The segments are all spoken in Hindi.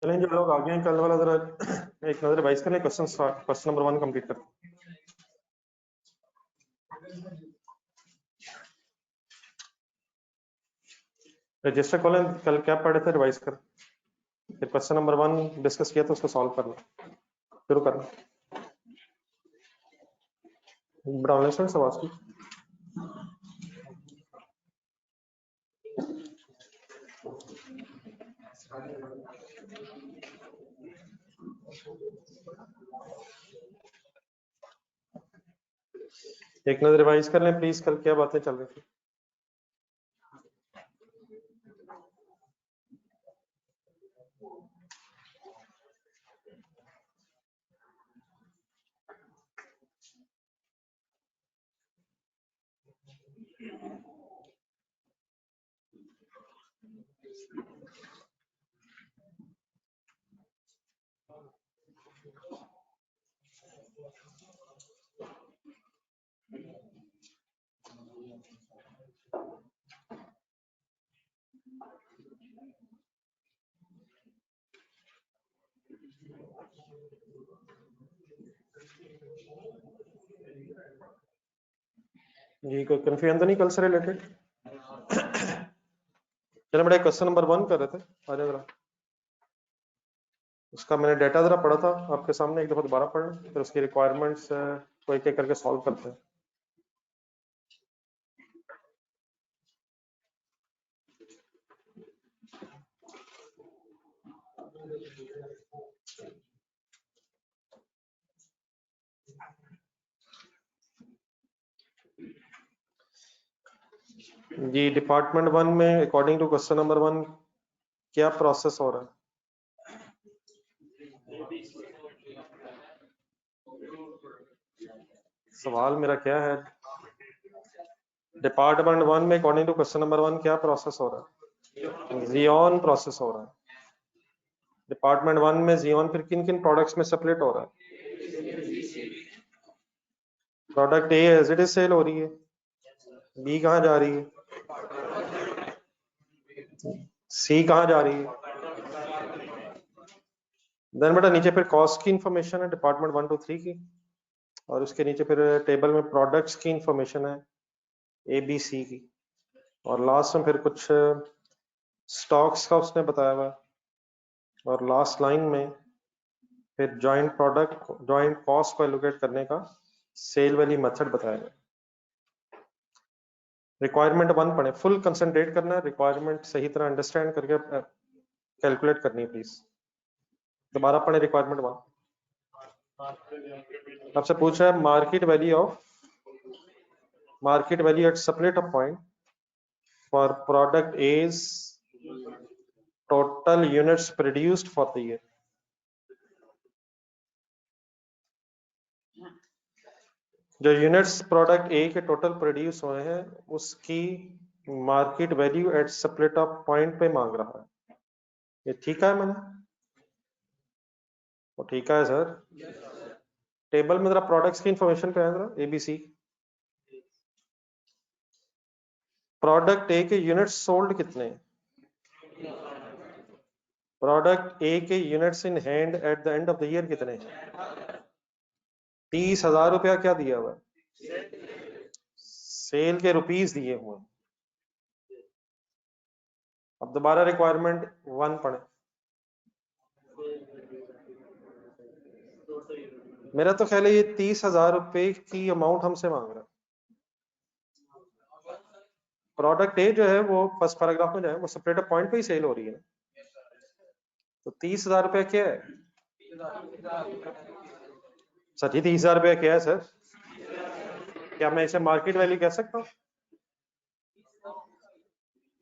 चलें जो लोग आगे हैं कल वाला जरा एक नजर रिवाइज करें। क्वेश्चन नंबर 1 कंप्लीट करते हैं। रजिस्टर खोलें, कल क्या पढ़े थे रिवाइज कर, फिर क्वेश्चन नंबर 1 डिस्कस किया तो उसको सॉल्व करना शुरू करना। बढ़ाने से आवाज की एक नजर रिवाइज कर लें प्लीज, कल क्या बातें चल रही थी। जी कोई कंफ्यूजन तो नहीं कल से रिलेटेड? चलो बड़ा क्वेश्चन नंबर 1 कर रहे थे, आ जाओ जरा। उसका मैंने डाटा जरा पढ़ा था आपके सामने, एक दफा दोबारा पढ़ लें, फिर उसकी रिक्वायरमेंट्स को एक एक करके सॉल्व करते हैं। जी डिपार्टमेंट 1 में अकॉर्डिंग टू क्वेश्चन नंबर 1 क्या प्रोसेस हो रहा है? सवाल मेरा क्या है, डिपार्टमेंट 1 में अकॉर्डिंग टू क्वेश्चन नंबर 1 क्या प्रोसेस हो रहा है? जियोन प्रोसेस हो रहा है। डिपार्टमेंट 1 में जियोन फिर किन किन प्रोडक्ट्स में सेपरेट हो रहा है? Product A as it is sale हो रही है, बी कहाँ जा रही है, सी कहाँ जा रही है। देन बेटा नीचे फिर कॉस्ट की इंफॉर्मेशन है डिपार्टमेंट 1 2 3 की, और उसके नीचे फिर टेबल में प्रोडक्ट्स की इंफॉर्मेशन है ए बी सी की, और लास्ट में फिर कुछ स्टॉक्स का उसने बताया हुआ है, और लास्ट लाइन में फिर जॉइंट प्रोडक्ट जॉइंट कॉस्ट को एलोकेट करने का सेल वैल्यू मेथड बताया गया। रिक्वायरमेंट 1 पढ़े, फुल कंसंट्रेट करना है, रिक्वायरमेंट सही तरह अंडरस्टैंड करके कैलकुलेट करनी है प्लीज। दोबारा पढ़े रिक्वायरमेंट 1। आपसे पूछ रहा है market value at separate a point for product as total units produced for the year. जो यूनिट्स प्रोडक्ट ए के टोटल प्रोड्यूस हुए हैं उसकी market value at separate a point पे मांग रहा है। ये ठीक है मैंने? वो ठीक है सर। टेबल में जरा प्रोडक्ट्स की इंफॉर्मेशन पे है जरा एबीसी। प्रोडक्ट ए के यूनिट्स सोल्ड कितने हैं? प्रोडक्ट ए के units in hand at the end of the year कितने हैं? 30,000 रुपया क्या दिया हुआ है? सेल के रुपीस दिए हुए हैं। अब दोबारा रिक्वायरमेंट 1 पढ़े। मेरा तो ख्याल है ये 30,000 रुपए की अमाउंट हमसे मांग रहा है। प्रोडक्ट ए जो है वो फर्स्ट पैराग्राफ में जो है वो सेपरेट पॉइंट पे ही सेल हो रही है, तो 30,000 रुपया क्या है? सर जी 30,000 रुपया क्या है सर? क्या मैं इसे मार्केट वैल्यू कह सकता हूँ?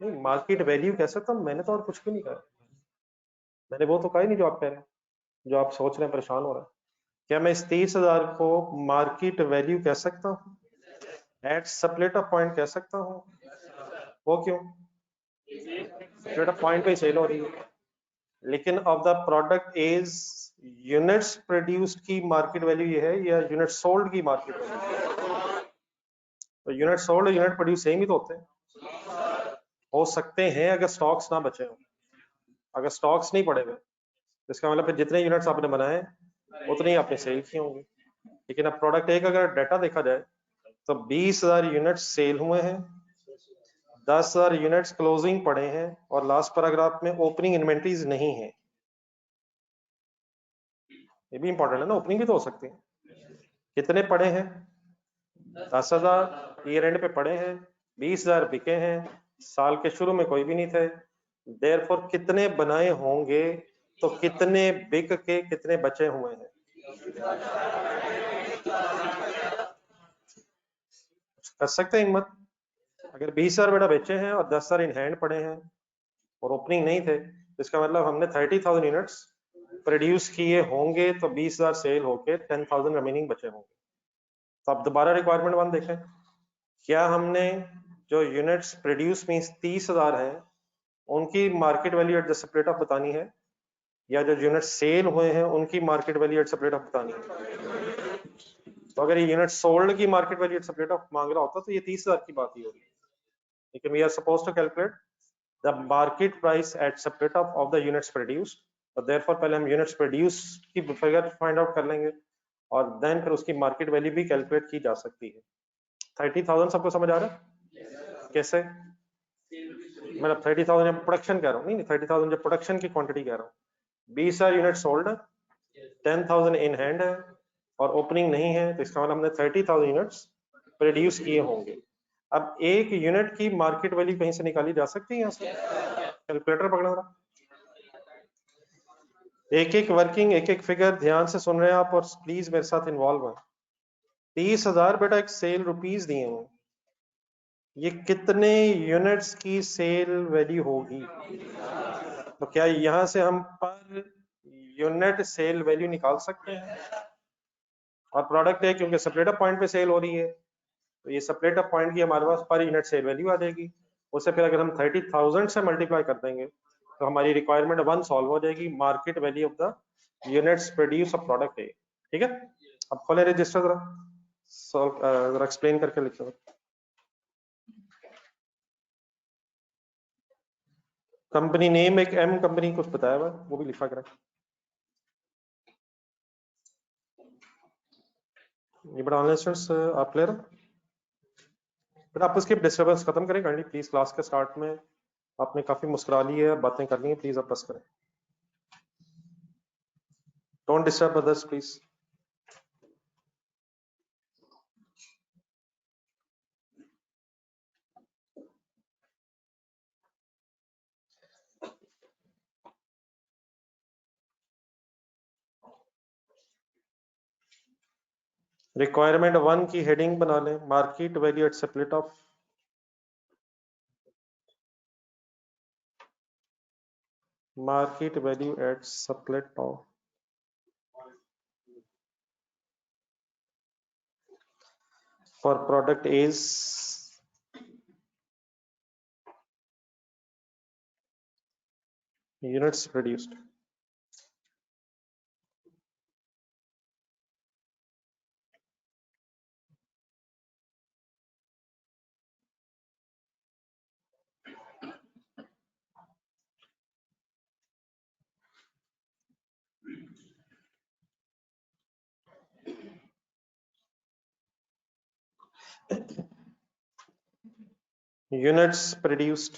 नहीं, मार्केट वैल्यू कह सकता हूँ, मैंने तो और कुछ भी नहीं कहा। मैंने वो तो कहा ही नहीं जो आप कह रहे हैं, जो आप सोच रहे हैं, परेशान हो रहे हैं। क्या मैं इस 30,000 को मार्केट वैल्यू कह सकता हूँ? एट सेपरेट पॉइंट कह सकता हूँ? वो क्यों? सेपरेट पॉइंट पे सेल हो रही है, लेकिन of the product is units produced की मार्केट वैल्यू ये है या यूनिट सोल्ड की मार्केट वैल्यू? तो यूनिट सोल्ड और यूनिट प्रोड्यूस सेम ही तो होते हैं। हो सकते हैं अगर स्टॉक्स ना बचे हो, अगर स्टॉक्स नहीं पड़े हुए, इसका मतलब फिर जितने यूनिट्स आपने बनाए उतने ही आपने सेल किए होंगे। लेकिन अब प्रोडक्ट ए का अगर डाटा देखा जाए तो 20,000 यूनिट्स सेल हुए हैं, 10,000 यूनिट्स क्लोजिंग पड़े हैं और लास्ट पैराग्राफ में ओपनिंग इन्वेंटरीज नहीं है। ये भी इंपॉर्टेंट है ना, ओपनिंग भी तो हो सकती है। कितने पड़े हैं? 10,000 ईयर एंड पे पड़े हैं, 20,000 बिके हैं, साल के शुरू में कोई भी नहीं थे। देयरफॉर कितने बनाए होंगे, तो कितने बिक के कितने बचे हुए हैं? कर सकते हैं हिम्मत? अगर 20,000 बेटा बेचे हैं और 10,000 इन हैंड पड़े हैं और ओपनिंग नहीं थे, तो इसका मतलब हमने 30,000 यूनिट्स प्रोड्यूस किए होंगे, तो 20,000 सेल होके 10,000 रिमेनिंग बचे होंगे। तो अब दोबारा रिक्वायरमेंट वन देखें, क्या हमने जो यूनिट्स प्रोड्यूस मींस 30,000 है उनकी market value at the separate of बतानी है, या जो यूनिट सेल हुए हैं उनकी market value at separate of बतानी है? तो अगर ये यूनिट सोल्ड की market value at separate of मांग रहा होता तो ये 30,000 की बात ही होगी। लेकिन we are suppose to calculate the market price at separate of the units produced, और देयरफॉर पहले हम यूनिट्स प्रोड्यूस की फिगर फाइंड आउट कर लेंगे और देन फिर उसकी मार्केट वैल्यू भी कैलकुलेट की जा सकती है। 30,000 सबको समझ आ रहा है कैसे? मतलब 30,000 जब प्रोडक्शन कह रहा हूँ, नहीं 30,000 जब प्रोडक्शन की क्वांटिटी कह रहा हूँ, 20,000 यूनिट सोल्ड है, 10,000 इन हैंड है और ओपनिंग नहीं है, तो इसका मतलब हमने 30,000 यूनिट्स प्रोड्यूस किए होंगे। अब एक यूनिट की मार्केट वैल्यू कहीं से निकाली जा सकती है? यहाँ से कैलकुलेटर पकड़ा रहा, एक एक वर्किंग एक एक फिगर ध्यान से सुन रहे हैं आप और प्लीज मेरे साथ इन्वॉल्व हैं। 30,000 बेटा एक सेल रुपीज दिए हैं, ये कितने यूनिट्स की सेल वैल्यू होगी? तो क्या यहां से हम पर यूनिट सेल वैल्यू निकाल सकते हैं? और प्रोडक्ट है क्योंकि सेपरेटर पॉइंट पे सेल हो रही है, तो ये सेपरेटर पॉइंट की हमारे पास पर यूनिट सेल वैल्यू आ जाएगी। उसे फिर अगर हम 30,000 से मल्टीप्लाई कर देंगे तो हमारी रिक्वायरमेंट वन सॉल्व हो जाएगी, market value of the units produce of product है। ठीक है, अब खोले रजिस्टर जरा, सॉल्व जरा एक्सप्लेन करके लिखो। कंपनी नेम एक एम कंपनी कुछ बताया हुआ वो भी लिखा करें। ये बड़ा ऑनलाइन स्टूडेंट्स आप क्लियर हो? फिर आप उसकी डिस्टर्बेंस खत्म करें काइंडली प्लीज। क्लास के स्टार्ट में आपने काफी मुस्कुरा ली है, बातें कर ली है, प्लीज आप बस करें, don't disturb others please. Requirement one की हेडिंग बना लें, market value at split off, market value at split off for product is units produced. Units produced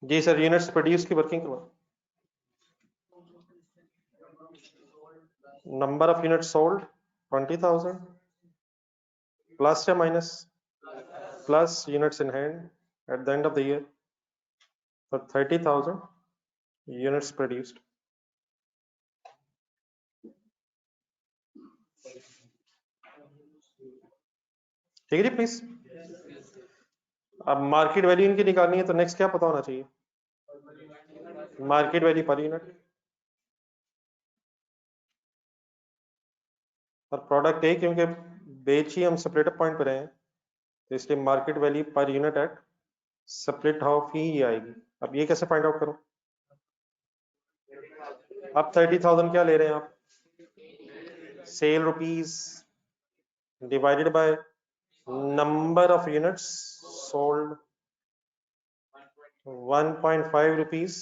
जी सर, यूनिट्स प्रोड्यूस की वर्किंग करवा, number of unit sold 20,000 plus या minus, plus units in hand at the end of the year for 30,000 units produced. ठीक है जी प्लीज। अब मार्केट वैल्यू इनकी निकालनी है तो नेक्स्ट क्या पता होना चाहिए? मार्केट वैल्यू पर यूनिट, और प्रोडक्ट ए क्योंकि बेच ही हम सेपरेटर पॉइंट पे रहे हैं तो इसलिए market value per unit at split off ही आएगी। अब ये कैसे फाइंड आउट करो? अब 30,000 क्या ले रहे हैं आप? Sale rupees divided by number of units sold 1.5 rupees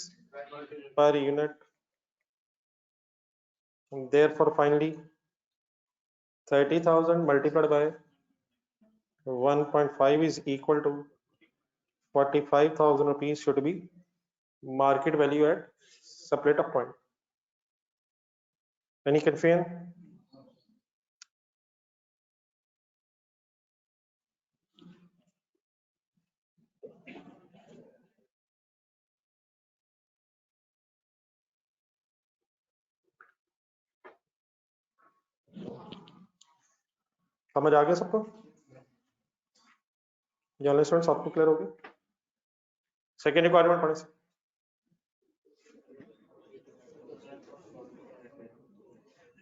per unit. Therefore, finally, 30,000 multiplied by 1.5 is equal to 45,000 rupees should be market value at separate of point. Any confusion? समझ आ गया सबको? जर्नल स्टूडेंट्स आपको क्लियर हो गया? सेकेंड रिक्वायरमेंट पढ़े से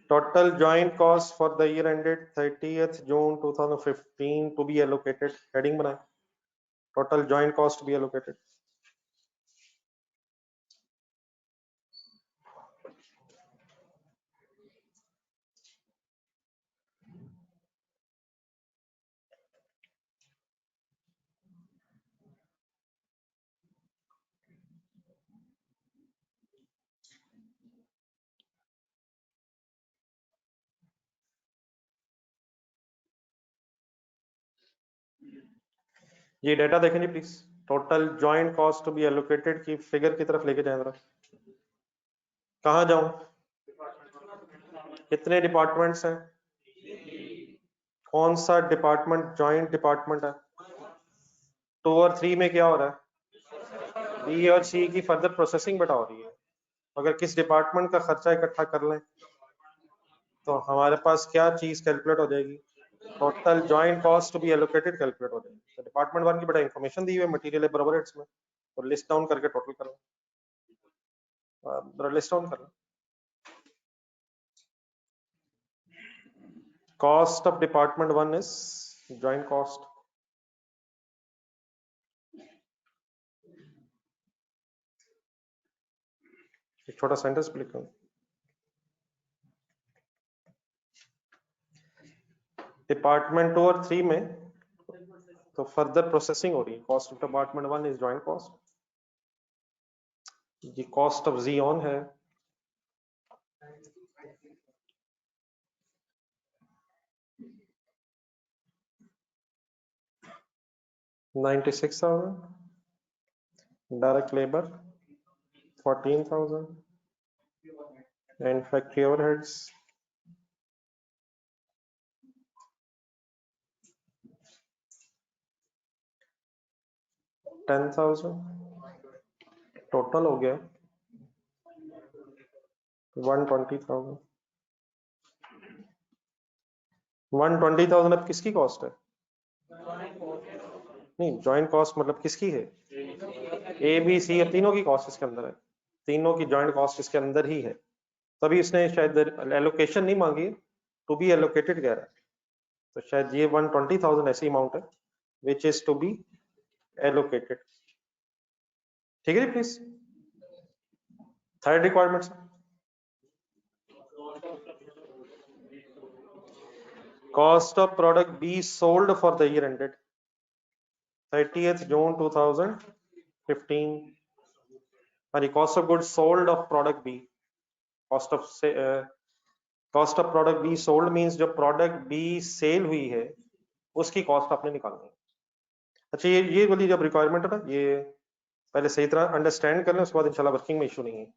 total joint cost for the year ended 30th June 2015 to be allocated. Heading बनाए total joint cost to be allocated. ये डेटा देखें जी please. Total joint cost to be allocated की फिगर की तरफ लेके जाए जरा। कहाँ जाऊं? कितने डिपार्टमेंट्स हैं? कौन सा डिपार्टमेंट जॉइंट डिपार्टमेंट है? 2 और 3 में क्या हो रहा है? बी और सी की फर्दर प्रोसेसिंग बेटा हो रही है। अगर किस डिपार्टमेंट का खर्चा इकट्ठा कर लें तो हमारे पास क्या चीज कैलकुलेट हो जाएगी? Total joint cost to be allocated calculate हो जाएगी। तो डिपार्टमेंट 1 की बड़ा इंफॉर्मेशन दी हुई है मटेरियल लेबर ओवरहेड्स में, और लिस्ट डाउन करके टोटल कर लो। लिस्ट डाउन कर लो। Cost of department 1 is joint cost. एक छोटा सेंटेंस लिखो। डिपार्टमेंट 2 और 3 में तो फर्दर प्रोसेसिंग हो रही है। Cost of department 1 is joint cost. ये कॉस्ट ऑफ जी ऑन है। $96,000, direct labour 14,000 and factory overheads 10,000। Total हो गया 120,000। 120,000 अब किसकी कॉस्ट है? नहीं, जॉइंट कॉस्ट मतलब किसकी है? ए बी सी या तीनों की कॉस्ट इसके अंदर है। तीनों की जॉइंट कॉस्ट इसके अंदर ही है। तभी इसने शायद एलोकेशन नहीं मांगी, टू बी एलोकेटेड कह रहा है। तो शायद ये 120,000 ऐसी अमाउंट है which is to be allocated. ठीक है जी please. Third requirement, cost of product B sold for the year ended 30th June 2015। हमारी cost of goods sold of product B, cost of product B sold means जो प्रोडक्ट बी सेल हुई है उसकी कॉस्ट आपने निकालनी है। अच्छा, ये वाली जब रिक्वायरमेंट है ना, ये पहले सही तरह अंडरस्टैंड कर लें, उसके बाद इंशाल्लाह वर्किंग में इशू नहीं है।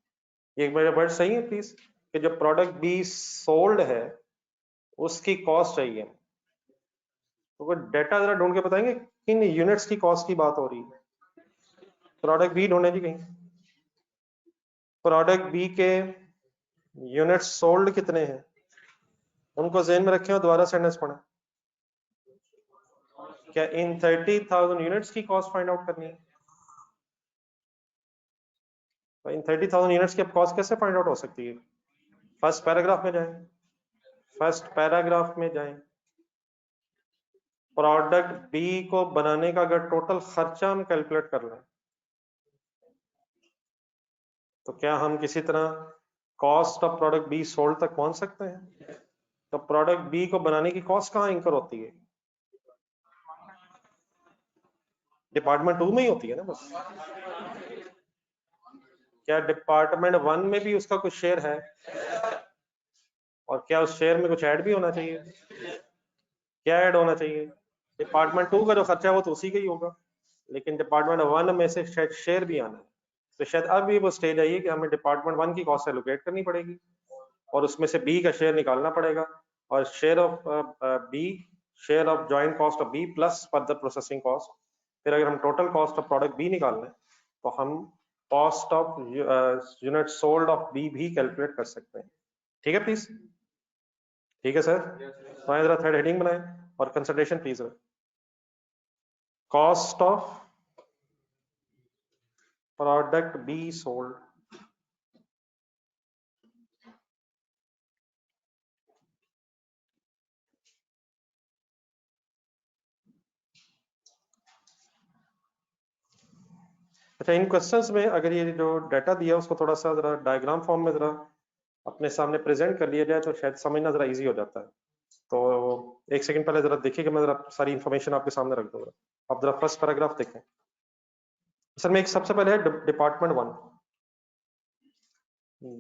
एक मेरा वर्ड सही है प्लीज, कि जब प्रोडक्ट बी सोल्ड है उसकी कॉस्ट चाहिए। तो डेटा जरा ढूंढ के बताएंगे किन यूनिट्स की कॉस्ट की बात हो रही है? प्रोडक्ट बी ढूंढे जी कहीं। प्रोडक्ट बी के यूनिट्स सोल्ड कितने हैं उनको ज़हन में रखें और दोबारा सेंटेंस पढ़ें। क्या इन 30,000 यूनिट्स की कॉस्ट फाइंड आउट करनी है? तो इन 30,000 यूनिट्स की कॉस्ट कैसे फाइंड आउट हो सकती है? फर्स्ट पैराग्राफ में जाएं, फर्स्ट पैराग्राफ में जाएं। प्रोडक्ट बी को बनाने का अगर टोटल खर्चा हम कैलकुलेट कर लें तो क्या हम किसी तरह cost of product B sold तक पहुंच सकते हैं? तो प्रोडक्ट बी को बनाने की कॉस्ट कहाँ इंकर होती है? डिपार्टमेंट 2 में ही होती है ना बस। क्या डिपार्टमेंट 1 में भी उसका कुछ शेयर है? और क्या उस शेयर में कुछ ऐड भी होना चाहिए? क्या ऐड होना चाहिए? डिपार्टमेंट 2 का जो खर्चा है वो तो उसी का ही होगा, लेकिन डिपार्टमेंट 1 में से शायद शेयर भी आना है। तो शायद अब ये वो स्टेज आई है कि हमें डिपार्टमेंट 1 की कॉस्ट एलोकेट करनी पड़ेगी और उसमें से बी का शेयर निकालना पड़ेगा, और share of B, share of joint cost of B plus further processing cost. फिर अगर हम total cost of product B निकालना है तो हम cost of unit sold of B भी कैलकुलेट कर सकते हैं। ठीक है प्लीज? ठीक है सर, तो जरा थर्ड हेडिंग बनाएं और consideration please. Cost of product B sold. अच्छा, इन क्वेश्चंस में अगर ये जो डाटा दिया उसको थोड़ा सा जरा डायग्राम फॉर्म में जरा अपने सामने प्रेजेंट कर लिया जाए तो शायद समझना जरा इजी हो जाता है। तो एक सेकंड पहले जरा देखिए कि मैं जरा सारी इंफॉर्मेशन आपके सामने रख दूंगा। आप जरा फर्स्ट पैराग्राफ देखें सर। में एक सबसे पहले है डिपार्टमेंट 1।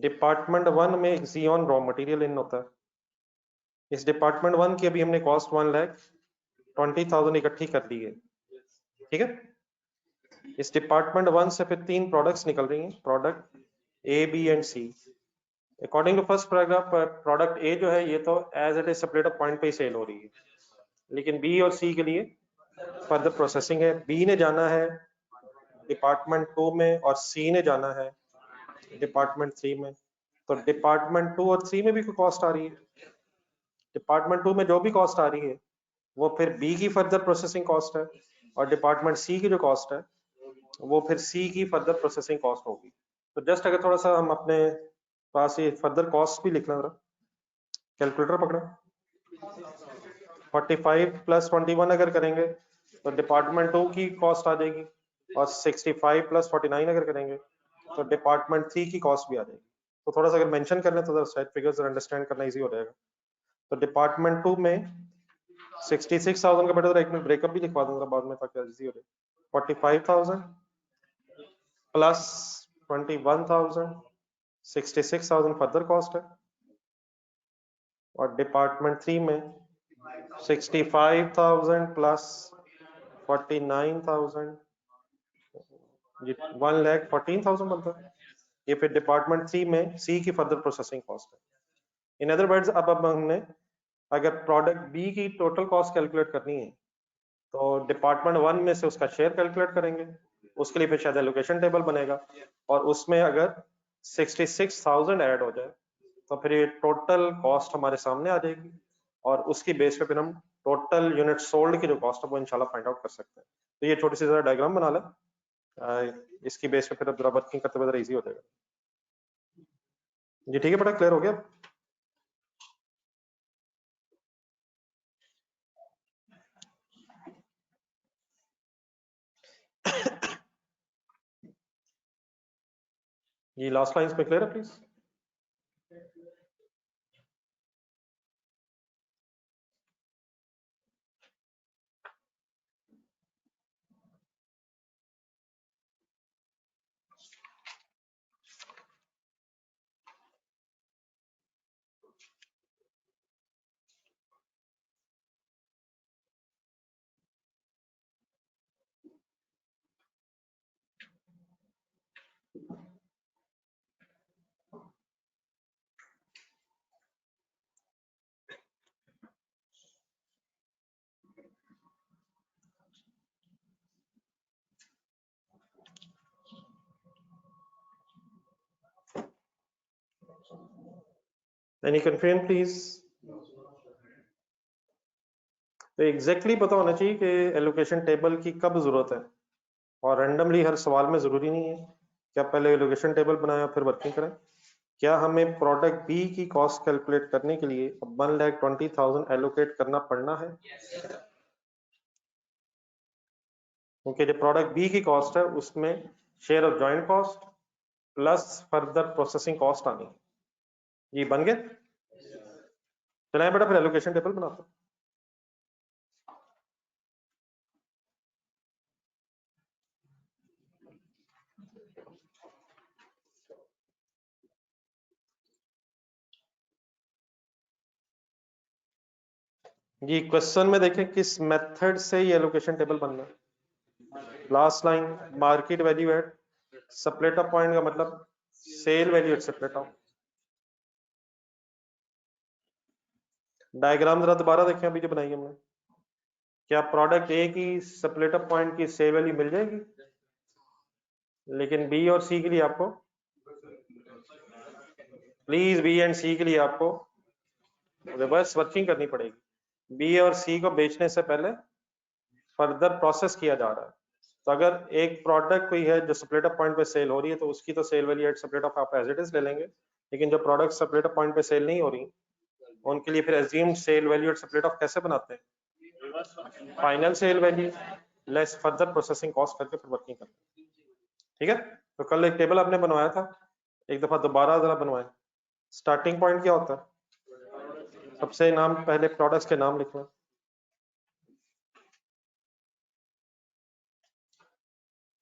डिपार्टमेंट 1 में Xeon रॉ मटेरियल इन होता है। इस डिपार्टमेंट 1 की अभी हमने कॉस्ट 1,20,000 इकट्ठी कर ली है। ठीक है, इस डिपार्टमेंट 1 से फिर 3 प्रोडक्ट्स निकल रही हैं, product A, B and C. According to first paragraph, product A जो है ये तो as it is separate point पे ही सेल हो रही है, लेकिन बी और सी के लिए फर्दर प्रोसेसिंग है। बी ने जाना है डिपार्टमेंट 2 में और सी ने जाना है डिपार्टमेंट 3 में। तो डिपार्टमेंट 2 और 3 में भी कोई कॉस्ट आ रही है। डिपार्टमेंट 2 में जो भी कॉस्ट आ रही है वो फिर बी की फर्दर प्रोसेसिंग कॉस्ट है, और डिपार्टमेंट सी की जो कॉस्ट है वो फिर सी की फर्दर प्रोसेसिंग कॉस्ट होगी। तो जस्ट अगर थोड़ा सा हम अपने पास ये फर्दर कॉस्ट भी लिखना, जरा कैलकुलेटर पकड़े। 45 प्लस 21 अगर करेंगे तो डिपार्टमेंट 2 की कॉस्ट आ जाएगी, और 65 प्लस 49 अगर करेंगे तो डिपार्टमेंट 3 की कॉस्ट भी आ जाएगी। तो थोड़ा सा अगर मेंशन कर लें तो शायद फिगर्स अंडरस्टैंड करना इजी हो जाएगा। तो डिपार्टमेंट 2 में 66,000 का बेटा, एक मिनट ब्रेकअप भी लिखवा दूंगा बाद में ताकि इजी हो जाए। 45,000 प्लस 21,000, 66,000 फर्दर कॉस्ट है, और डिपार्टमेंट 3 में 65,000 प्लस 49,000, ये 1,14,000 बनता है। ये फिर डिपार्टमेंट 3 में सी की फर्दर प्रोसेसिंग कॉस्ट है। इन अदर वर्ड्स, अब हमने अगर प्रोडक्ट बी की टोटल कॉस्ट कैलकुलेट करनी है तो डिपार्टमेंट 1 में से उसका शेयर कैलकुलेट करेंगे, उसके लिए फिर शायद एलोकेशन टेबल बनेगा, और उसमें अगर 66,000 ऐड हो जाए तो फिर ये टोटल कॉस्ट हमारे सामने आ जाएगी, और उसकी बेस पे फिर हम टोटल यूनिट सोल्ड की जो कॉस्ट है वो इंशाल्लाह फाइंड आउट कर सकते हैं। तो ये छोटी सी जरा डायग्राम बना लें, इसकी बेस पे फिर जरा वर्किंग करते हुए जरा इजी हो जाएगा जी। ठीक है बेटा, क्लियर हो गया? ये लास्ट लाइंस पे क्लियर है प्लीज? Any confusion please? तो एग्जैक्टली पता होना चाहिए कि एलोकेशन टेबल की कब जरूरत है, और रैंडमली हर सवाल में जरूरी नहीं है कि आप पहले एलोकेशन टेबल बनाएं और फिर वर्किंग करें। क्या हमें प्रोडक्ट बी की कॉस्ट कैलकुलेट करने के लिए 1,20,000 एलोकेट करना पड़ना है? क्योंकि जो प्रोडक्ट बी की कॉस्ट है उसमें share of joint cost plus further processing cost आनी है। ये बन गया? चलाएं बेटा, फिर एलोकेशन टेबल बनाते हैं। जी क्वेश्चन में देखें किस मेथड से ये एलोकेशन टेबल बनना है। Last line market value at split up point का मतलब sale value at split up. Diagram जरा दोबारा देखें अभी जो बनाई हमने। क्या प्रोडक्ट ए की स्प्लिट अप पॉइंट की सेल वैल्यू मिल जाएगी, लेकिन बी और सी के लिए आपको, प्लीज बी एंड सी के लिए आपको रिवर्स वर्किंग करनी पड़ेगी। बी और सी को बेचने से पहले फर्दर प्रोसेस किया जा रहा है। तो अगर एक प्रोडक्ट कोई है जो स्प्लिट अप पॉइंट पे सेल हो रही है तो उसकी तो sale value at split up आप एज इट इज ले लेंगे, लेकिन जो प्रोडक्ट स्प्लिट अप पॉइंट पे सेल नहीं हो रही उनके लिए फिर assumed sale value at split up कैसे बनाते हैं, final sale value less further processing cost करके फिर वर्किंग करते हैं। ठीक है, तो कल एक टेबल आपने बनवाया था, एक दफा दोबारा जरा बनवाएं। स्टार्टिंग पॉइंट क्या होता है, सबसे नाम पहले प्रोडक्ट्स के नाम लिखना,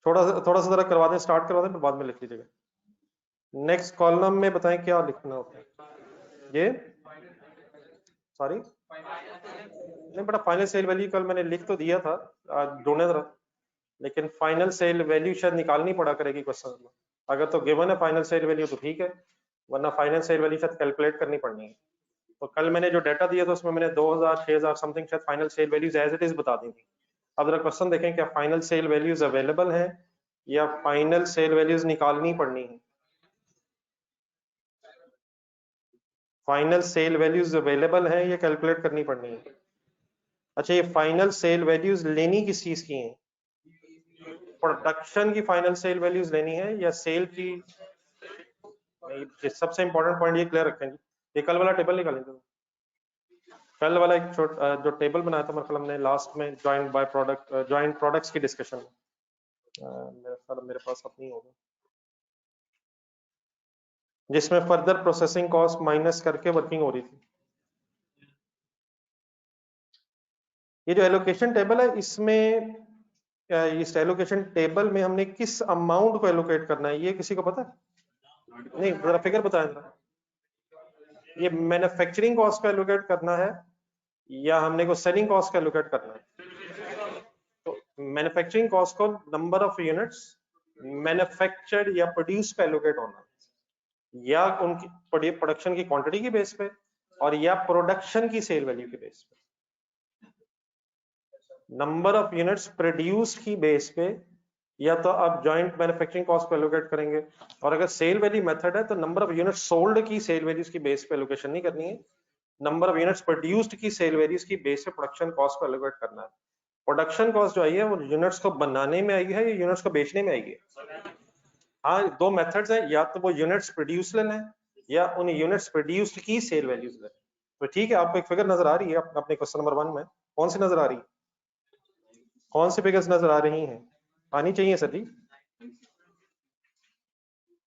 थोड़ा सा जरा करवा दें, स्टार्ट करवा दें फिर बाद में लिख लीजिएगा। नेक्स्ट कॉलम में बताएं क्या लिखना होता है, ये सॉरी नहीं बेटा, फाइनल सेल वैल्यू कल मैंने लिख तो दिया था, ढूंढने जरा, लेकिन फाइनल सेल वैल्यू शायद निकालनी पड़ा करेगी क्वेश्चन में। अगर तो गिवन है फाइनल सेल वैल्यू तो ठीक है, वरना फाइनल सेल वैल्यू शायद कैलकुलेट करनी पड़नी है। तो कल मैंने जो डाटा दिया था उसमें मैंने 2000 6000 समथिंग शायद final sale values as it is बता दी थी। अब जरा क्वेश्चन देखें क्या फाइनल सेल वैल्यूज अवेलेबल है या फाइनल सेल वैल्यूज निकालनी पड़नी है। फाइनल सेल वैल्यूज अवेलेबल है या कैलकुलेट करनी पड़नी है। अच्छा, ये फाइनल सेल वैल्यूज लेनी किस चीज की हैं, प्रोडक्शन की फाइनल सेल वैल्यूज लेनी है या सेल की। सबसे इंपॉर्टेंट पॉइंट ये क्लियर रखें जी, ये कल वाला टेबल निकालेंगे। कल वाला एक जो टेबल बनाया था मतलब हमने लास्ट में joint by product joint products की डिस्कशन में, मेरे ख्याल मेरे पास अपनी होगा, जिसमें फर्दर प्रोसेसिंग कॉस्ट माइनस करके वर्किंग हो रही थी। ये जो एलोकेशन टेबल है इसमें इस एलोकेशन टेबल में हमने किस अमाउंट को एलोकेट करना है ये किसी को पता है? नहीं जरा फिगर बताएं जरा, ये मैन्युफैक्चरिंग कॉस्ट को एलोकेट करना है या हमने को सेलिंग कॉस्ट को एलोकेट करना है। तो मैन्युफैक्चरिंग कॉस्ट को नंबर ऑफ यूनिट्स मैन्युफैक्चर्ड या प्रोड्यूस का एलोकेट होना, या उनकी प्रोडक्शन की क्वांटिटी की बेस पे और या प्रोडक्शन की सेल वैल्यू की बेस पे। नंबर ऑफ यूनिट्स प्रोड्यूस की बेस पे या तो आप जॉइंट मैन्युफैक्चरिंग कॉस्ट पे एलोकेट करेंगे, और अगर सेल वैल्यू मेथड है तो नंबर ऑफ यूनिट्स सोल्ड की सेल वैल्यूज की बेस पे एलोकेशन नहीं करनी है, नंबर ऑफ यूनिट्स प्रोड्यूस्ड की सेल वैल्यूज की बेस पे प्रोडक्शन कॉस्ट को एलोकेट करना है। प्रोडक्शन कॉस्ट जो आई है वो यूनिट्स को बनाने में आई है या यूनिट्स को बेचने में आई है। हाँ, दो मेथड्स हैं, या तो वो यूनिट्स प्रोड्यूस लेना है या उन यूनिट्स प्रोड्यूस्ड की सेल वैल्यूज लेना है। तो ठीक है, आपको एक फिगर नजर आ रही है अपने क्वेश्चन नंबर 1 में, कौन सी नजर आ रही है, कौन सी फिगर्स नजर आ रही हैं, आनी चाहिए सर जी,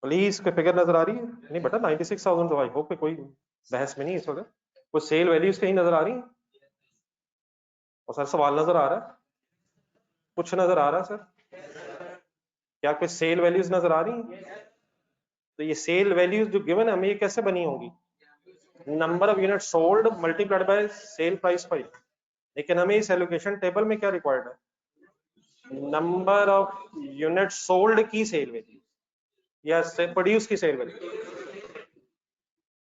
प्लीज कोई फिगर नजर आ रही है? नहीं बेटा 96,000 तो आई होप कि कोई बहस में नहीं इस वक्त, कुछ सेल वैल्यूज कहीं नजर आ रही है? और सर सवाल नजर आ रहा है, कुछ नजर आ रहा है सर, क्या कोई सेल वैल्यूज नजर आ रही है? तो ये सेल वैल्यूज जो गिवन है हमें ये कैसे बनी होगी, number of unit sold multiplied by cell price पर। लेकिन हमें इस एलोकेशन टेबल में क्या रिक्वायर्ड है, नंबर ऑफ यूनिट सोल्ड की सेल वैल्यू या प्रोड्यूस की सेल वैल्यू।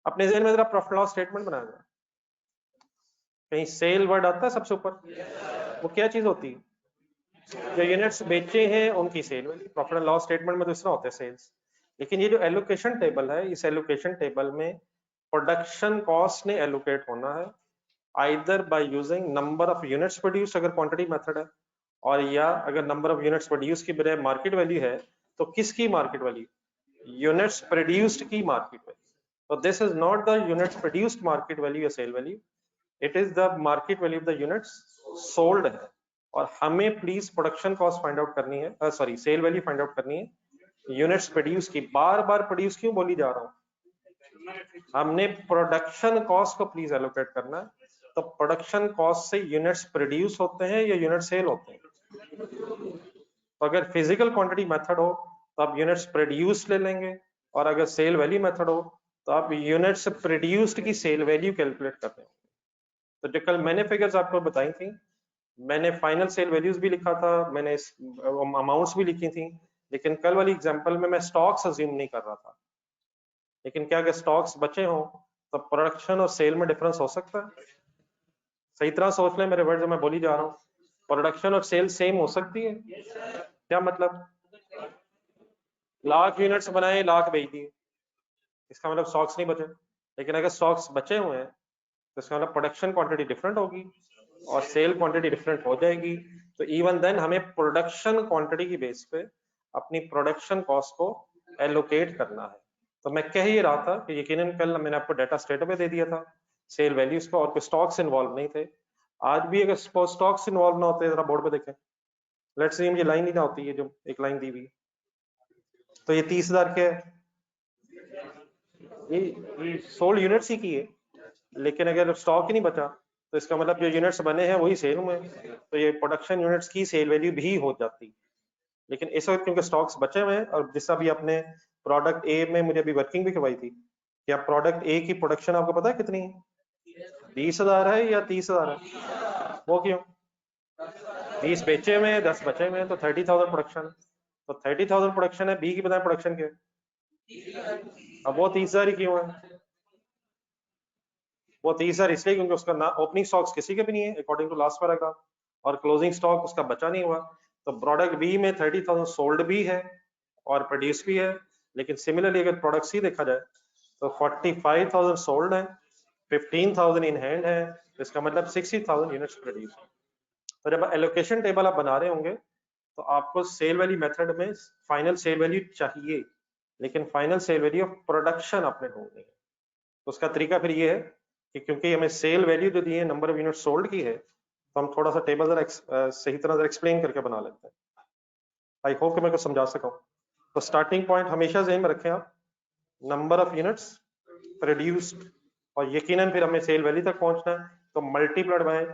अपने जहन में जरा प्रॉफिट लॉस स्टेटमेंट बनाया, कहीं सेल वर्ड आता है सबसे ऊपर, वो क्या चीज होती है, जो यूनिट्स बेचे हैं उनकी sale value. Profit and loss statement में तो इसमें होते हैं सेल्स, लेकिन ये जो एलोकेशन टेबल है इस एलोकेशन टेबल में प्रोडक्शन कॉस्ट ने एलोकेट होना है either by using number of units produce अगर क्वांटिटी मेथड है, और या अगर नंबर ऑफ यूनिट्स प्रोड्यूस की बजाय मार्केट वैल्यू है तो किसकी मार्केट वैल्यू, यूनिट्स प्रोड्यूस्ड की मार्केट वैल्यू। तो this is not the units produced market value या sale value, it is the market value of the units sold है। और हमें please production cost find out करनी है, sorry sale value find out करनी है यूनिट्स प्रोड्यूस की। बार बार प्रोड्यूस क्यों बोली जा रहा हूँ, हमने प्रोडक्शन कॉस्ट को प्लीज एलोकेट करना है। तो प्रोडक्शन कॉस्ट से यूनिट्स प्रोड्यूस होते हैं या यूनिट सेल होते हैं? तो अगर फिजिकल क्वांटिटी मेथड हो तो आप यूनिट्स प्रोड्यूस ले लेंगे, और अगर सेल वैल्यू मेथड हो तो आप यूनिट्स प्रोड्यूस्ड की सेल वैल्यू कैलकुलेट करते हैं। तो जो कल मैंने फिगर्स आपको बताई थी, मैंने फाइनल सेल वैल्यूज भी लिखा था, मैंने अमाउंट्स भी लिखी थी, लेकिन कल वाली एग्जांपल में मैं स्टॉक्स अज्यूम नहीं कर रहा था। लेकिन क्या अगर स्टॉक्स बचे हों तो प्रोडक्शन और सेल में डिफरेंस हो सकता है? सही तरह सोच लें मेरे वर्ड जो मैं बोली जा रहा हूँ, प्रोडक्शन और सेल सेम हो सकती है? क्या मतलब? लाख यूनिट्स बनाए, लाख बेच दिए, इसका मतलब स्टॉक्स नहीं बचे। लेकिन अगर स्टॉक्स बचे हुए हैं तो इसका मतलब प्रोडक्शन क्वांटिटी डिफरेंट होगी और सेल क्वांटिटी डिफरेंट हो जाएगी। तो इवन देन हमें प्रोडक्शन क्वांटिटी की बेस पे अपनी प्रोडक्शन कॉस्ट को एलोकेट करना है। तो मैं कह ही रहा था कि यकीनन कल मैंने आपको डाटा स्टेट में दे दिया था सेल वैल्यूज का, और कोई स्टॉक्स इन्वॉल्व नहीं थे। आज भी अगर स्टॉक्स इन्वॉल्व ना होते, जरा बोर्ड पे देखें, लेट्स सी ये लाइन ही ना होती है जो एक लाइन दी हुई, तो ये 30,000 क्या है? ये सोल्ड यूनिट्स ही की है, लेकिन अगर स्टॉक ही नहीं बचा तो इसका मतलब जो यूनिट्स बने हैं वही सेल हुए, तो ये प्रोडक्शन यूनिट्स की सेल वैल्यू भी हो जाती। लेकिन इस वक्त क्योंकि स्टॉक्स बचे हुए हैं, और जिस भी आपने प्रोडक्ट ए में मुझे अभी वर्किंग भी करवाई थी, क्या प्रोडक्ट ए की प्रोडक्शन आपको पता है कितनी है? 20,000 है या 30,000 है? वो क्यों? 20 बेचे हुए हैं, 10 बचे हुए हैं, तो 30,000 प्रोडक्शन। तो 30,000 प्रोडक्शन है, बी की बताए प्रोडक्शन के, अब वो 30,000 ही क्यों है? वो 30,000 इसलिए क्योंकि उसका ना ओपनिंग स्टॉक्स किसी के भी नहीं है अकॉर्डिंग टू लास्ट पैराग्राफ, और क्लोजिंग स्टॉक उसका बचा नहीं हुआ। तो प्रोडक्ट बी में 30,000 सोल्ड भी है और प्रोड्यूस भी है, लेकिन सिमिलरली अगर प्रोडक्ट सी देखा जाए तो 45,000 सोल्ड है, 15,000 इन हैंड है, तो इसका मतलब 60,000 यूनिट्स प्रोड्यूस है। तो जब एलोकेशन टेबल आप बना रहे होंगे तो आपको सेल वैल्यू मेथड में फाइनल सेल वैल्यू चाहिए, लेकिन final sale value of production आपने ढूंढनी है। तो उसका तरीका फिर ये है कि क्योंकि हमें सेल वैल्यू जो दी है नंबर ऑफ यूनिट सोल्ड की है, तो हम थोड़ा सा टेबल जरा सही तरह से एक्सप्लेन करके बना लेते हैं। आई होप कि मैं कुछ समझा सका हूं। तो स्टार्टिंग पॉइंट हमेशा ज़हन में रखें आप, नंबर ऑफ यूनिट्स प्रोड्यूस्ड, और यकीनन फिर हमें सेल वैल्यू तक पहुंचना है, तो multiplied by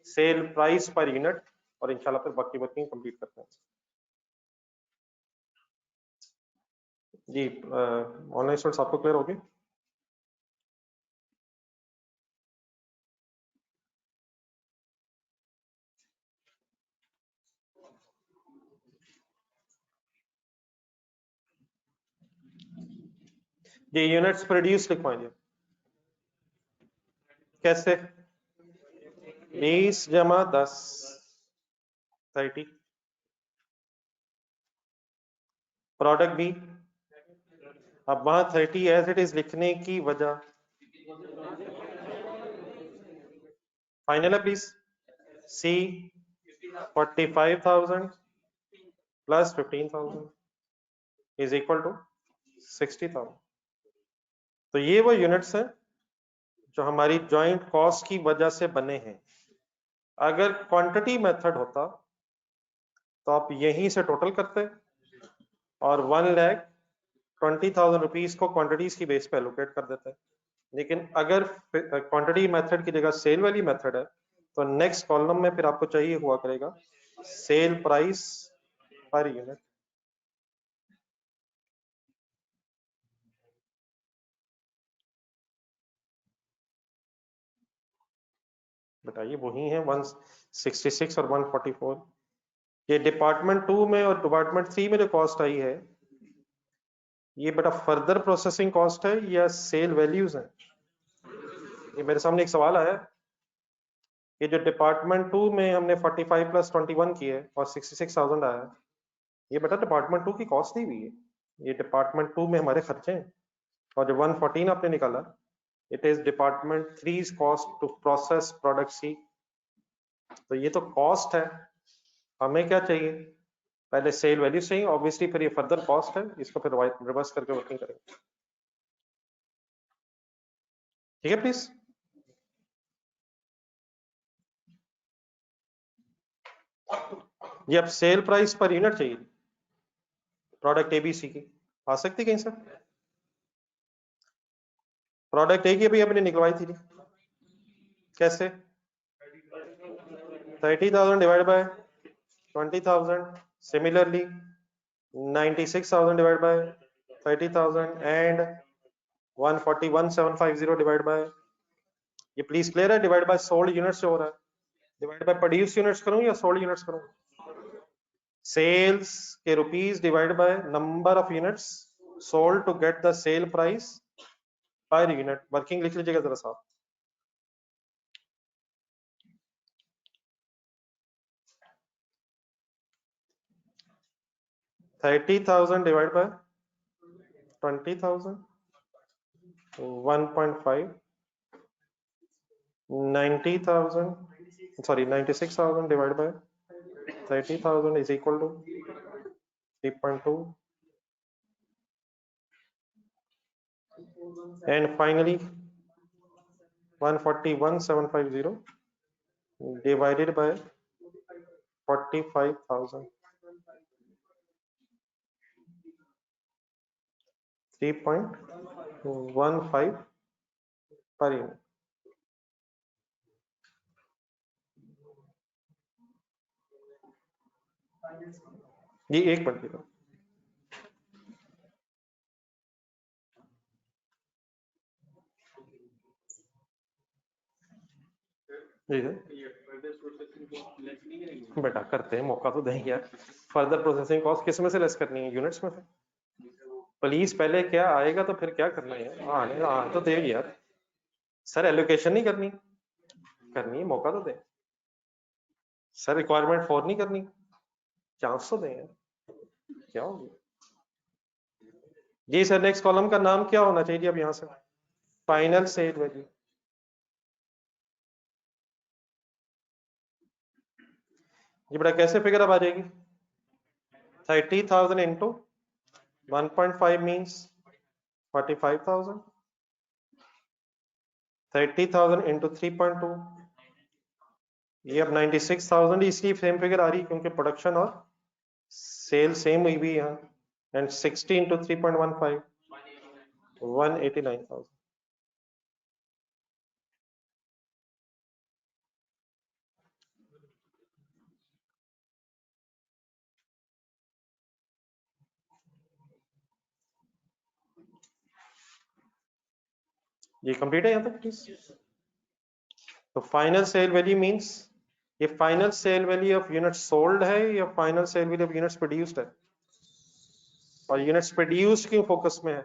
cell price per unit, और इंशाल्लाह फिर बाकी वर्किंग कंप्लीट करते हैं। जी ऑनलाइन स्टूडेंट्स आपको क्लियर होगी? जी यूनिट्स प्रोड्यूस लिखवाएंगे कैसे? 20 जमा 10 30, प्रोडक्ट बी, अब वहां 30 एज इट इज लिखने की वजह फाइनल है please. C 45,000 plus 15,000 is equal to 60,000। तो ये वो यूनिट्स हैं जो हमारी जॉइंट कॉस्ट की वजह से बने हैं। अगर क्वांटिटी मेथड होता तो आप यहीं से टोटल करते और 1,20,000 रुपीज को क्वांटिटीज की बेस पे एलोकेट कर देते हैं। लेकिन अगर क्वांटिटी मेथड की जगह सेल वाली मेथड है, तो नेक्स्ट कॉलम में फिर आपको चाहिए हुआ करेगा सेल प्राइस पर यूनिट। बताइए वही है 166 और 144। ये डिपार्टमेंट 2 में और डिपार्टमेंट 3 में जो कॉस्ट आई है, ये बेटा फर्दर प्रोसेसिंग कॉस्ट है या सेल वैल्यूज है? ये मेरे सामने एक सवाल आया, ये जो डिपार्टमेंट 2 में हमने 45 प्लस 21 की है और 66,000 आया है, ये बेटा डिपार्टमेंट 2 की कॉस्ट नहीं हुई है, ये डिपार्टमेंट 2 में हमारे खर्चे हैं। और जो 114 आपने निकाला, it is department 3 cost to process product C. तो ये तो कॉस्ट है, हमें क्या चाहिए? पहले सेल वैल्यू चाहिए ऑब्वियसली, फिर ये फर्दर कॉस्ट है, इसको फिर रिवर्स करके वर्किंग करेंगे। ठीक है प्लीज। ये अब सेल प्राइस पर यूनिट चाहिए प्रोडक्ट एबीसी की, आ सकती कहीं से? प्रोडक्ट एक ही अभी अपने निकलवाई थी, कैसे? 30,000 divide by 20,000, similarly 96,000 divide by 30,000 and 141,750 divide by, ये प्लीज क्लियर है, डिवाइड बाय सोल्ड यूनिट्स हो रहा है, डिवाइड बाय प्रोड्यूस यूनिट्स करूं या सोल्ड यूनिट्स करूं? सेल्स के rupees divide by number of units sold to get the sale price per unit. Working लिख लीजिएगा जरा साहब। $30,000 divide by 20,000, 1.5, 90,000, sorry 96,000 divided by 30,000 is equal to 3.2, and finally 141,750 divided by 45,000, 3.15 per unit। ये एक मिनट की बेटा करते हैं, मौका तो देंगे यार। फर्दर प्रोसेसिंग कॉस्ट किस में से लेस करनी है? यूनिट्स में से। प्लीज पहले क्या आएगा तो फिर क्या करना है? हाँ तो देगी यार। सर एलोकेशन नहीं करनी, करनी है, मौका तो दे सर। रिक्वायरमेंट 4 नहीं करनी, चांस तो दें यार, क्या हो गया जी सर? नेक्स्ट कॉलम का नाम क्या होना चाहिए अब यहाँ से? Final sale value. ये बड़ा कैसे फिगर अब आ जाएगी? 30,000 इंटू 1.5 मीन्स 45,000, 30,000 इंटू 3.2, ये अब 96,000 इसकी सेम फिगर आ रही क्योंकि प्रोडक्शन और सेल सेम हुई भी यहाँ, एंड 60 इंटू 3.15, 189,000। ये कंप्लीट है यहाँ तक प्लीज? तो फाइनल सेल वैल्यू मींस ये final sale value of unit sold है या final sale value of units produced है? और यूनिट्स प्रोड्यूस्ड क्यों फोकस में है?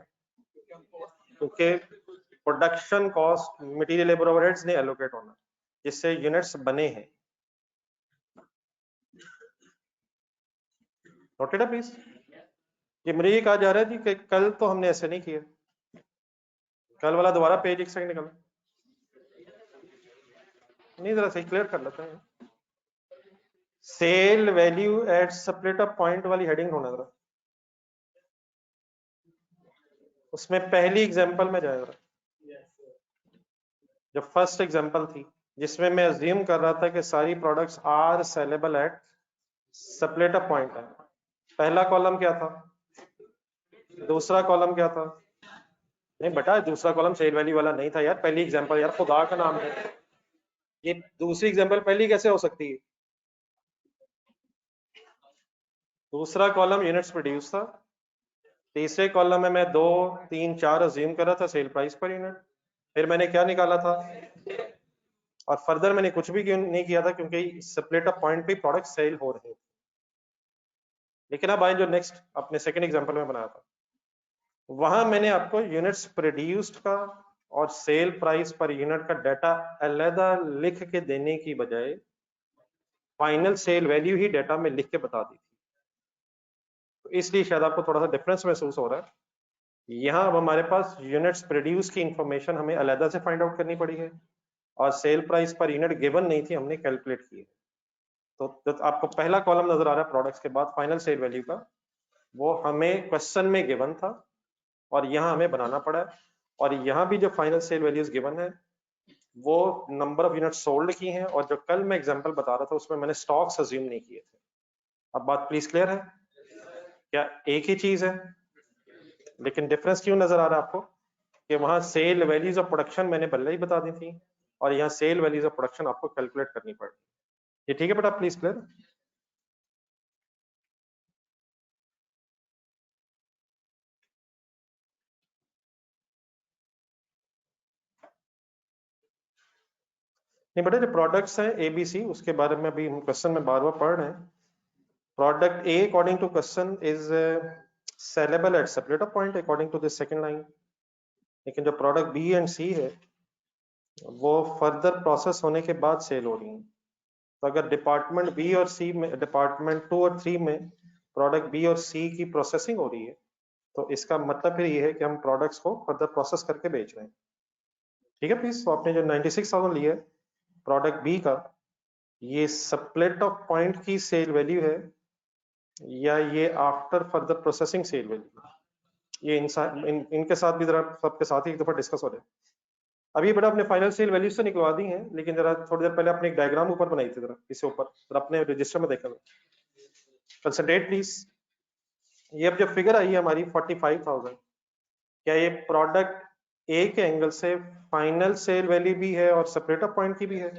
क्योंकि production cost material labour overheads ने एलोकेट होना जिससे यूनिट्स बने हैं। नोटेड है प्लीज? ये मुझे ये कहा जा रहा है जी कि कल तो हमने ऐसे नहीं किया, कल वाला दोबारा पेज एक सेकंड निकालो, नहीं जरा सही क्लियर कर लेते हैं। Sale value at split up point वाली हेडिंग होना जरा, उसमें पहली एग्जांपल में जाएगा, जो फर्स्ट एग्जांपल थी जिसमें मैं अज्यूम कर रहा था कि सारी products are saleable at split up point है। पहला कॉलम क्या था? दूसरा कॉलम क्या था? नहीं बेटा दूसरा कॉलम सेल वैल्यू वाला नहीं था यार, पहली एग्जांपल यार, खुदा का नाम है, ये दूसरी एग्जांपल पहली कैसे हो सकती है? दूसरा कॉलम यूनिट्स प्रोड्यूस था, तीसरे कॉलम में मैं 2, 3, 4 अज्यूम कर रहा था सेल प्राइस पर यूनिट, फिर मैंने क्या निकाला था, और फर्दर मैंने कुछ भी क्यों नहीं किया था क्योंकि स्प्लिट अप पॉइंट पे प्रोडक्ट सेल हो रहे थे। लेकिन अब आए जो नेक्स्ट अपने सेकंड एग्जांपल में बनाया था, वहां मैंने आपको यूनिट्स प्रोड्यूस्ड का और सेल प्राइस पर यूनिट का डाटा अलग लिख के देने की बजाय फाइनल सेल वैल्यू ही डाटा में लिख के बता दी थी, तो इसलिए शायद आपको थोड़ा सा डिफरेंस महसूस हो रहा है। यहाँ अब हमारे पास यूनिट्स प्रोड्यूस की इंफॉर्मेशन हमें अलग से फाइंड आउट करनी पड़ी है और cell price per unit given नहीं थी, हमने कैलकुलेट की है। तो आपको पहला कॉलम नजर आ रहा है प्रोडक्ट्स के बाद फाइनल सेल वैल्यू का, वो हमें क्वेश्चन में गिवन था और यहाँ हमें बनाना पड़ा है। और यहाँ भी जो फाइनल सेल वैल्यूज गिवन है वो नंबर ऑफ यूनिट सोल्ड की हैं, और जो कल मैं एग्जांपल बता रहा था उसमें मैंने स्टॉक्स अज्यूम नहीं किए थे। अब बात प्लीज क्लियर है? क्या एक ही चीज है? लेकिन डिफरेंस क्यों नजर आ रहा है आपको? कि वहां सेल वैल्यूज ऑफ प्रोडक्शन मैंने पहले ही बता दी थी और यहाँ सेल वैल्यूज ऑफ प्रोडक्शन आपको कैलकुलेट करनी पड़ेगी। ये ठीक है बेटा, प्लीज क्लियर। नहीं बेटा, जो प्रोडक्ट्स हैं ABC, उसके बारे में अभी हम क्वेश्चन में बार बार पढ़ रहे हैं। Product A according to question is saleable at separator point according to this second line, लेकिन जो प्रोडक्ट B एंड C है वो फर्दर प्रोसेस होने के बाद सेल हो रही है। तो अगर डिपार्टमेंट B और C में, डिपार्टमेंट 2 और 3 में प्रोडक्ट B और C की प्रोसेसिंग हो रही है, तो इसका मतलब फिर ये है कि हम प्रोडक्ट्स को फर्दर प्रोसेस करके बेच रहे हैं। ठीक है प्लीज। तो आपने जो 96,000 लिया है प्रोडक्ट B का, ये स्प्लिट ऑफ पॉइंट की सेल वैल्यू है या ये after further processing sale value? ये इनके साथ भी जरा सबके साथ ही एक दफा डिस्कस हो जाए। अभी बेटा अपने फाइनल सेल वैल्यूज तो निकलवा दी हैं, लेकिन जरा थोड़ी देर पहले अपने एक डायग्राम ऊपर बनाई थी, जरा इससे ऊपर जरा अपने रजिस्टर में देखा। Concentrate please. ये अब जो फिगर आई है हमारी 45,000, क्या ये प्रोडक्ट ए के एंगल से फाइनल सेल वैल्यू भी है और सेपरेटर पॉइंट की भी है?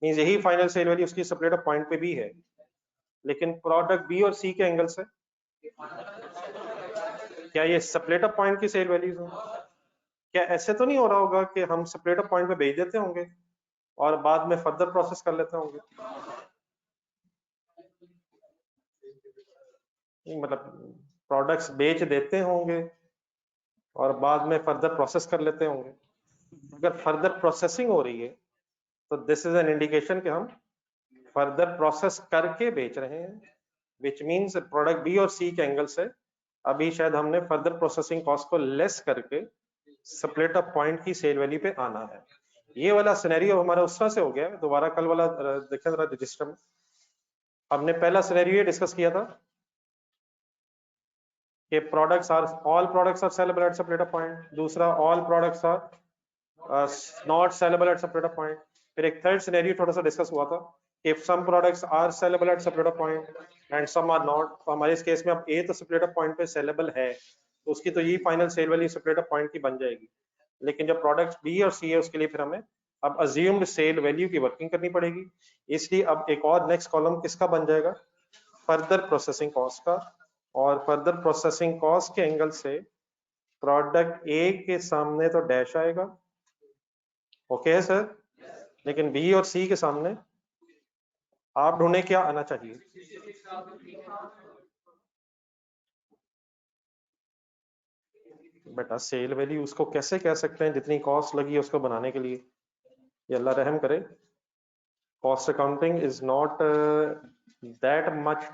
मींस यही फाइनल सेल वैल्यू उसकी सेपरेटर पॉइंट पे भी है, लेकिन प्रोडक्ट बी और सी के एंगल से क्या ये सेपरेटर पॉइंट की सेल वैल्यूज हो? क्या ऐसे तो नहीं हो रहा होगा कि हम सेपरेटर पॉइंट पे भेज देते होंगे और बाद में फर्दर प्रोसेस कर लेते होंगे? मतलब प्रोडक्ट्स बेच देते होंगे और बाद में फर्दर प्रोसेस कर लेते होंगे। अगर फर्दर प्रोसेसिंग हो रही है तो दिस इज एन इंडिकेशन कि हम फर्दर प्रोसेस करके बेच रहे हैं, विच मीन्स प्रोडक्ट बी और सी के एंगल से अभी शायद हमने फर्दर प्रोसेसिंग कॉस्ट को लेस करके स्प्लिट अप पॉइंट की सेल वैल्यू पे आना है। ये वाला सिनेरियो हमारा उस तरह से हो गया। दोबारा कल वाला देखें जरा रजिस्टर में। हमने पहला सिनेरियो डिस्कस किया था कि products are, all products are saleable at separator point. दूसरा, all products are not saleable at separator point. फिर एक थर्ड सिनेरियो थोड़ा सा डिस्कस हुआ था, if some products are saleable at separator point and some are not. तो हमारे इस केस में अब ए तो सेपरेटर पॉइंट पे सेलेबल है, तो उसकी तो ये final sale value separator point की बन जाएगी। लेकिन जो प्रोडक्ट्स बी और सी है उसके लिए फिर हमें अब अज्यूम्ड सेल वैल्यू की वर्किंग करनी पड़ेगी। इसलिए अब एक और नेक्स्ट कॉलम किसका बन जाएगा? फर्दर प्रोसेसिंग कॉस्ट का। और फर्दर प्रोसेसिंग कॉस्ट के एंगल से प्रोडक्ट ए के सामने तो डैश आएगा, ओके है सर, लेकिन बी और सी के सामने आप ढूंढे क्या आना चाहिए? बेटा सेल वैल्यू उसको कैसे कह सकते हैं जितनी कॉस्ट लगी है उसको बनाने के लिए? ये अल्लाह रहम करे, cost accounting is not that much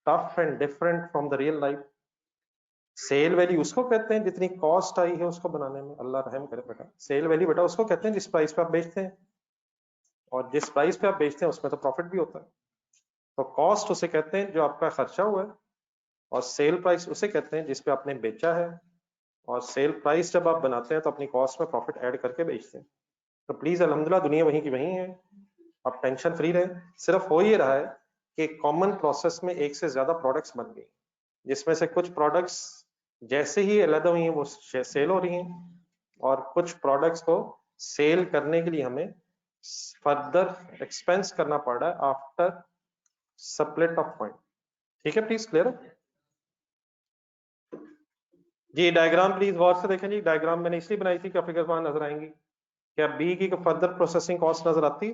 tough and different from the real life. Sale value उसको कहते हैं जितनी कॉस्ट आई है उसको बनाने में। अल्लाह रहम करे बेटा, सेल वैल्यू बेटा उसको कहते हैं जिस प्राइस पे आप बेचते हैं, और जिस प्राइस पे आप बेचते हैं उसमें तो प्रॉफिट भी होता है। तो कॉस्ट उसे कहते हैं जो आपका खर्चा हुआ है, और सेल प्राइस उसे कहते हैं जिस पे आपने बेचा है। और सेल प्राइस जब आप बनाते हैं तो अपनी कॉस्ट में प्रॉफिट ऐड करके बेचते हैं। तो प्लीज अल्हम्दुलिल्लाह दुनिया वहीं की वहीं है, आप टेंशन फ्री रहें। सिर्फ हो ये रहा है कि कॉमन प्रोसेस में एक से ज्यादा प्रोडक्ट्स बन गई, जिसमें से कुछ प्रोडक्ट्स जैसे ही अलग हुई हैं वो सेल हो रही हैं, और कुछ प्रोडक्ट्स को सेल करने के लिए हमें फर्दर एक्सपेंस करना पड़ रहा है आफ्टर स्प्लिट ऑफ पॉइंट। ठीक है प्लीज क्लियर जी? डायग्राम प्लीज गौर से देखें जी। डायग्राम मैंने इसलिए बनाई थी कि फिगर वहां नजर आएंगी। क्या बी की फर्दर प्रोसेसिंग कॉस्ट नजर आती?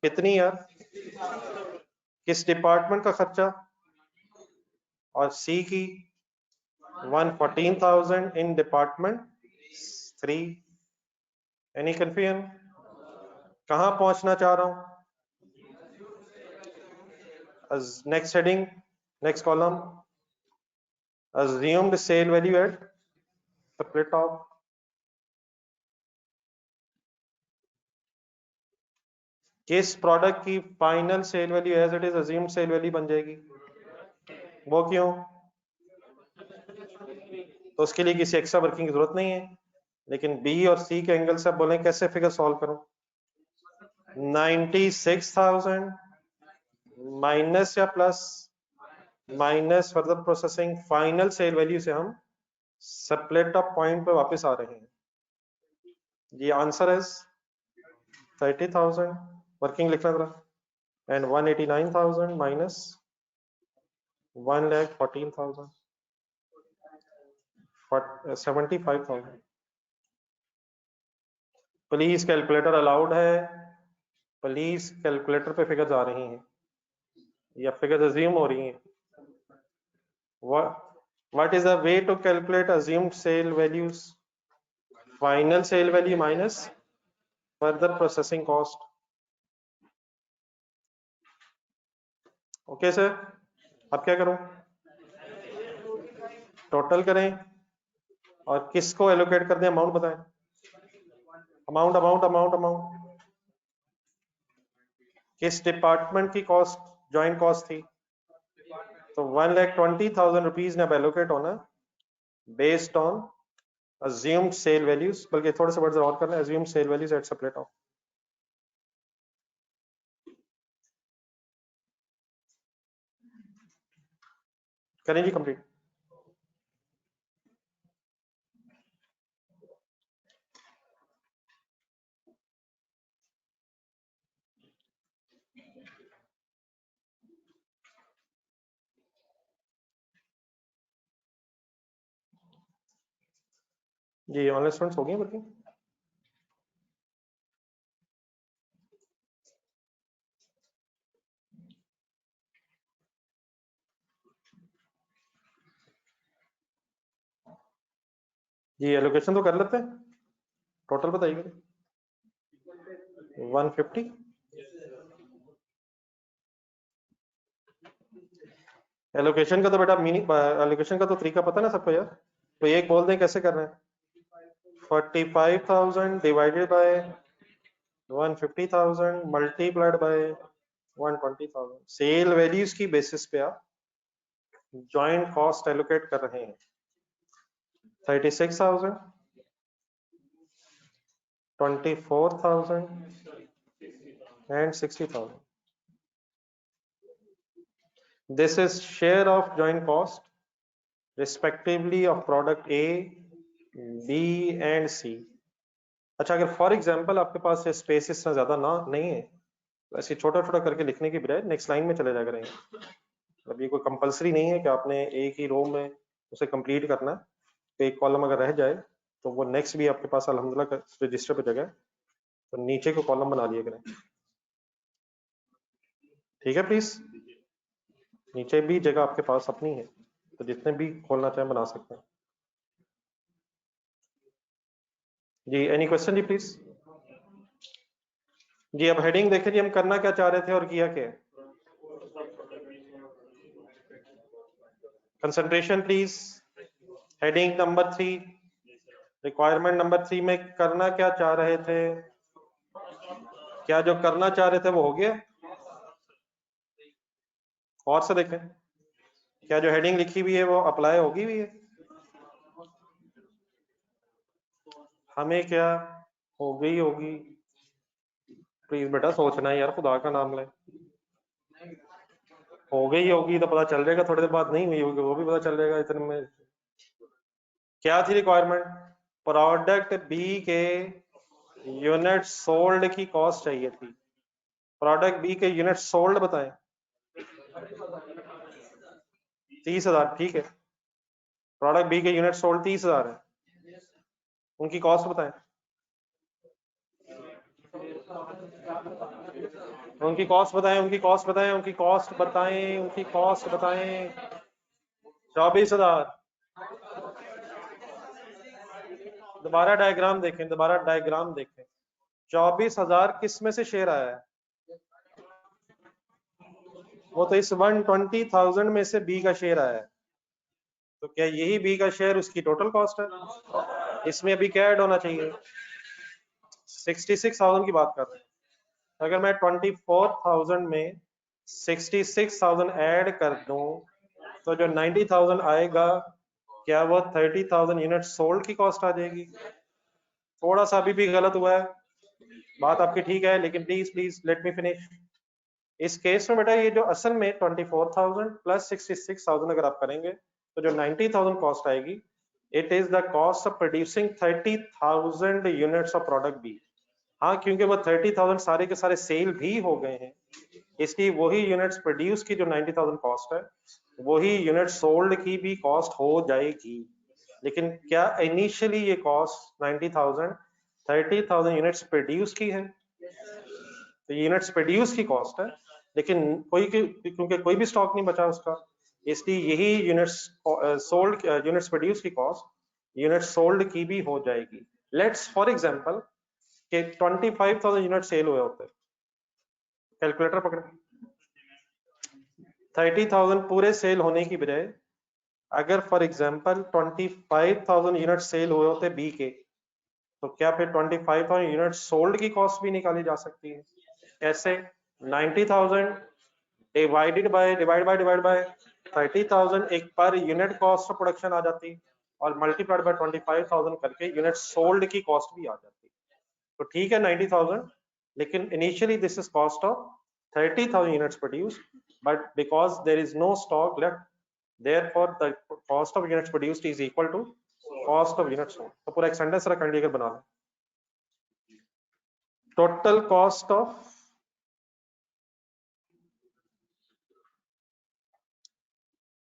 कितनी यार? किस डिपार्टमेंट का खर्चा? और सी की 114,000 इन डिपार्टमेंट 3। Any confusion? कहां पहुंचना चाह रहा हूं? Next heading, next column, assumed sale value at split of किस प्रोडक्ट की final sale value as it is assumed sale value बन जाएगी? वो क्यों? तो उसके लिए किसी एक्स्ट्रा वर्किंग की जरूरत नहीं है। लेकिन बी और सी के एंगल से आप बोलें कैसे फिगर सॉल्व करूं? 96,000 माइनस या plus, minus further processing final sale value से हम स्प्लिट अप पॉइंट पे वापस आ रहे हैं। जी आंसर है 30,000 वर्किंग लिखना जरा, and 189,000 minus 1,14,000 75,000। Please calculator allowed है, प्लीज कैलकुलेटर पे फिगर्स आ रही हैं या फिगर्स अज्यूम हो रही हैं। What is the way to calculate assumed sale values? Final sale value minus further processing cost. Okay sir, अब क्या करूं? टोटल करें और किसको एलोकेट कर दें, अमाउंट बताएं। अमाउंट अमाउंट अमाउंट अमाउंट किस डिपार्टमेंट की कॉस्ट, ज्वाइंट कॉस्ट थी? तो 1,20,000 रुपीज ने अब एलोकेट होना based on assumed sale values, बल्कि थोड़े से वर्ड्स और करना है, assumed sale values at separate of। करें जी कंप्लीट। जी ऑनलाइन स्टूडेंट्स हो गए वर्किंग? जी एलोकेशन तो कर लेते हैं, टोटल बताइए। 150। एलोकेशन का तो बेटा मीनिंग, एलोकेशन का तो तरीका पता ना सबको यार, तो एक बोल दें कैसे करना है। 45,000 divided by 150,000 multiplied by 120,000। Sale values की बेसिस पे आप जॉइंट कॉस्ट एलोकेट कर रहे हैं। 36,000, 24,000 and 60,000। This is share of joint cost respectively of product A, B and C। अच्छा, अगर फॉर एग्जांपल आपके पास स्पेस इतना ज्यादा ना नहीं है तो ऐसे छोटा छोटा करके लिखने की बजाय नेक्स्ट लाइन में चले जा करेंगे। अब ये कोई कंपलसरी नहीं है कि आपने एक ही रो में उसे कंप्लीट करना है, तो एक कॉलम अगर रह जाए तो वो नेक्स्ट भी आपके पास अल्हम्दुलिल्लाह रजिस्टर पे जगह है, तो नीचे को कॉलम बना लिया करें। ठीक है प्लीज, नीचे भी जगह आपके पास अपनी है, तो जितने भी खोलना चाहें बना सकते हैं। जी एनी क्वेश्चन जी प्लीज। जी अब हेडिंग देखें जी, हम करना क्या चाह रहे थे और किया क्या। Concentration please. Heading number 3, requirement number 3 में करना क्या चाह रहे थे? क्या जो करना चाह रहे थे वो हो गया? और से देखें, क्या जो हेडिंग लिखी हुई है वो अप्लाई होगी भी है? हमें क्या हो गई होगी? प्लीज बेटा सोचना है यार, खुदा का नाम ले। हो गई होगी तो पता चल जाएगा, थोड़ी देर बाद नहीं हुई होगी वो भी पता चल जाएगा इतने में। क्या थी रिक्वायरमेंट? प्रोडक्ट बी के यूनिट सोल्ड की कॉस्ट चाहिए थी। प्रोडक्ट बी के यूनिट सोल्ड बताएं। 30,000, ठीक है। प्रोडक्ट बी के यूनिट सोल्ड 30,000 है, उनकी कॉस्ट बताएं। उनकी कॉस्ट बताएं, उनकी कॉस्ट बताएं, उनकी कॉस्ट बताएं, उनकी कॉस्ट बताएं। 24,000। दोबारा डायग्राम देखें, दोबारा डायग्राम देखें। 24,000 किस में से शेयर आया है? वो तो इस 120,000 में से बी का शेयर आया है, तो क्या यही बी का शेयर उसकी टोटल कॉस्ट है? इसमें अभी क्या ऐड होना चाहिए? 66,000 की बात कर रहे हैं। अगर मैं 24,000 में 66,000 ऐड कर दूं तो जो 90,000 आएगा, क्या वो 30,000 यूनिट सोल्ड की कॉस्ट आ जाएगी? थोड़ा सा अभी भी गलत हुआ है, बात आपकी ठीक है, लेकिन please please let me finish. इस केस में बेटा ये जो असल में 24,000 प्लस 66,000 अगर आप करेंगे तो जो 90,000 कॉस्ट आएगी it is the cost of producing 30,000 units of product B. हाँ, क्योंकि वो 30,000 सारे के सारे सेल भी हो गए हैं, इसलिए वही यूनिट्स प्रोड्यूस की जो 90,000 कॉस्ट है, वही यूनिट सोल्ड की भी कॉस्ट हो जाएगी। लेकिन क्या इनिशियली ये कॉस्ट 90,000 30,000 यूनिट्स प्रोड्यूस की है? तो यूनिट्स प्रोड्यूस की कॉस्ट है, लेकिन क्योंकि कोई भी स्टॉक नहीं बचा उसका, इसलिए यही यूनिट्स सोल्ड यूनिट्स प्रोड्यूस की कॉस्ट यूनिट सोल्ड की भी हो जाएगी। लेट्स फॉर एग्जांपल कि 25,000 यूनिट सेल हुए होते, कैलकुलेटर पकड़े, 30,000 पूरे सेल होने की बजाय अगर फॉर एग्जांपल 25,000 यूनिट सेल हुए होते बी के, तो क्या फिर 25,000 यूनिट सोल्ड की कॉस्ट भी निकाली जा सकती है? ऐसे 90,000 डिवाइड बाय 30,000 एक पर यूनिट कॉस्ट ऑफ प्रोडक्शन आ जाती, और मल्टीप्लाइड बाय 25,000 करके यूनिट सोल्ड की कॉस्ट भी आ जाती। तो ठीक है 90,000, लेकिन initially this is cost of 30,000 units produced, but because there is no stock left, therefore the cost of units produced is equal to cost of units sold। तो पूरा एक सेंटेंस रख कर बना लें, total cost of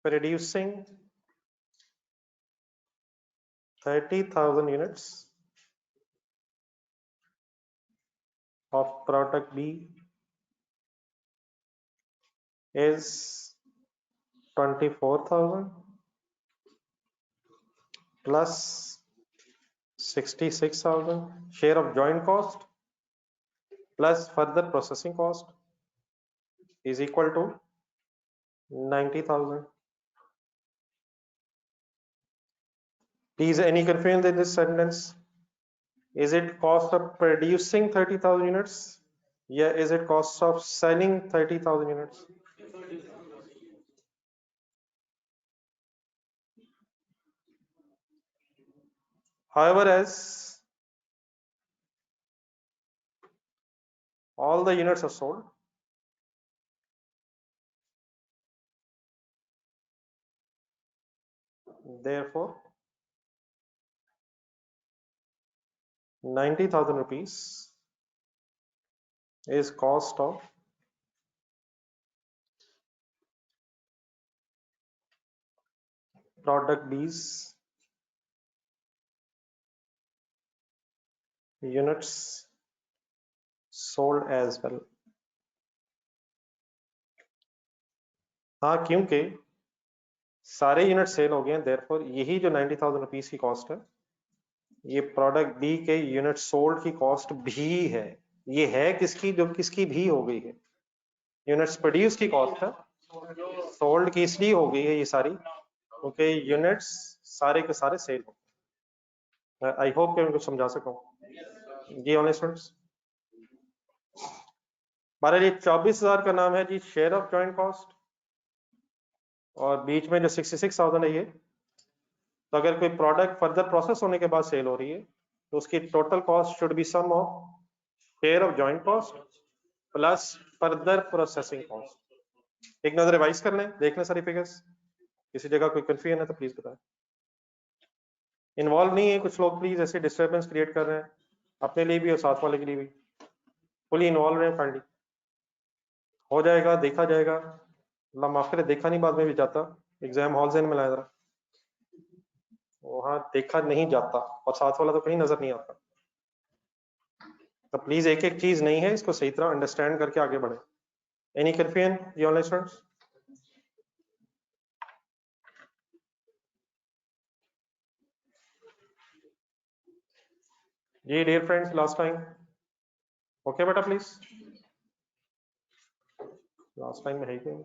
producing 30,000 units of product B is 24,000 plus 66,000 share of joint cost plus further processing cost is equal to 90,000। Please, any confusion in this sentence? Is it cost of producing 30,000 units? Yeah, is it cost of selling 30,000 units? However, as all the units are sold, therefore 90,000 rupees is cost of product B's units sold as well। हाँ, क्योंकि सारे यूनिट सेल हो गए हैं, therefore यही जो 90,000 रुपीस की कॉस्ट है, ये प्रोडक्ट बी के यूनिट सोल्ड की कॉस्ट भी है। ये है किसकी? जो किसकी भी हो गई है, यूनिट्स प्रोड्यूस की कॉस्ट है, सोल्ड की इसलिए हो गई है ये सारी क्योंकि यूनिट्स सारे के सारे सेल हो। आई होप कि मैं कुछ समझा सकूं। जी ऑनलाइन स्टूडेंट्स, हमारे लिए 24,000 का नाम है जी शेयर ऑफ जॉइंट कॉस्ट, और बीच में जो 66,000 है ये, तो अगर कोई प्रोडक्ट फर्दर प्रोसेस होने के बाद सेल हो रही है तो उसकी total cost should be sum of share of joint cost plus further processing cost. एक नजर रिवाइज कर लें, देख लें सारी फिगर्स, किसी जगह कोई कंफ्यूजन है तो प्लीज बताएं। इन्वॉल्व नहीं है कुछ लोग, प्लीज ऐसे डिस्टर्बेंस क्रिएट कर रहे हैं अपने लिए भी और साथ वाले के लिए भी। फुली इन्वॉल्व है, काइंडली हो जाएगा, देखा जाएगा। अल्लाह माफ करे, देखा नहीं बाद में भी जाता, एग्जाम हॉल से मिलाया जरा, वहां देखा नहीं जाता और साथ वाला तो कहीं नजर नहीं आता। तो प्लीज एक एक चीज नहीं है, इसको सही तरह अंडरस्टैंड करके आगे बढ़े। एनी कंफ्यूजन जी ऑनलाइन स्टूडेंट्स? जी dear friends, last time okay बेटा, प्लीज लास्ट टाइम में है कि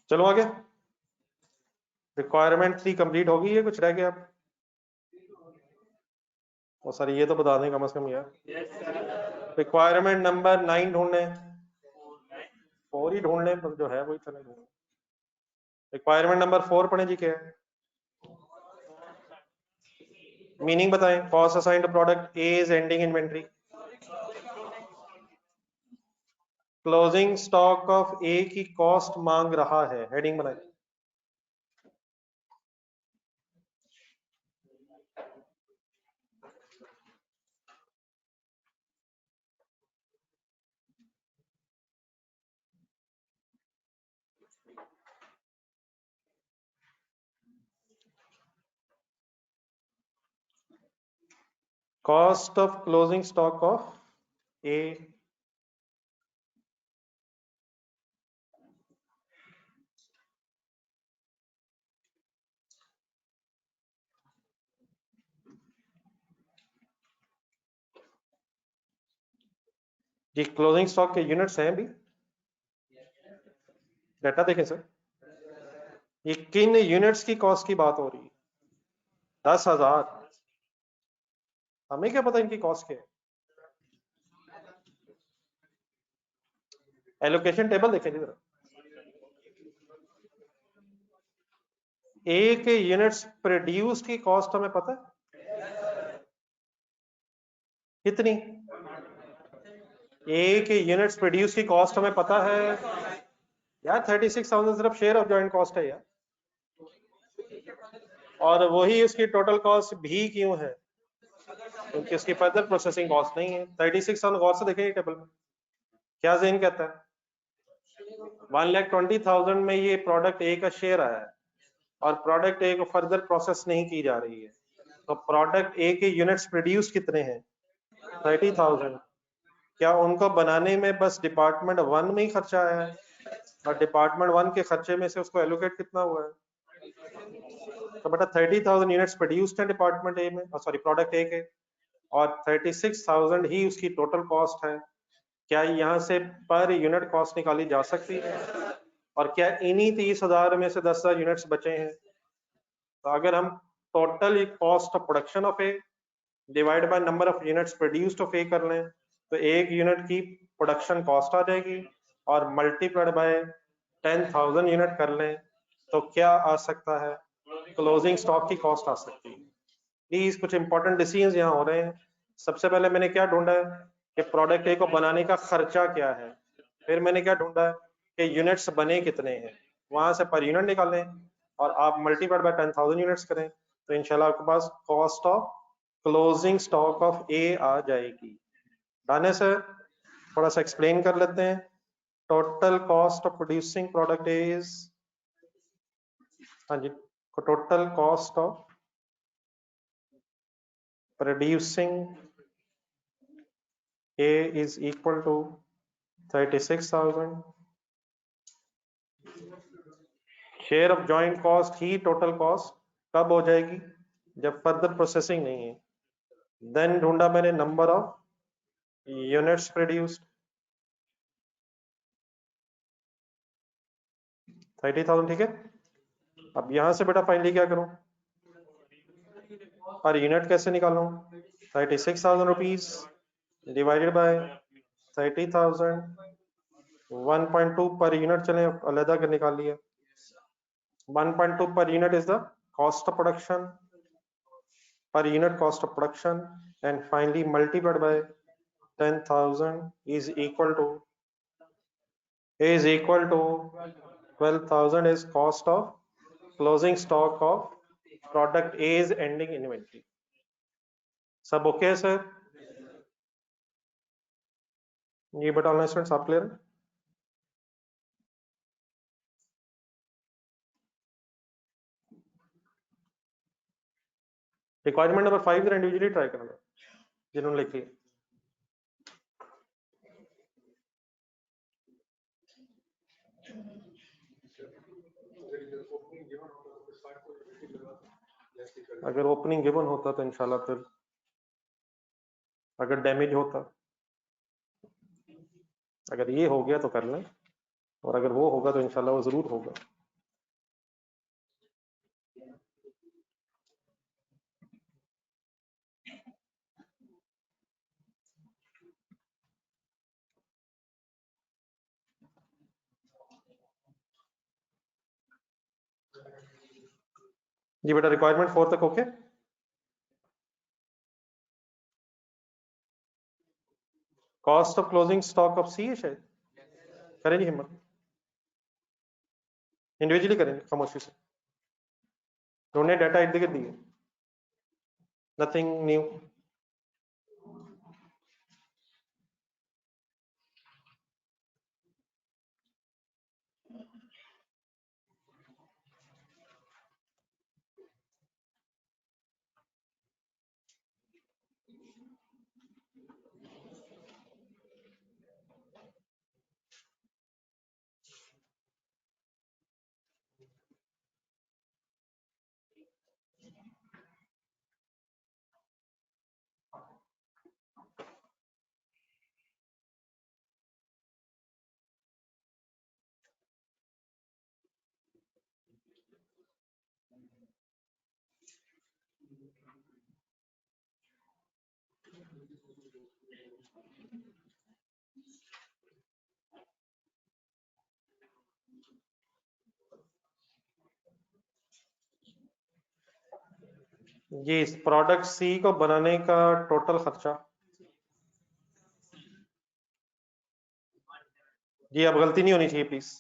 चलो आगे। रिक्वायरमेंट 3 कंप्लीट होगी, है कुछ रह गया आप? और सर ये तो बता दें कम से कम यार। रिक्वायरमेंट नंबर 9 ढूंढने, 4 ही ढूंढने, पर जो है वही चले। रिक्वायरमेंट नंबर 4 पढ़े जी, क्या है मीनिंग बताएं? Cost assigned product A is ending inventory closing stock of A की कॉस्ट मांग रहा है, हेडिंग बनाए। Cost of closing stock of A, ये क्लोजिंग स्टॉक के यूनिट्स हैं भी, डाटा देखें सर। ये किन यूनिट्स की कॉस्ट की बात हो रही है? 10,000। हमें क्या पता इनकी कॉस्ट क्या है? एलोकेशन टेबल देखें जरा। एक यूनिट्स प्रोड्यूस्ड की कॉस्ट हमें पता है कितनी? एक यूनिट्स प्रोड्यूस की कॉस्ट हमें पता है यार, 36,000 सिर्फ शेयर ऑफ जॉइंट कॉस्ट है यार, और वही उसकी टोटल कॉस्ट भी क्यों है? क्योंकि उसकी फर्दर प्रोसेसिंग कॉस्ट नहीं है। 36,000 गौर से देखेंगे टेबल में क्या जेन कहता है। 1,20,000 में ये प्रोडक्ट ए का शेयर आया है और प्रोडक्ट ए को फर्दर प्रोसेस नहीं की जा रही है, तो प्रोडक्ट ए के यूनिट्स प्रोड्यूस कितने हैं? 30,000। क्या उनको बनाने में बस डिपार्टमेंट 1 में ही खर्चा आया है, और डिपार्टमेंट 1 के खर्चे में से उसको एलोकेट कितना हुआ है? तो बेटा 30,000 यूनिट्स प्रोड्यूस्ड हैं डिपार्टमेंट ए में, सॉरी प्रोडक्ट ए के, और 36,000 ही उसकी टोटल कॉस्ट है। क्या यहाँ से पर यूनिट कॉस्ट निकाली जा सकती है? और क्या इन्हीं 30,000 में से 10,000 यूनिट्स बचे हैं? तो अगर हम total cost of production of A divide by number of units produced of A कर लें, तो एक यूनिट की प्रोडक्शन कॉस्ट आ जाएगी, और मल्टीप्लाइड बाय 10,000 यूनिट कर लें तो क्या आ सकता है? क्लोजिंग स्टॉक की कॉस्ट आ सकती है। प्लीज कुछ इंपॉर्टेंट डिसीजंस यहाँ हो रहे हैं। सबसे पहले मैंने क्या ढूंढा है कि प्रोडक्ट ए को बनाने का खर्चा क्या है, फिर मैंने क्या ढूंढा है कि यूनिट्स बने कितने हैं, वहां से पर यूनिट निकालें और आप मल्टीप्लाइड बाय 10,000 यूनिट्स करें, तो इंशाल्लाह आपके पास cost of closing stock of A आ जाएगी। डन है सर? थोड़ा सा एक्सप्लेन कर लेते हैं। Total cost of producing product is, हाँ जी, total cost of producing A is equal to 36,000। Share of joint cost ही टोटल कॉस्ट कब हो जाएगी? जब फर्दर प्रोसेसिंग नहीं है। देन ढूंढा मैंने नंबर ऑफ यूनिट्स प्रोड्यूस्ड, 30,000, ठीक है। अब यहां से बेटा फाइनली क्या करूं? पर यूनिट कैसे निकालूं? 36,000 rupees divided bye 30,000, 1.2 per unit, चले अलहदा कर निकाल लिया। 1.2 per unit is the cost of production, per unit cost of production, and finally multiplied by 10,000 is equal to 12,000 is cost of closing stock of product A's ending inventory। सब ओके है सर? ये बेटा ऑनलाइन स्टूडेंट्स आप क्लियर है? रिक्वायरमेंट नंबर 5 जरा इंडिविजुअली ट्राई करना जिन्होंने लिखी। अगर ओपनिंग गिवन होता तो इंशाल्लाह फिर, अगर डैमेज होता, अगर ये हो गया तो कर लें, और अगर वो होगा तो इंशाल्लाह वो जरूर होगा। जी बेटा रिक्वायरमेंट 4 तक okay. Cost of closing stock of C है शायद। करें जी हिम्मत, इंडिविजुअली करेंगे खामोशी से। उन्होंने डाटा इर्द गिर्द दिए, नथिंग न्यू। जी इस प्रोडक्ट सी को बनाने का टोटल खर्चा, जी अब गलती नहीं होनी चाहिए प्लीज।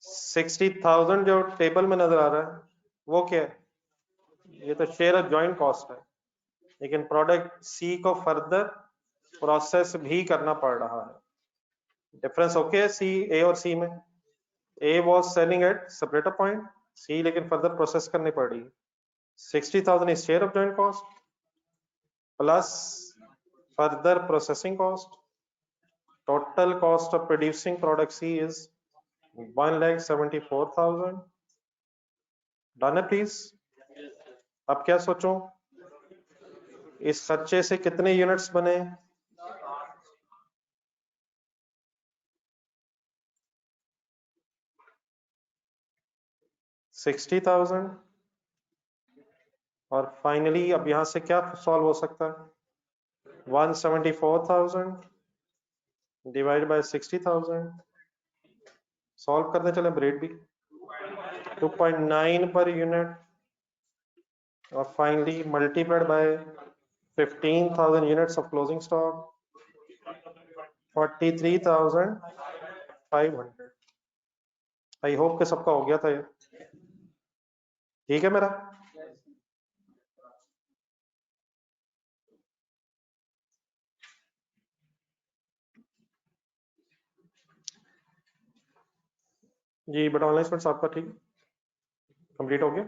60,000 जो टेबल में नजर आ रहा है वो क्या है? ये तो शेयर ऑफ जॉइंट कॉस्ट है, लेकिन प्रोडक्ट सी को फर्दर प्रोसेस भी करना पड़ रहा है। डिफरेंस ओके है सी ए और सी में। A was selling at separator point, C लेकिन फर्दर प्रोसेस करनी पड़ रही है। 60,000 is share of joint cost plus further processing cost. Total cost of producing product C is 1,74,000. Done है प्लीज। अब क्या सोचूं, इस खर्चे से कितने यूनिट्स बने? $60,000। और फाइनली अब यहां से क्या सॉल्व हो सकता है? 174,000 डिवाइड बाय 60,000। सॉल्व करने चले ब्रेड भी 2.9 पर यूनिट, और finally multiplied by 15,000 units of closing stock, 43,500। I hope कि सबका हो गया था ये, ठीक है मेरा। जी बट ऑनलाइन स्टूडेंट्स आपका ठीक कंप्लीट हो गया।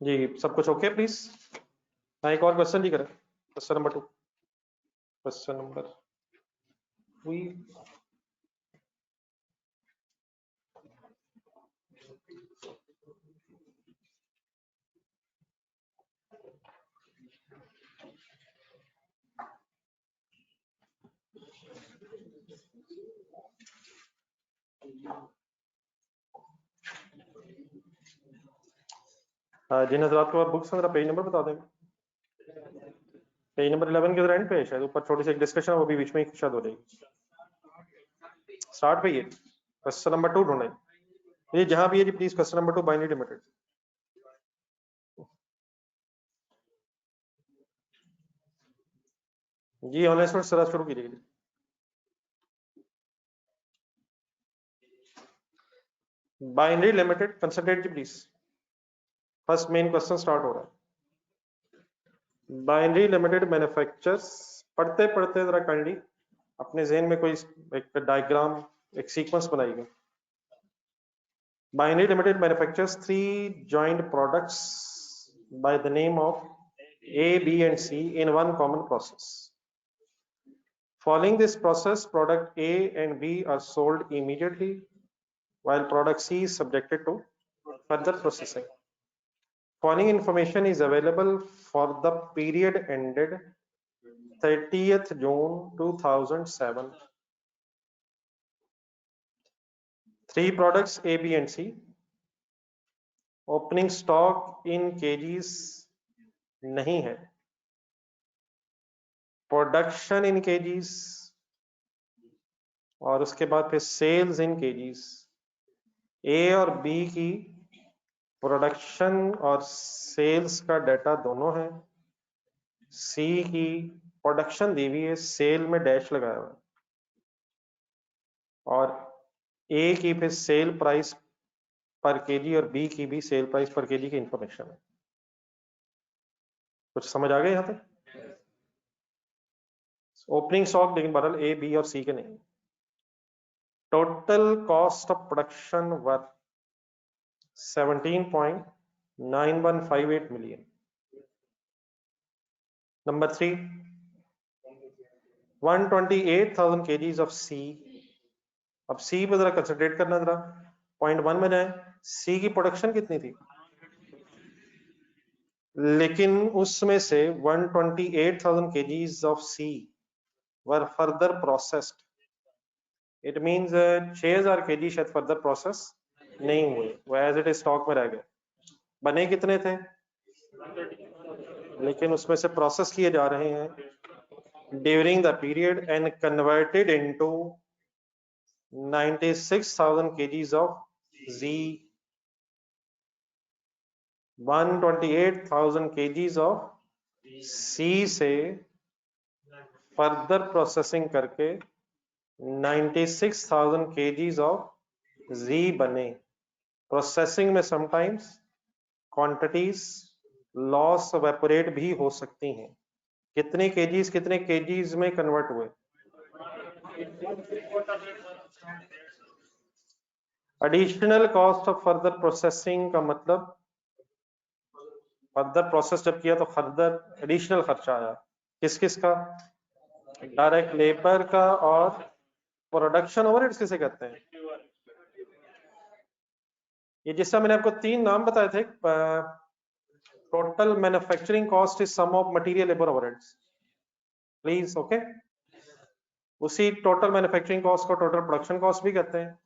जी सब कुछ ओके प्लीज। हाँ एक और क्वेश्चन जी करें, क्वेश्चन नंबर 2। Question number 3। जिन हजरात को बुक्स मेरा पेज नंबर बता देंगे। पेज नंबर 11 के एंड पे है शायद, ऊपर छोटी सी एक डिस्कशन है वो भी बीच में शायद हो जाएगी। स्टार्ट पे ये क्वेश्चन नंबर 2 ढूंढे, ये जहां भी है जी please question number 2 binary limited. जी ऑनलाइन स्टूडेंट सर शुरू कीजिए। बाइनरी लिमिटेड कंसंट्रेट जी please, first main question start हो रहा है। बाइनरी लिमिटेड मैन्युफैक्चर्स, पढ़ते पढ़ते जरा काइंडली अपने जहन में कोई एक डायग्राम, एक सीक्वेंस बनाइएगा। Binary Limited manufactures 3 joint products by the name of A, B, and C in one common process. Following this process, product A and B are sold immediately, while product C is subjected to further processing. Following information is available for the period ended 30th June 2007. 3 products A, B, and C. Opening stock in kgs नहीं है, प्रोडक्शन इन केजीज, और उसके बाद फिर सेल्स इन केजीज। ए और बी की प्रोडक्शन और सेल्स का डाटा दोनों है। सी की प्रोडक्शन दी हुई है, सेल में डैश लगाया हुआ है, और ए की फिर सेल प्राइस पर केजी और बी की भी सेल प्राइस पर केजी की इंफॉर्मेशन है। कुछ समझ आ गया यहाँ तक? ओपनिंग स्टॉक लेकिन बहरहाल ए बी और सी के नहीं। Total cost of production were 17.9158 million. Number 3, 128,000 kgs of C. अब C पे जरा कंसंट्रेट करना, जरा पॉइंट 1 में जाए। C की प्रोडक्शन कितनी थी, लेकिन उसमें से 128,000 kgs of C were further processed. It means 6,000 kg शायद फर्दर प्रोसेस नहीं हुए, वो एज इट इज स्टॉक में रह गए। बने कितने थे, लेकिन उसमें से प्रोसेस किए जा रहे हैं during the period and converted into 96,000 kgs of Z. 128,000 kgs of C से फर्दर प्रोसेसिंग करके 96,000 kgs of Z बने। प्रोसेसिंग में समटाइम्स क्वांटिटीज लॉस एवेपोरेट भी हो सकती हैं। कितने केजीज में कन्वर्ट हुए? Additional cost of further processing का मतलब फर्दर प्रोसेस जब किया तो फर्दर एडिशनल खर्चा आया। किस किस का? डायरेक्ट लेबर का और प्रोडक्शन ओवरहेड्स किसे कहते हैं? ये जिसका मैंने आपको 3 नाम बताए थे, total manufacturing cost is sum of material labour overheads, please okay. उसी टोटल मैन्युफैक्चरिंग कॉस्ट को टोटल प्रोडक्शन कॉस्ट भी कहते हैं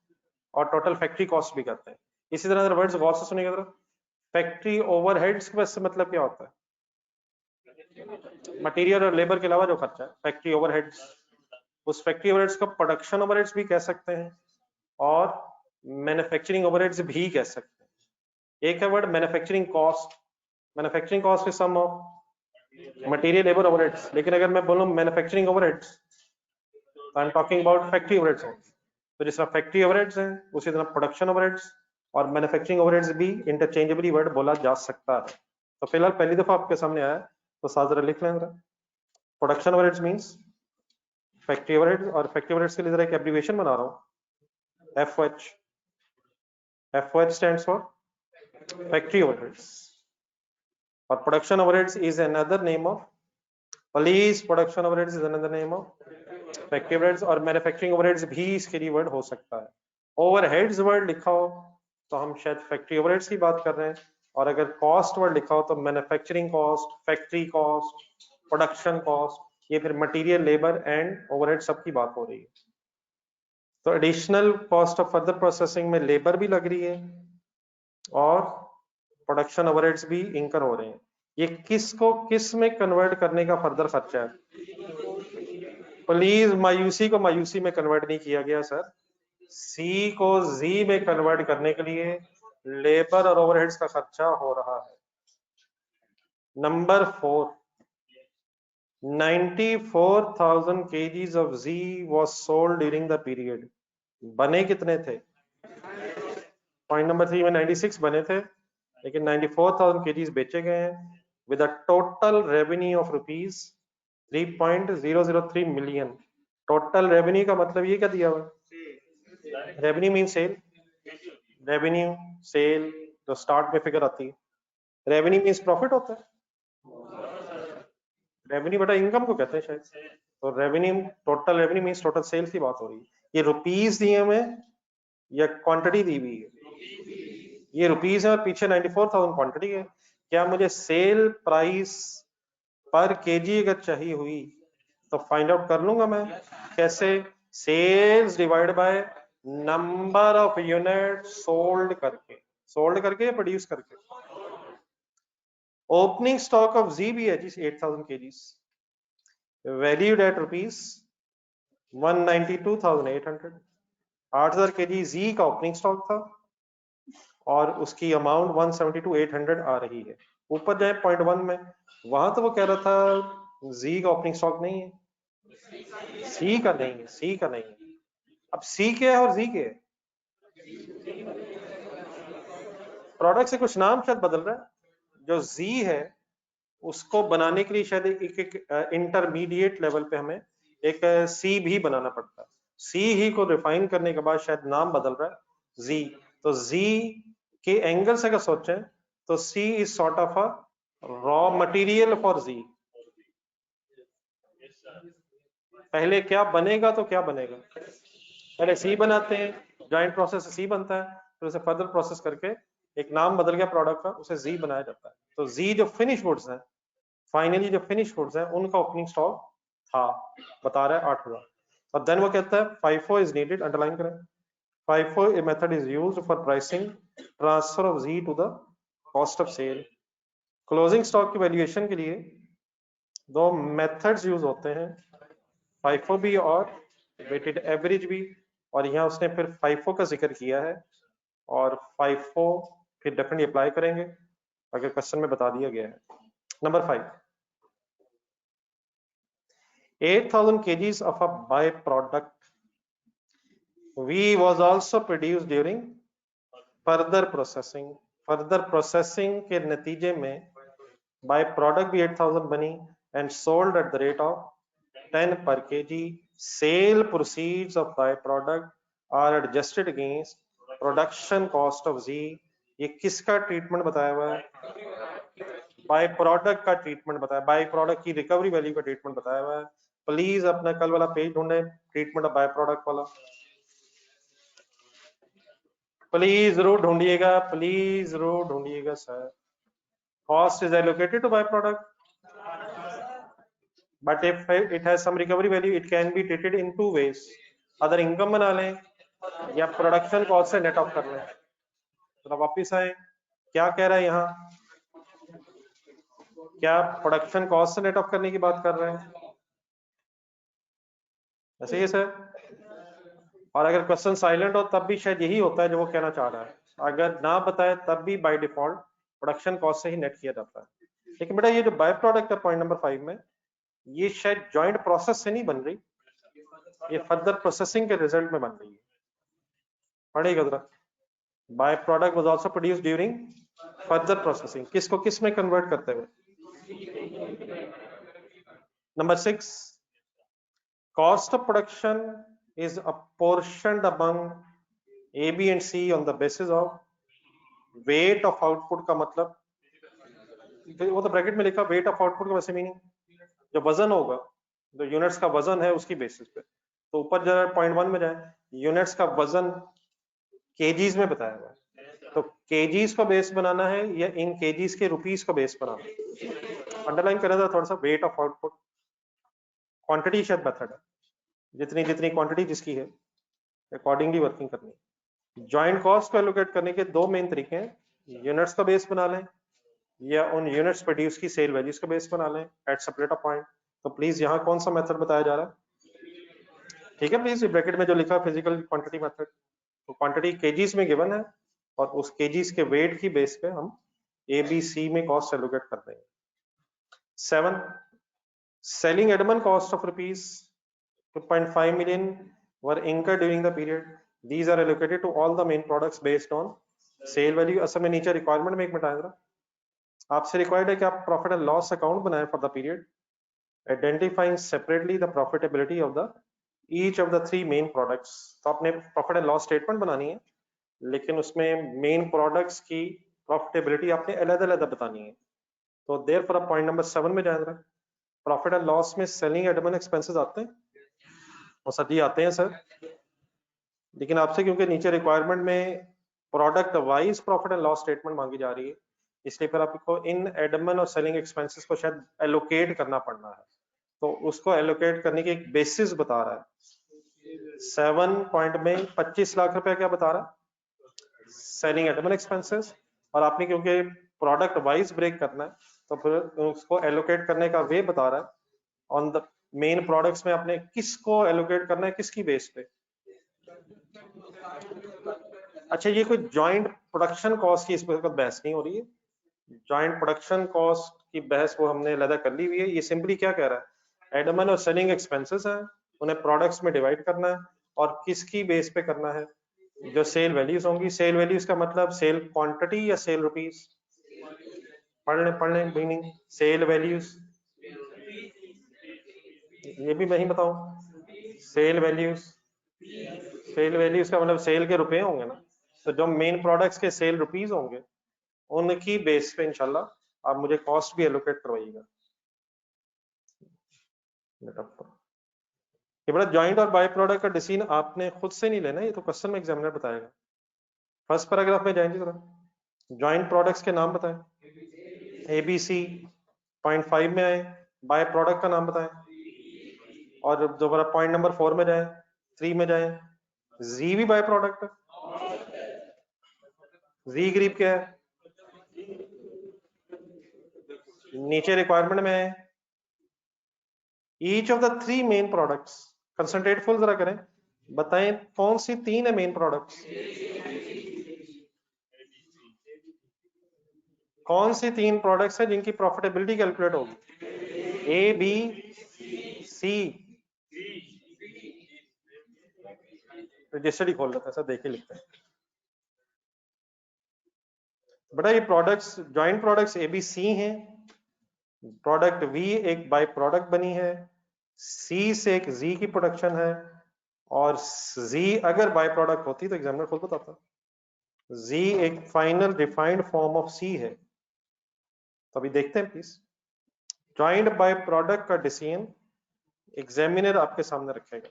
और टोटल फैक्ट्री कॉस्ट भी कहते हैं। इसी तरह वर्ड्स गौर से सुनिएगा जरा। फैक्ट्री ओवरहेड्स का मतलब क्या होता है? मटेरियल और लेबर के अलावा जो खर्चा है, फैक्ट्री ओवरहेड्स। उस फैक्ट्री ओवरहेड्स को प्रोडक्शन ओवरहेड्स भी कह सकते हैं और मैन्युफैक्चरिंग ओवरहेड्स भी कह सकते हैं। एक है word manufacturing cost. Manufacturing cost is sum of material labour overheads, लेकिन अगर मैं बोलूं manufacturing overheads, I am talking about factory overheads. तो जिस तरह फैक्ट्री ओवरहेड्स हैं, उसी तरह प्रोडक्शन ओवरहेड्स और मैन्युफैक्चरिंग ओवरहेड्स भी इंटरचेंजेबली वर्ड बोला जा सकता है। तो फिलहाल पहली दफा आपके सामने आया है, तो साथ जरा लिख लें जरा। Production overheads means factory overheads, और फैक्ट्री ओवरहेड्स के लिए जरा एक एब्रिविएशन बना रहा हूं, FOH. FOH stands for factory overheads, और production overheads is another name of police. Production overheads is another name of factory overheads, और मैन्युफैक्चरिंग ओवरहेड्स भी इसके लिए वर्ड हो सकता है। ओवरहेड्स वर्ड लिखा हो तो हम शायद फैक्ट्री ओवरहेड्स की बात कर रहे हैं, और अगर कॉस्ट वर्ड लिखा हो तो manufacturing cost, factory cost, production cost, ये फिर मटेरियल लेबर एंड ओवरहेड सब की बात हो रही है। तो additional cost of further processing में लेबर भी लग रही है और प्रोडक्शन ओवरहेड्स भी इंकर हो रहे हैं। ये किसको किस में कन्वर्ट करने का फर्दर खर्चा है? प्लीज मायूसी को मायूसी में कन्वर्ट नहीं किया गया सर। सी को जी में कन्वर्ट करने के लिए लेबर और ओवरहेड्स का खर्चा हो रहा है। Number 4, 94,000 kgs of Z was sold during the period. बने कितने थे? पॉइंट नंबर 3 में 96 बने थे, लेकिन 94,000 kgs बेचे गए हैं with a total revenue of rupees 3.003 million. Total revenue का मतलब ये क्या दिया हुआ? Revenue mean sale. Revenue sale जो स्टार्ट में फिगर आती है, रेवेन्यू मीन्स प्रॉफिट होता है। रेवेन्यू बेटा इनकम को कहते हैं शायद। तो revenue, total revenue means total sales की बात हो रही है। ये रुपीस दिए हुए या क्वांटिटी दी हुई है? ये रुपीस है और पीछे 94,000 क्वांटिटी है। क्या मुझे सेल प्राइस पर केजी अगर चाहिए हुई तो फाइंड आउट कर लूंगा मैं कैसे? Sales divide by number of unit sold करके। सोल्ड करके या प्रोड्यूस करके? ओपनिंग स्टॉक ऑफ जी भी है जी 8,000 kgs, valued at rupees 192,800। 8,000 kg जी का ओपनिंग स्टॉक था और उसकी अमाउंट 170 to 800 आ रही है। ऊपर जाए पॉइंट 1 में, वहां तो वो कह रहा था जी का ओपनिंग स्टॉक नहीं है, सी का नहीं है, सी का नहीं है। अब सी क्या है और जी क्या है? प्रोडक्ट से कुछ नाम शायद बदल रहा है। जो जी है उसको बनाने के लिए शायद एक इंटरमीडिएट लेवल पे हमें एक सी भी बनाना पड़ता है। सी ही को रिफाइन करने के बाद शायद नाम बदल रहा है जी। तो जी के एंगल से अगर सोचें तो C is sort of a raw material for G. पहले क्या बनेगा तो क्या बनेगा, पहले सी बनाते हैं, जॉइंट प्रोसेस सी बनता है, फिर उसे फर्दर प्रोसेस करके एक नाम बदल गया प्रोडक्ट का, उसे जी बनाया जाता है। तो जी जो फिनिश गुड्स है, फाइनली जो फिनिश गुड्स है उनका ओपनिंग स्टॉक था, बता रहा है 8000। और देन वो कहता है FIFO इज नीडेड, अंडरलाइन करें, FIFO a method is used for pricing transfer of Z to the cost of sale। Closing stock की वैल्यूएशन के लिए दो मेथड्स यूज होते हैं, FIFO भी और वेटेड एवरेज भी। और यहाँ उसने फिर FIFO का जिक्र किया है, और FIFO फिर डेफिनेटली अप्लाई करेंगे अगर क्वेश्चन में बता दिया गया है। Number 5, 8000 kgs of a byproduct V was also produced during further processing। Further processing के नतीजे में बाय प्रोडक्ट भी 8000 बनी and sold at the rate of 10 per kg। Sale proceeds of by product are adjusted against production cost of G. ये किसका ट्रीटमेंट बताया हुआ है? बाय प्रोडक्ट का ट्रीटमेंट बताया, बाय प्रोडक्ट की रिकवरी वैल्यू का ट्रीटमेंट बताया हुआ है। प्लीज अपना कल वाला पेज ढूंढे, ट्रीटमेंट ऑफ बाय प्रोडक्ट वाला, प्लीज जरूर ढूंढिएगा, प्लीज जरूर ढूंढिएगा sir. Cost is allocated to by product, but if it has some recovery value it can be treated in two ways, other income बना लें या प्रोडक्शन कॉस्ट से नेट ऑफ कर लें। तो वापिस आए, क्या कह रहा है यहाँ, क्या प्रोडक्शन कॉस्ट से नेट ऑफ करने की बात कर रहे हैं? ऐसे ही सर। और अगर क्वेश्चन साइलेंट हो तब भी शायद यही होता है जो वो कहना चाह रहा है, अगर ना बताए तब भी बाय डिफॉल्ट प्रोडक्शन कॉस्ट से ही नेट किया जाता है। लेकिन बेटा ये जो बाय प्रोडक्ट है पॉइंट नंबर 5 में, ये शायद जॉइंट प्रोसेस से नहीं बन रही, ये फर्दर प्रोसेसिंग के रिजल्ट में बन रही है। पढ़ेगा जरा, by product was also produced during further processing, किसको किस में कन्वर्ट करते हुए। Number 6, cost of production is apportioned among A, B and C on the basis of weight of output। का मतलब वो तो ब्रैकेट में लिखा वेट ऑफ आउटपुट का, वैसे मीनिंग जो वजन होगा, जो यूनिट्स का वजन है उसकी बेसिस पे। तो ऊपर जरा पॉइंट 1 में जाए, यूनिट्स का वजन केजीज में बताया हुआ है, तो केजीज को बेस बनाना है या इन केजीज के रुपीस को बेस बनाना है। अंडरलाइन करें था थोड़ा सा, वेट ऑफ आउटपुट, क्वांटिटी शायद मेथड है, जितनी जितनी क्वांटिटी जिसकी है अकॉर्डिंगली वर्किंग करनी है। जॉइंट कॉस्ट को एलोकेट करने के दो मेन तरीके हैं, यूनिट्स का बेस बना लें या उन यूनिट्स प्रोड्यूस की सेल वैल्यूज का बेस बना लें एट सेपरेट पॉइंट। तो प्लीज यहाँ कौन सा मेथड बताया जा रहा है? ठीक है, प्लीज ब्रैकेट में जो लिखा फिजिकल क्वांटिटी मेथड, तो क्वांटिटी केजीज में गिवन है और उस केजीज के वेट की बेस पे हम ए बी सी में कॉस्ट एलोकेट कर देंगे। 7, selling admin cost of rupees 2.5 million were incurred during the period। These are allocated to all the main products based on sale value। असल में नीचे रिक्वायरमेंट में एक मिनट आएगा, आपसे रिक्वायर्ड है कि आप प्रॉफिट एंड लॉस अकाउंट बनाएं for the period, identifying separately the profitability of the each of the 3 main products. तो आपने प्रॉफिट एंड लॉस स्टेटमेंट बनानी है, लेकिन उसमें मेन प्रोडक्ट्स की प्रॉफिटेबिलिटी आपने अलग अलग बतानी है। तो देयरफॉर आप पॉइंट नंबर 7 में जाएगा, प्रॉफिट एंड लॉस में सेलिंग एडमिन एक्सपेंसेस आते हैं, और सर जी आते हैं सर, लेकिन आपसे क्योंकि नीचे रिक्वायरमेंट में product wise profit and loss statement मांगी जा रही है, इसलिए फिर आपको इन एडमिन और सेलिंग एक्सपेंसेस को शायद एलोकेट करना पड़ना है। तो उसको एलोकेट करने की एक बेसिस बता रहा है। 7 पॉइंट में 25 लाख रुपए क्या बता रहा है, सेलिंग एडमिन एक्सपेंसेस, और आपने क्योंकि प्रोडक्ट वाइज ब्रेक करना है तो फिर उसको एलोकेट करने का वे बता रहा है ऑन द मेन प्रोडक्ट्स में आपने किसको एलोकेट करना है, किसकी बेस पे। अच्छा, ये कोई जॉइंट प्रोडक्शन कॉस्ट की इस वक्त बहस नहीं हो रही है। जॉइंट प्रोडक्शन कॉस्ट की बहस वो हमने अलग कर ली हुई है। ये सिंपली क्या कह रहा है, एडमन और सेलिंग एक्सपेंसेस हैं, उन्हें प्रोडक्ट्स में डिवाइड करना है और किसकी बेस पे करना है, जो सेल वैल्यूज होंगी। सेल वैल्यूज का मतलब सेल क्वांटिटी या सेल रुपीस, पढ़ लें मीनिंग सेल वैल्यूज, ये भी मैं ही बताऊं। सेल वैल्यूज, सेल वैल्यूज का मतलब सेल के रुपए होंगे ना, तो जो मेन प्रोडक्ट्स के सेल रुपीस होंगे उनकी बेस पे इंशाल्लाह आप मुझे कॉस्ट भी एलोकेट करवाइएगा। ये बड़ा जॉइंट और बाय प्रोडक्ट का डिसीजन आपने खुद से नहीं लेना, ये तो क्वेश्चन में एग्जामिनर बताएगा। फर्स्ट पैराग्राफ में जाएंगे जरा, जॉइंट प्रोडक्ट्स के नाम बताएं, ABC पॉइंट 5 में आए, बाय प्रोडक्ट का नाम बताएं, और दोबारा पॉइंट नंबर 4 में जाए, 3 में जाए, जी भी बाय प्रोडक्ट है, जी गरीब क्या है, नीचे रिक्वायरमेंट में है, each of the 3 main products, concentrate full जरा करें, बताएं कौन सी 3 है मेन प्रोडक्ट्स, कौन सी 3 प्रोडक्ट्स है जिनकी प्रॉफिटेबिलिटी कैलकुलेट होगी, ए बी सी। रजिस्टर ही खोल लेते हैं सर, देख के लिखते हैं बेटा। ये प्रोडक्ट्स जॉइंट प्रोडक्ट्स ABC हैं, प्रोडक्ट V एक बाय प्रोडक्ट बनी है, C से एक Z की प्रोडक्शन है, और Z अगर बाय प्रोडक्ट होती तो एग्जामिनर खुद बताता, Z एक final defined form of C है। तो अभी देखते हैं प्लीज, जॉइंट बाय प्रोडक्ट का डिसीजन एग्जामिनर आपके सामने रखेगा,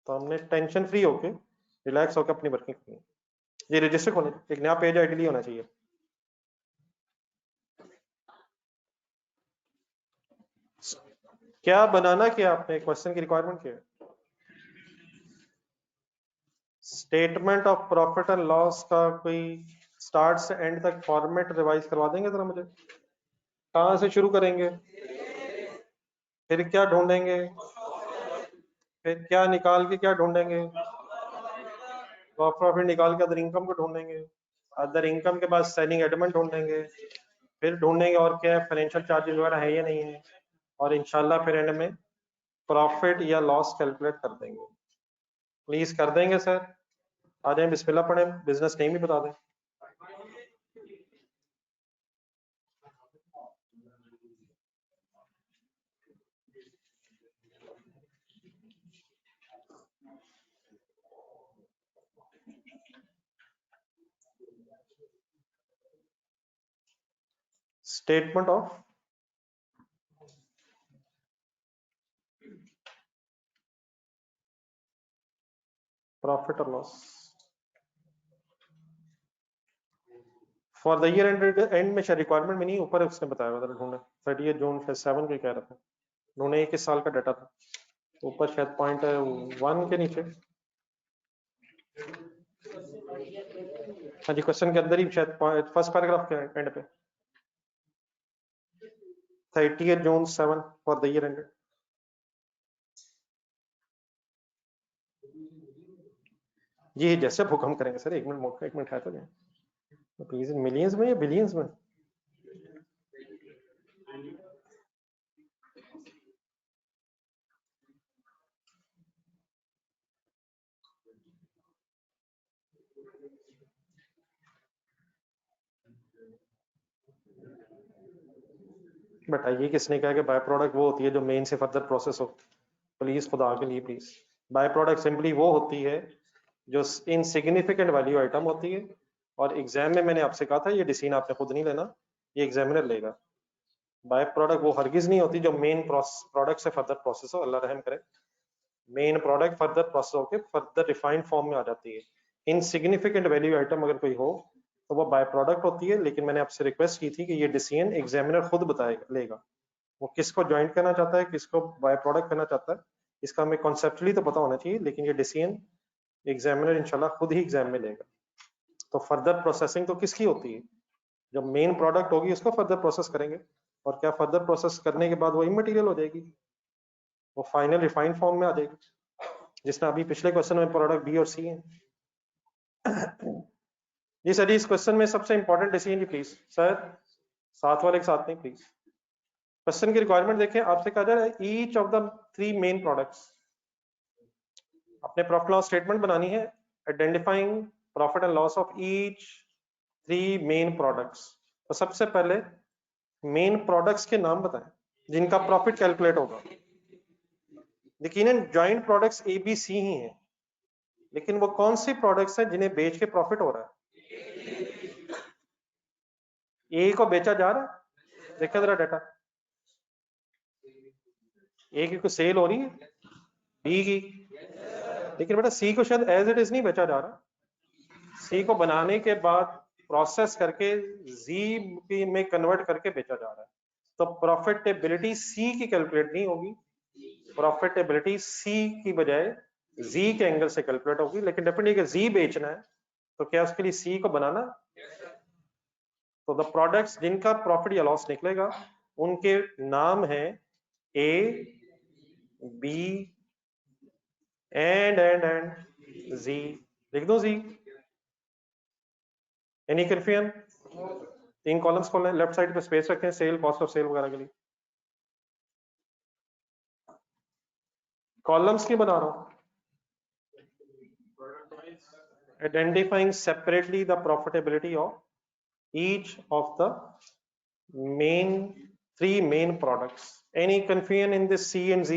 तो हमने टेंशन फ्री होके रिलैक्स होकर अपनी वर्किंग करनी है। ये रजिस्टर खोलें, एक नया पेज आइडियली होना चाहिए। क्या बनाना, क्या आपने क्वेश्चन की रिक्वायरमेंट क्या है, statement of profit and loss का कोई स्टार्ट से एंड तक फॉर्मेट रिवाइज करवा देंगे जरा मुझे, कहां से शुरू करेंगे, फिर क्या ढूंढेंगे, फिर क्या निकाल के क्या ढूंढेंगे, प्रॉफिट निकाल के अदर इनकम को ढूंढेंगे, अदर इनकम के बाद सेलिंग एडमेंट ढूंढेंगे, फिर ढूंढेंगे और क्या फाइनेंशियल चार्जेस वगैरह है या नहीं है, और इंशाल्लाह फिर एंड में प्रॉफिट या लॉस कैलकुलेट कर देंगे। प्लीज कर देंगे सर, आ जाए, बिस्मिल्लाह पढ़ें, बिजनेस नेम ही बता दें। स्टेटमेंट ऑफ प्रॉफिट और loss for the year and में शायद रिक्वायरमेंट में नहीं, ऊपर उसने बताया हुआ था ढूंढे, 30 जून 7 को कह रहा था ढूंढे, ये किस साल का डाटा था, ऊपर शायद पॉइंट 1 के नीचे, हाँ जी क्वेश्चन के अंदर ही शायद फर्स्ट पैराग्राफ के एंड पे 30 जून 7 फॉर द ईयर एंडेड। जी जैसे आप हुक्म करेंगे सर, एक मिनट है तो नहीं, प्लीज मिलियंस में या बिलियंस में, बताइए किसने कहा कि बाय प्रोडक्ट वो होती है जो मेन से फर्दर प्रोसेस हो, प्लीज खुदा के लिए प्लीज। बाय प्रोडक्ट सिंपली वो होती है जो इनसिग्निफिकेंट वैल्यू आइटम होती है, और एग्जाम में मैंने आपसे कहा था ये डिसीजन आपने खुद नहीं लेना, ये एग्जामिनर लेगा। बाय प्रोडक्ट वो हरगिज नहीं होती जो मेन प्रोडक्ट से फर्दर प्रोसेस हो, अल्लाह रहम करे, मेन प्रोडक्ट फर्दर प्रोसेस होकर फर्दर रिफाइंड फॉर्म में आ जाती है। इनसिग्निफिकेंट वैल्यू आइटम अगर कोई हो तो वो बाय प्रोडक्ट होती है, लेकिन मैंने आपसे रिक्वेस्ट की थी कि ये डिसीजन एग्जामिनर खुद बताएगा, लेगा, वो किसको ज्वाइंट करना चाहता है, किसको बाय प्रोडक्ट करना चाहता है, इसका हमें कॉन्सेप्चुअली तो पता होना चाहिए, लेकिन ये डिसीजन एग्जामिनर इंशाल्लाह खुद ही एग्जाम में लेगा। तो फर्दर प्रोसेसिंग तो किसकी होती है, जब मेन प्रोडक्ट होगी उसको फर्दर प्रोसेस करेंगे, और क्या फर्दर प्रोसेस करने के बाद वो इमटेरियल हो जाएगी, वो फाइनल रिफाइंड फॉर्म में आ जाएगी, जिसमें अभी पिछले क्वेश्चन में प्रोडक्ट बी और सी है। जी सर, इस क्वेश्चन में सबसे इंपॉर्टेंट डिसीजन जी प्लीज सर, साथ वाले के साथ नहीं प्लीज। क्वेश्चन की रिक्वायरमेंट देखें, आपसे कहा जा रहा है each of the 3 main products, अपने प्रॉफिट लॉस स्टेटमेंट बनानी है, identifying profit and loss of each 3 main products. तो सबसे पहले मेन प्रोडक्ट्स के नाम बताएं जिनका प्रॉफिट कैलकुलेट होगा। यकीनन joint products A B C ही हैं, लेकिन वो कौन सी प्रोडक्ट्स हैं जिन्हें बेच के प्रॉफिट हो रहा है? ए को बेचा जा रहा है, देखा जरा डाटा, ए की कुछ सेल हो रही है, बी की, लेकिन बेटा सी को शायद एज इट इज नहीं बेचा जा रहा, सी को बनाने के बाद प्रोसेस करके जी में कन्वर्ट करके बेचा जा रहा है। तो प्रॉफिटेबिलिटी सी की कैलकुलेट नहीं होगी, प्रॉफिटेबिलिटी सी की बजाय जी के एंगल से कैलकुलेट होगी। लेकिन डेफिनेटली जी बेचना है तो क्या उसके लिए सी को बनाना, तो द प्रोडक्ट्स जिनका प्रॉफिट या लॉस निकलेगा उनके नाम है ए बी एंड जी। लिख दो जी, एनी कंफ्यूजन? 3 कॉलम्स खोलें, लेफ्ट साइड पे स्पेस रखें सेल, कॉस्ट ऑफ सेल वगैरह के लिए। कॉलम्स की बना रहा हूं, identifying separately the profitability of each of the main 3 main products. Any confusion in this C and Z?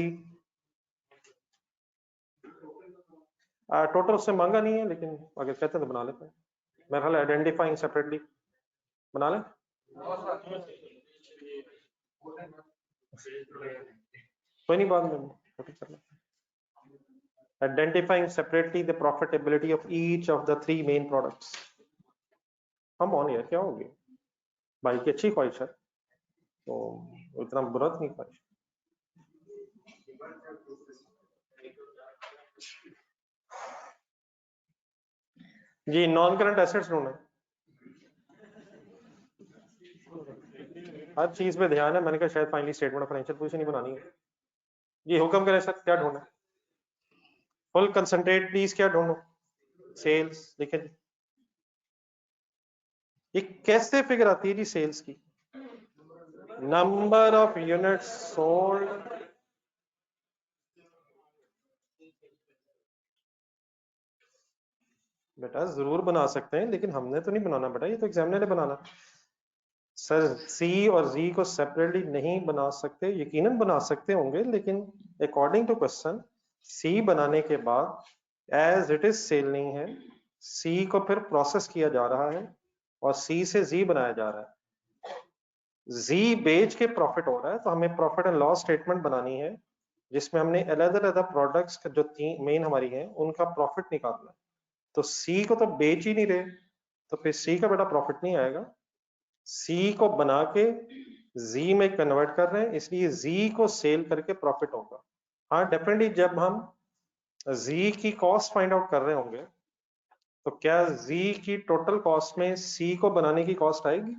Total उससे मांगा नहीं है, लेकिन अगर कहते हैं तो बना लेते हैं। मेरा ख्याल आइडेंटिफाइंग सेपरेटली बना लें, कोई नहीं, बाद में कर लें। Identifying separately the profitability of each of the 3 main products. हम ऑन यार, क्या हो गया भाई की अच्छी ख्वाहिश है तो इतना बुरा नहीं ख्वाहिश। जी नॉन करंट एसेट्स ढूंढे, हर चीज पे ध्यान है। मैंने कहा शायद finally statement of financial position ही बनानी है। जी हुक्म करें सर, क्या ढूंढे? फुल कंसंट्रेट प्लीज, क्या ढूंढो? सेल्स लिखे जी। ये कैसे फिगर आती है जी सेल्स की? नंबर ऑफ यूनिट्स सोल्ड, बेटा जरूर बना सकते हैं, लेकिन हमने तो नहीं बनाना बेटा, ये तो एग्जामिनर ने बनाना। सर सी और जी को सेपरेटली नहीं बना सकते, यकीनन बना सकते होंगे, लेकिन अकॉर्डिंग टू क्वेश्चन सी बनाने के बाद एज इट इज सेल नहीं है, सी को फिर प्रोसेस किया जा रहा है और सी से जी बनाया जा रहा है। जी बेच के प्रॉफिट हो रहा है, तो हमें प्रॉफिट एंड लॉस स्टेटमेंट बनानी है जिसमें हमने अलग अलग प्रोडक्ट्स जो 3 मेन हमारी हैं उनका प्रॉफिट निकालना है। तो सी को तो बेच ही नहीं रहे, तो फिर सी का बेटा प्रॉफिट नहीं आएगा। सी को बना के जी में कन्वर्ट कर रहे हैं, इसलिए जी को सेल करके प्रॉफिट होगा। हाँ डेफिनेटली जब हम जी की कॉस्ट फाइंड आउट कर रहे होंगे तो क्या जी की टोटल कॉस्ट में सी को बनाने की कॉस्ट आएगी,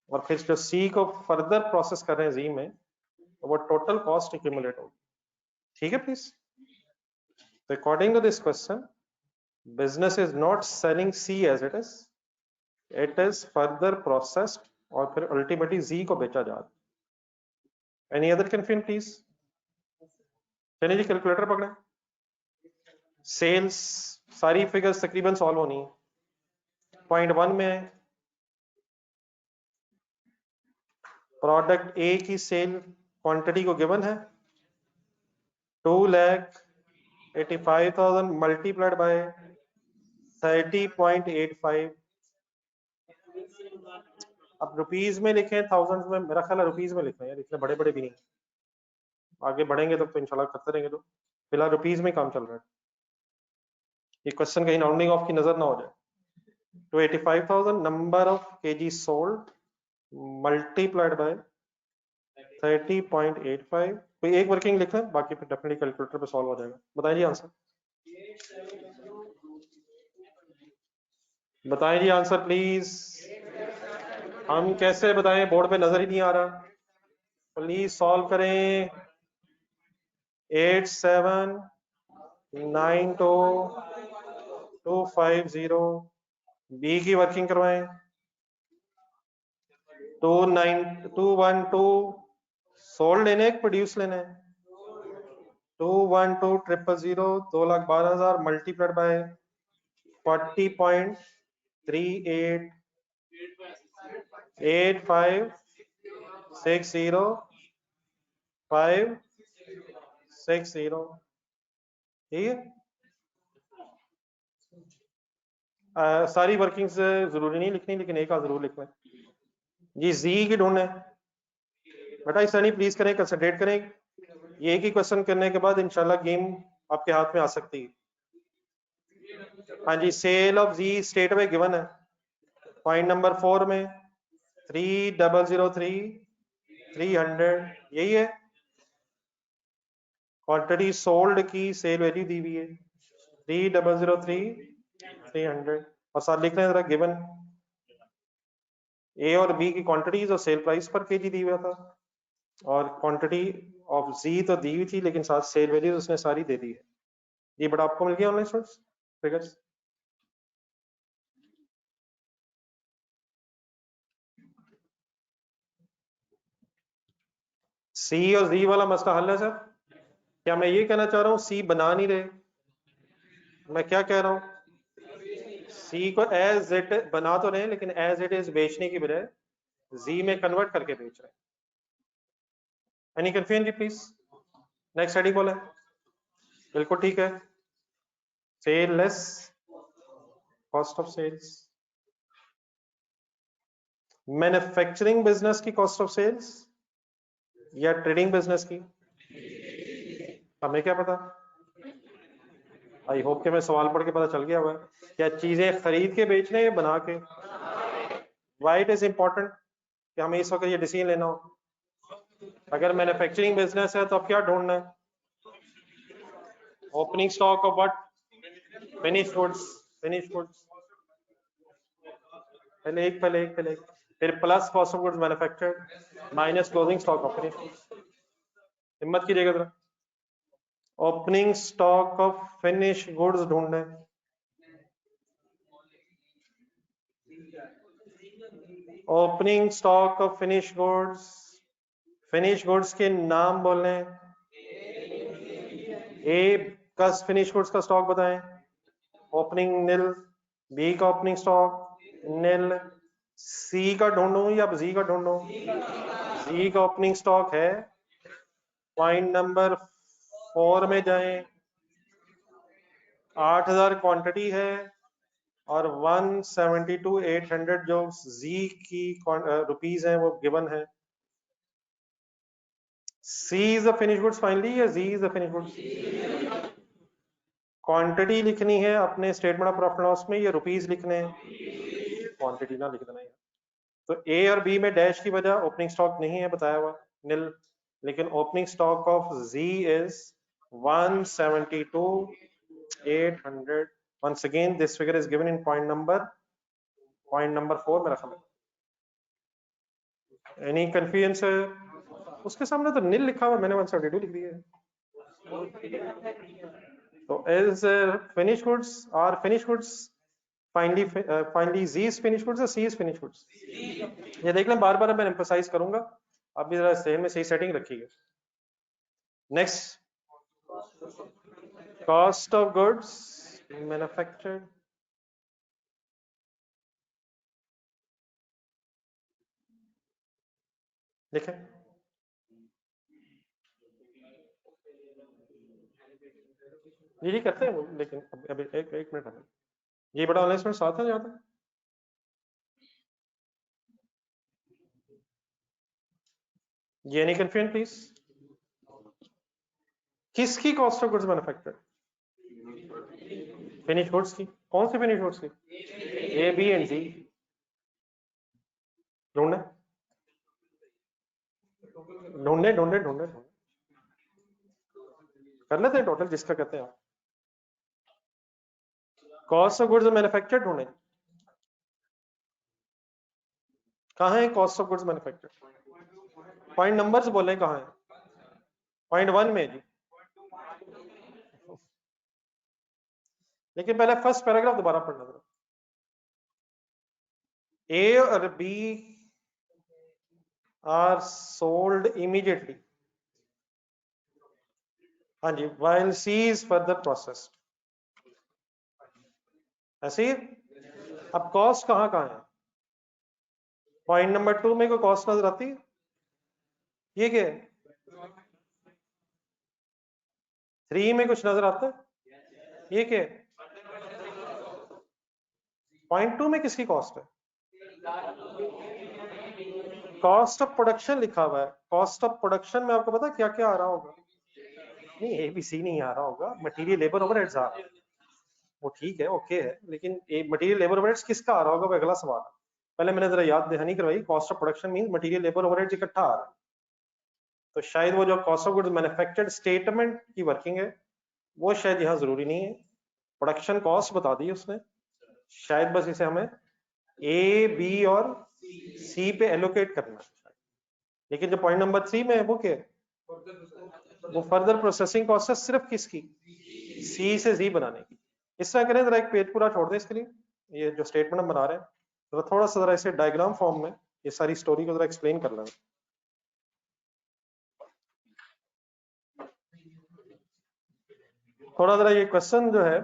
और फिर जो सी को फर्दर प्रोसेस कर रहे हैं जी में तो वो टोटल कॉस्ट एक्यूमुलेट होगी। ठीक है प्लीज? तो according to this question business is not selling C as it is further processed और फिर अल्टीमेटली जी को बेचा जा रहा है। Any other confusion please? चलिए जी कैलकुलेटर पकड़े, सेल्स सारी फिगर्स तकरीबन सॉल्व होनी है। पॉइंट 1 में प्रोडक्ट ए की सेल क्वांटिटी को गिवन है 2,85,000 मल्टीप्लाइड बाय 30.85। अब रुपीज में लिखें थाउजेंड में, मेरा ख्याल है रुपीज में लिखें यार, इतने बड़े बड़े भी नहीं, आगे बढ़ेंगे तो इंशाल्लाह करते रहेंगे। तो फिलहाल रुपीज में काम चल रहा है, ये क्वेश्चन कहीं राउंडिंग ऑफ की नजर ना हो जाए। 285,000 number of KG sold multiplied by 30.85। कोई एक वर्किंग लिख लें, बाकी फिर डेफिनेटली कैलकुलेटर पे सॉल्व हो जाएगा। बताएं जी आंसर, बताएं जी आंसर प्लीज। हम कैसे बताएं, बोर्ड पे नजर ही नहीं आ रहा, प्लीज सॉल्व करें। 8792 250 बी की वर्किंग करवाएं। 212 सोल्ड लेने हैं, प्रोड्यूस लेने हैं। 212,000 2,12,000 मल्टीप्लाइड बाय 40.38560560 ठीक है। सारी वर्किंग्स जरूरी नहीं लिखनी, लेकिन एक जरूर लिखना है जी। जी की ढूंढना है बेटा, इस तरह प्लीज करें, कंसंट्रेट करें। ये एक ही क्वेश्चन करने के बाद इंशाल्लाह गेम आपके हाथ में आ सकती है। हाँ जी, सेल ऑफ जी स्टेट में गिवन है पॉइंट नंबर 4 में 3,003,300 यही है। क्वांटिटी सोल्ड की सेल वैल्यू दी हुई है 3,003,300 और साथ लिख रहे हैं जरा गिवन ए और बी की क्वांटिटीज और सेल प्राइस पर केजी दी हुआ था, और क्वांटिटी ऑफ जी तो दी हुई थी लेकिन साथ सेल वैल्यूज उसने सारी दे दी है। ये बड़ा आपको मिल गया ऑनलाइन सोर्स फिगर्स। सी और जी वाला मसला हल है सर। क्या मैं ये कहना चाह रहा हूँ सी बना नहीं रहे? मैं क्या कह रहा हूँ, सी को एज इट बना तो रहे लेकिन एज इट इज बेचने की बजाय जी में कन्वर्ट करके बेच रहे हैं। एनी कंफ्यूजन जी प्लीज? नेक्स्ट स्टडी बोले। बिल्कुल ठीक है। Sale less cost of sales, manufacturing business की कॉस्ट ऑफ सेल्स या ट्रेडिंग बिजनेस की? हमें क्या पता। आई होप के मैं सवाल पढ़ के पता चल गया हुआ है। क्या चीजें खरीद के बेचने या बना के? वाई इट इज इंपॉर्टेंट कि हमें इस वक्त ये डिसीजन लेना हो। अगर मैन्युफैक्चरिंग बिजनेस है तो अब क्या ढूंढना है? Opening stock of what? Finish goods. Finish goods पहले एक फिर plus cost of goods manufactured minus closing stock of finish goods. हिम्मत कीजिएगा जरा। Opening stock of finish goods ढूंढना है। Opening stock of finish goods के नाम बोलने हैं। ए का फिनिश गुड्स का स्टॉक बताएं। ओपनिंग निल। बी का ओपनिंग स्टॉक निल। सी का ढूंढूं या जी का ढूंढूं? जी का ओपनिंग स्टॉक है। पॉइंट नंबर 4 में जाएं। 8,000 क्वांटिटी है और 172,800 जो जी की रुपीज है वो गिवन है। C is the finish goods finally या G is the finish goods? Quantity लिखनी है अपने स्टेटमेंट ऑफ प्रॉफिट लॉस में, ये रुपीज लिखने हैं, क्वांटिटी ना लिख देना है। तो ए और बी में डैश की वजह ओपनिंग स्टॉक नहीं है बताया हुआ निल, लेकिन opening stock of G is 172,800। once again this figure is given in point number 4 में रखा है। Any confusion sir? उसके सामने तो निल लिखा हुआ, मैंने 172 लिख दिया है। तो is finished goods or finished goods finally Z is finished goods or C is finished goods? ये देख लें, बार बार मैं एम्फसाइज करूंगा, आप भी जरा सेल में सही सेटिंग रखिएगा। Next, cost of goods manufactured. देखें ये करते हैं वो, लेकिन अभी एक मिनट हमें ये बड़ा ऑनलाइन साथ है यहाँ तक। ये नहीं कंफ्यूजन प्लीज। किसकी cost of goods manufactured? Finish goods की। कौन सी फिनिश गुड्स की? ए बी एंड सी ढूंढे ढूंढे ढूंढे ढूंढे कर लेते हैं टोटल जिसका कहते हैं। कॉस्ट ऑफ गुड्स मैन्युफैक्चर्ड ढूंढे, कहाँ है cost of goods manufactured? Point numbers बोले कहाँ है? पॉइंट 1 में जी। लेकिन पहले फर्स्ट पैराग्राफ दोबारा पढ़ना जरा। ए और बी आर सोल्ड इमीडिएटली, हाँ जी, while C is further processed, ऐसे ही। अब कॉस्ट कहाँ कहाँ है? पॉइंट नंबर 2 में कोई कॉस्ट नजर आती है? ये क्या है? 3 में कुछ नजर आता है? ये क्या है? पॉइंट 2 में किसकी कॉस्ट है? कॉस्ट ऑफ प्रोडक्शन लिखा हुआ है। कॉस्ट ऑफ प्रोडक्शन में आपको पता क्या क्या आ रहा होगा? नहीं, ABC नहीं आ रहा होगा, मटेरियल लेबर ओवरहेड्स आ रहा है, वो ठीक है, ओके है, लेकिन मटेरियल लेबर ओवरहेड्स किसका आ रहा होगा वो अगला सवाल है। पहले मैंने जरा याद दहानी करवाई, cost of production means material labour overheads इकट्ठा आ रहा है, तो शायद वो जो cost of goods manufactured statement की वर्किंग है वो शायद यहाँ जरूरी नहीं है, प्रोडक्शन कॉस्ट बता दी उसने, शायद बस इसे हमें A, B और C पे एलोकेट करना है। लेकिन जो पॉइंट नंबर 3 में है वो क्या है? वो फर्दर प्रोसेसिंग कॉस्ट है सिर्फ किसकी? C से Z बनाने की। इस तरह करें, जरा एक पेज पूरा छोड़ दें इसके लिए, ये जो स्टेटमेंट हम बना रहे हैं, तो थोड़ा सा जरा इसे डायग्राम फॉर्म में ये सारी स्टोरी को जरा एक्सप्लेन कर लें। थोड़ा जरा ये क्वेश्चन जो है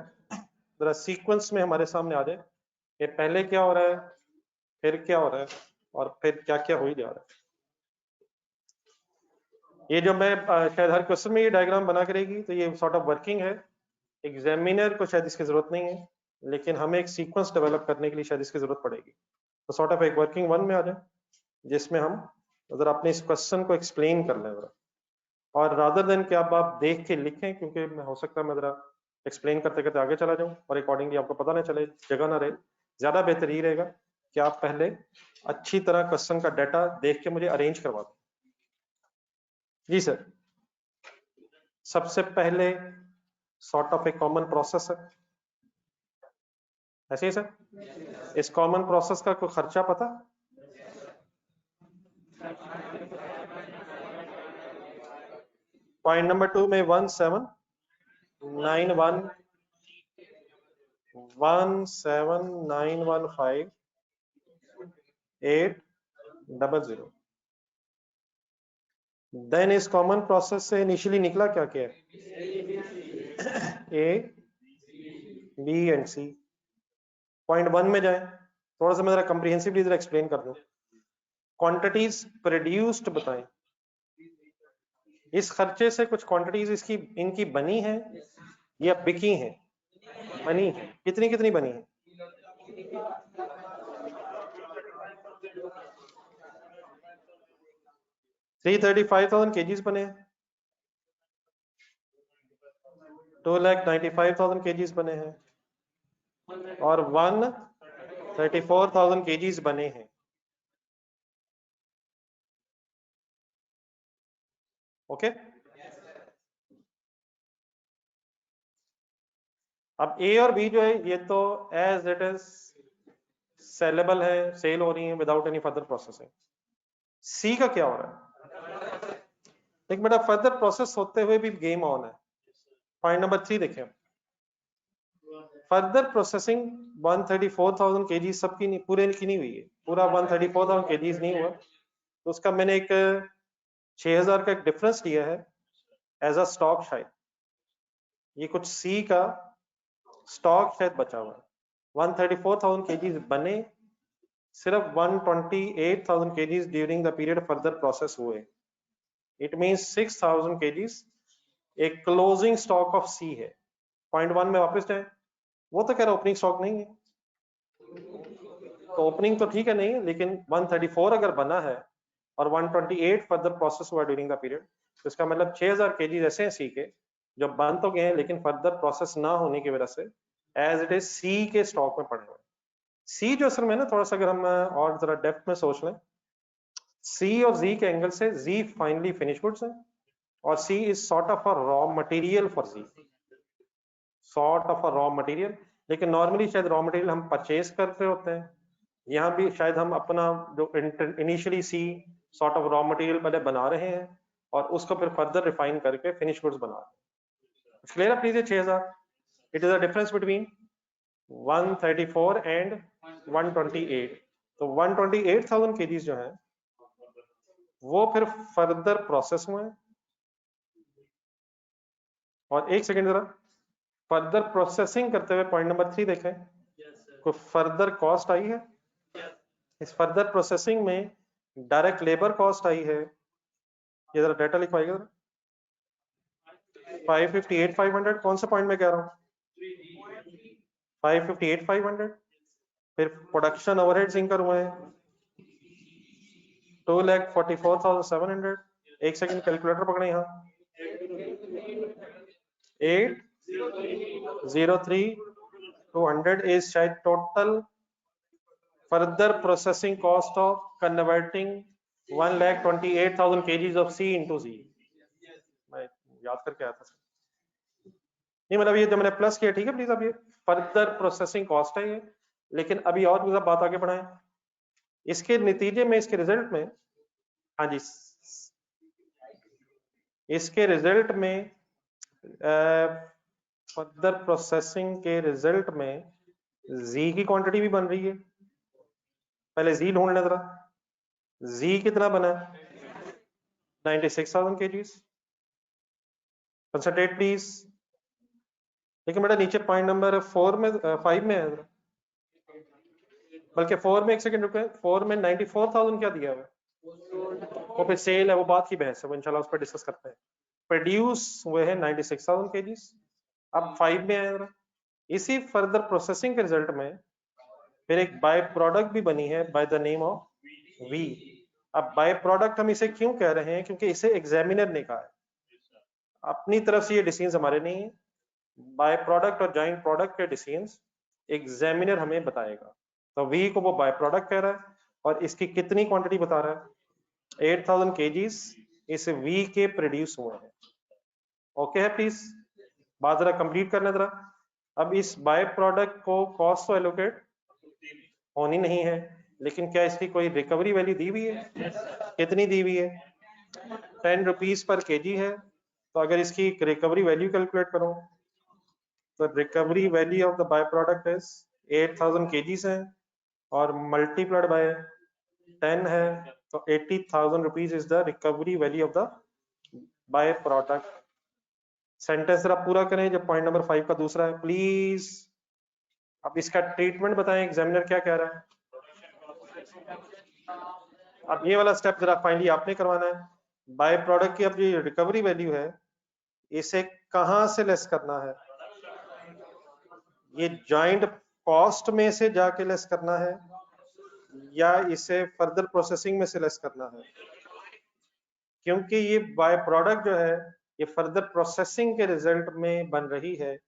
जरा सीक्वेंस में हमारे सामने आ जाए, ये पहले क्या हो रहा है, फिर क्या हो रहा है, और फिर क्या क्या हो ही जा रहा है। ये जो मैं शायद हर क्वेश्चन में ये डायग्राम बना करेगी, तो ये सॉर्ट ऑफ वर्किंग है, एग्जामिनर को शायद इसकी जरूरत नहीं है, लेकिन हमें एक सीक्वेंस डेवलप करने के लिए शायद इसकी जरूरत पड़ेगी। तो सॉर्ट ऑफ एक वर्किंग वन में आ जाए, जिसमें हम अगर अपने इस क्वेश्चन को एक्सप्लेन कर लें जरा, और रादर देन कि आप देख के लिखें, क्योंकि मैं हो सकता है मैं जरा एक्सप्लेन करते करते आगे चला जाऊं और अकॉर्डिंगली आपको पता ना चले, जगह ना रहे, ज्यादा बेहतर ही रहेगा कि आप पहले अच्छी तरह क्वेश्चन का डाटा देख के मुझे अरेंज करवा दें। जी सर, सबसे पहले sort of A common process है, ऐसे ही सर। इस कॉमन प्रोसेस का कोई खर्चा पता? पॉइंट नंबर 2 में 179158000। देन इस कॉमन प्रोसेस से इनिशियली निकला क्या क्या है? A, B and C। Point 1 में जाए, थोड़ा सा मैं जरा कंप्रिहेंसिवली जरा एक्सप्लेन कर दूं। क्वांटिटीज प्रोड्यूस्ड बताएं, इस खर्चे से कुछ क्वांटिटीज इसकी इनकी बनी है या बिकी है? बनी है। कितनी कितनी बनी है? 335,000 केजीज बने हैं, 2,95,000 केजीज बने हैं, और 134,000 केजीज बने हैं। ओके, अब ए और बी जो है ये तो एज इट इज सेलेबल है, सेल हो रही है विदाउट एनी फर्दर प्रोसेसिंग। सी का क्या हो रहा है? एक बेटा फर्दर प्रोसेस होते हुए भी गेम ऑन है। पॉइंट नंबर 3 देखें, फर्दर प्रोसेसिंग 134,000 केजी सबकी नहीं, पूरे की नहीं हुई है, पूरा 134,000 केजीज नहीं हुआ, तो उसका मैंने एक 6,000 का एक डिफरेंस लिया है एज अ स्टॉक, शायद ये कुछ सी का स्टॉक शायद बचा हुआ है। 134,000 केजीज बने, सिर्फ 128,000 KGs during the period further process हुए, इट मींस 6,000 केजीज एक क्लोजिंग स्टॉक ऑफ सी है। पॉइंट 1 में वापस जाए, वो तो कह रहा ओपनिंग स्टॉक नहीं है, तो ओपनिंग तो ठीक है नहीं है, लेकिन 134 अगर बना है और 128 फर्दर प्रोसेस हुआ ड्यूरिंग द पीरियड, तो इसका मतलब 6,000 केजी ऐसे हैं सी के जो बन तो गए हैं, लेकिन फर्दर प्रोसेस ना होने की वजह से एज इट इज सी के स्टॉक में पड़े हुए। सी जो असल में ना, थोड़ा सा अगर हम और जरा डेप्थ में सोच लें, सी और जी के एंगल से जी फाइनली फिनिश गुड्स है, और C is sort of a raw material for G, sort of a raw material. लेकिन नॉर्मली शायद रॉ मटेरियल हम परचेज कर रहे होते हैं, यहाँ भी शायद हम अपना जो initially C sort of raw material पहले बना रहे हैं और उसको फिर फर्दर रिफाइन करके फिनिश गुड्स बना रहे हैं। क्लियर है please? 6,000, it is a difference between 134 and 128, तो 128,000 केजीज जो है वो फिर फर्दर प्रोसेस हुए हैं। और एक सेकंड जरा, फर्दर प्रोसेसिंग करते हुए पॉइंट नंबर 3 देखें, कोई फर्दर कॉस्ट आई है? इस फर्दर प्रोसेसिंग में डायरेक्ट लेबर कॉस्ट आई है, ये जरा डाटा लिखवाइएगा जरा। 558,500 कौन से पॉइंट में कह रहा हूँ? 558,500। फिर प्रोडक्शन ओवरहेड्स इंकर हुए हैं 2,44,700। एक सेकंड कैलकुलेटर पकड़े यहाँ। 803,200 is शायद total further processing cost of converting 1,28,000 kgs of C into Z। मैं याद करके आया था नहीं, मतलब ये जो मैंने प्लस किया, ठीक है प्लीज। अब ये फर्दर प्रोसेसिंग कॉस्ट है ये, लेकिन अभी और भी बात आगे बढ़ाएं। इसके नतीजे में, इसके रिजल्ट में, हाँ जी, इसके रिजल्ट में फर्दर प्रोसेसिंग के रिजल्ट में जी की क्वांटिटी भी बन रही है। पहले जी ढूंढ लें जरा, जी कितना बना? 96,000 kgs। Concentrate please. लेकिन बेटा नीचे पॉइंट नंबर 4 में 5 में है, बल्कि 4 में, एक सेकंड रुके, 4 में 94,000 क्या दिया हुआ है? वो फिर सेल है, वो बात की बहस है, वो इंशाल्लाह उस पर डिस्कस करते हैं। प्रोड्यूस हुए हैं 96,000 kgs। अब 5 में आया, इसी फर्दर प्रोसेसिंग के रिजल्ट में फिर एक बाय प्रोडक्ट भी बनी है by the name of V. अब बाय प्रोडक्ट हम इसे क्यों कह रहे हैं? क्योंकि इसे एग्जामिनर ने कहा है, अपनी तरफ से ये डिसीजन हमारे नहीं है। बाय प्रोडक्ट और जॉइंट प्रोडक्ट के डिसीजन एग्जामिनर हमें बताएगा। तो वी को वो बाय प्रोडक्ट कह रहा है और इसकी कितनी क्वांटिटी बता रहा है? 8,000 kgs इस वी के प्रोड्यूस हुए हैं। ओके है प्लीज, बात जरा कंप्लीट करना जरा। अब इस बाय प्रोडक्ट को कॉस्ट तो एलोकेट होनी नहीं है, लेकिन क्या इसकी कोई रिकवरी वैल्यू दी हुई है? कितनी दी हुई है? 10 रुपीज पर केजी है। तो अगर इसकी रिकवरी वैल्यू कैलकुलेट करो तो recovery value of the by product is 8,000 kgs है और मल्टीप्लाइड बाय 10 है, तो 80,000 rupees is the recovery value of the by product. Sentence जरा पूरा करें जो पॉइंट नंबर 5 का दूसरा है प्लीज। अब इसका ट्रीटमेंट बताएं, एग्जामिनर क्या कह रहा है? अब ये वाला स्टेप जरा फाइनली आपने करवाना है। बाय प्रोडक्ट की अब जो रिकवरी वैल्यू है इसे कहां से लेस करना है? ये जॉइंट कॉस्ट में से जाके लेस करना है या इसे फर्दर प्रोसेसिंग में से लेस करना है? क्योंकि ये बाय प्रोडक्ट जो है ये फर्दर प्रोसेसिंग के रिजल्ट में बन रही है,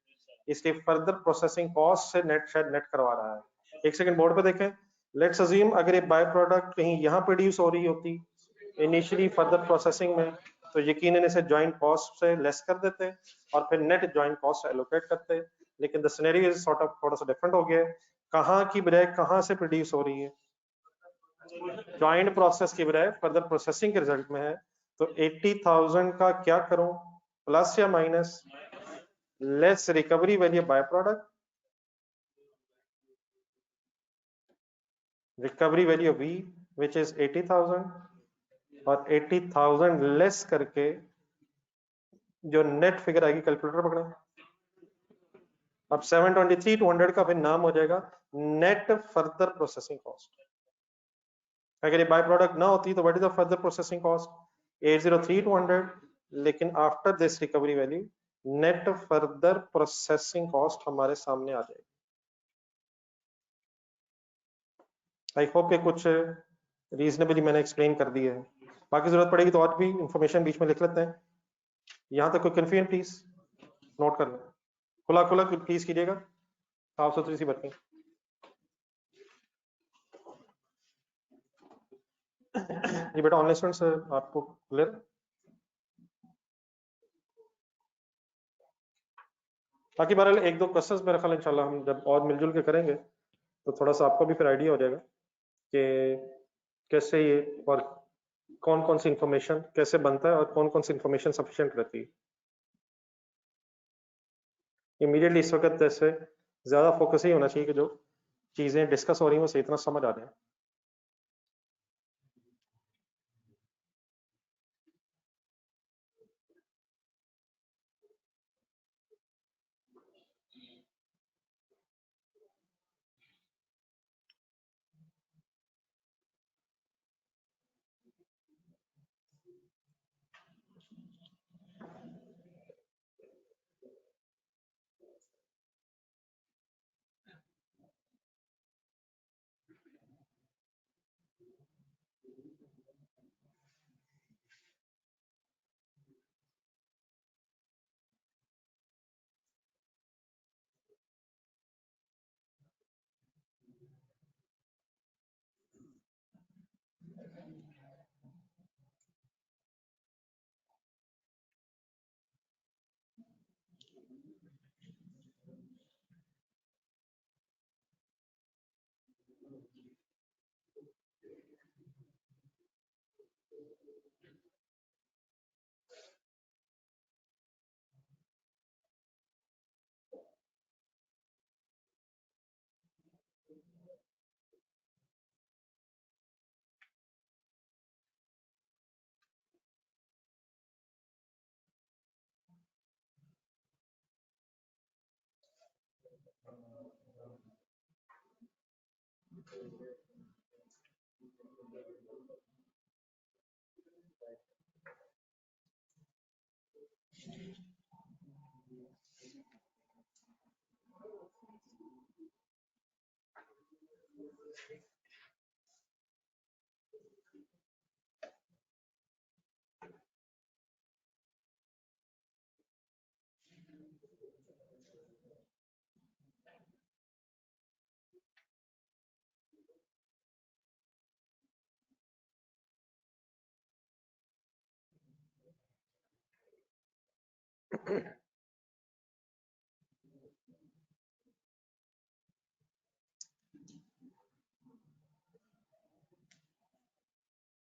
इसलिए फर्दर प्रोसेसिंग कॉस्ट से नेट शायद नेट करवा रहा है। एक सेकंड बोर्ड पे देखें। लेट्स अज्यूम अगर ये बाय प्रोडक्ट कहीं यहाँ प्रोड्यूस हो रही होती इनिशियली फर्दर प्रोसेसिंग में, तो यकीनन इसे जॉइंट कॉस्ट से लेस कर देते और फिर नेट जॉइंट कॉस्ट एलोकेट करते। लेकिन the scenario is sort of थोड़ा सा डिफरेंट हो गया है। कहाँ की बजाय कहाँ से प्रोड्यूस हो रही है? जॉइंट प्रोसेस की बजाय फर्दर प्रोसेसिंग के रिजल्ट में है। तो 80,000 का क्या करूं, प्लस या minus? Less recovery value by product, recovery value V which is 80,000 और 80,000 लेस करके जो नेट फिगर आएगी, कैलकुलेटर पकड़े। अब 723,200 का फिर नाम हो जाएगा नेट फर्दर प्रोसेसिंग कॉस्ट। अगर ये बाय प्रोडक्ट ना होती तो what is the further processing cost? 803,200, लेकिन after this recovery value net further processing cost हमारे सामने आ जाएगी। आई होप कि कुछ रीजनेबली मैंने एक्सप्लेन कर दिया है। बाकी जरूरत पड़ेगी तो और भी इंफॉर्मेशन बीच में लिख लेते हैं। यहाँ तक कोई कंफ्यूजन प्लीज नोट कर लें। खुला खुला प्लीज कीजिएगा, साफ सुथरी सी बरतें। ये बेटा ऑनलाइन स्टूडेंट्स आपको क्लियर? बाकी बहरहाल एक दो क्वेश्चंस मेरे ख्याल इंशाल्लाह हम जब और मिलजुल के करेंगे तो थोड़ा सा आपको भी फिर आइडिया हो जाएगा कि कैसे ये और कौन कौन सी इंफॉर्मेशन कैसे बनता है और कौन कौन सी इंफॉर्मेशन सफिशिएंट रहती है। इमीडिएटली इस वक्त ऐसे ज्यादा फोकस ही होना चाहिए कि जो चीजें डिस्कस हो रही हैं वो सही तरह समझ आ जाए।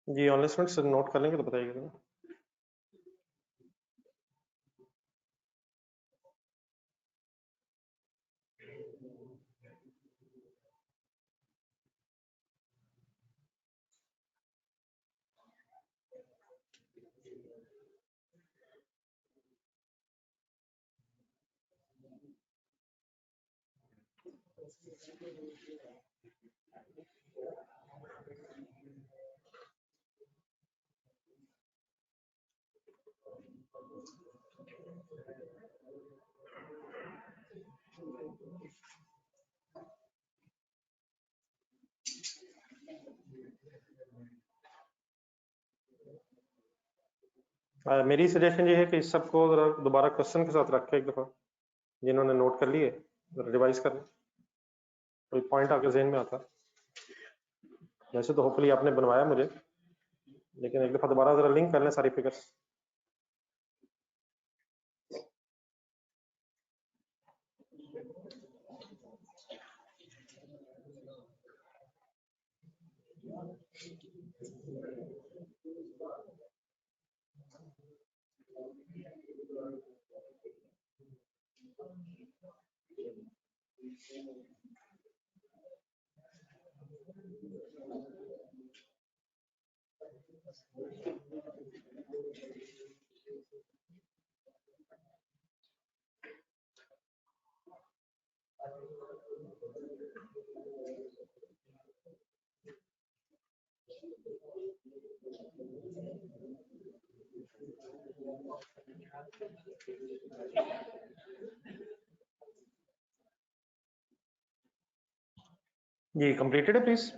जी ऑनलाइन स्टूडेंट्स नोट कर लेंगे तो बताइएगा। मेरी सजेशन ये है कि इस सबको जरा दोबारा क्वेश्चन के साथ रख के एक दफा जिन्होंने नोट कर लिए रिवाइज कर लें, कोई पॉइंट आपके जहन में आता। वैसे तो होपफुली आपने बनवाया मुझे, लेकिन एक दफा दोबारा जरा लिंक कर लें सारी फिगर्स। जी कंप्लीटेड है प्लीज।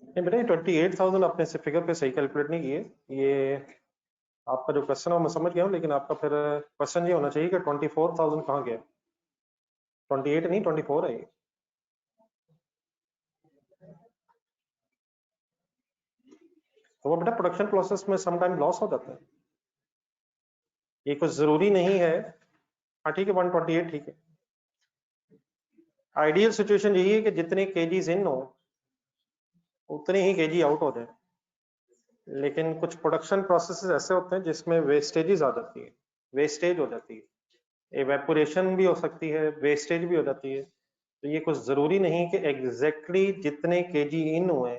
नहीं बेटा, 28,000 आपने से फिगर पे सही कैलकुलेट नहीं किए। ये आपका जो क्वेश्चन है मैं समझ गया हूँ, लेकिन आपका फिर क्वेश्चन ये होना चाहिए कि 24,000 कहाँ गया। 28 नहीं 24 है ये। तो वो बेटा प्रोडक्शन प्रोसेस में समटाइम लॉस हो जाता है, ये कुछ जरूरी नहीं है। हाँ ठीक है 128 ठीक है। आइडियल सिचुएशन यही है कि जितने केजीज इन हो उतने ही केजी आउट हो जाए, लेकिन कुछ प्रोडक्शन प्रोसेसेस ऐसे होते हैं जिसमें वेस्टेजेस आ जाती है, वेस्टेज हो जाती है, एवेपोरेशन भी हो सकती है, वेस्टेज भी हो जाती है। तो ये कुछ जरूरी नहीं कि एग्जैक्टली जितने केजी इन हुए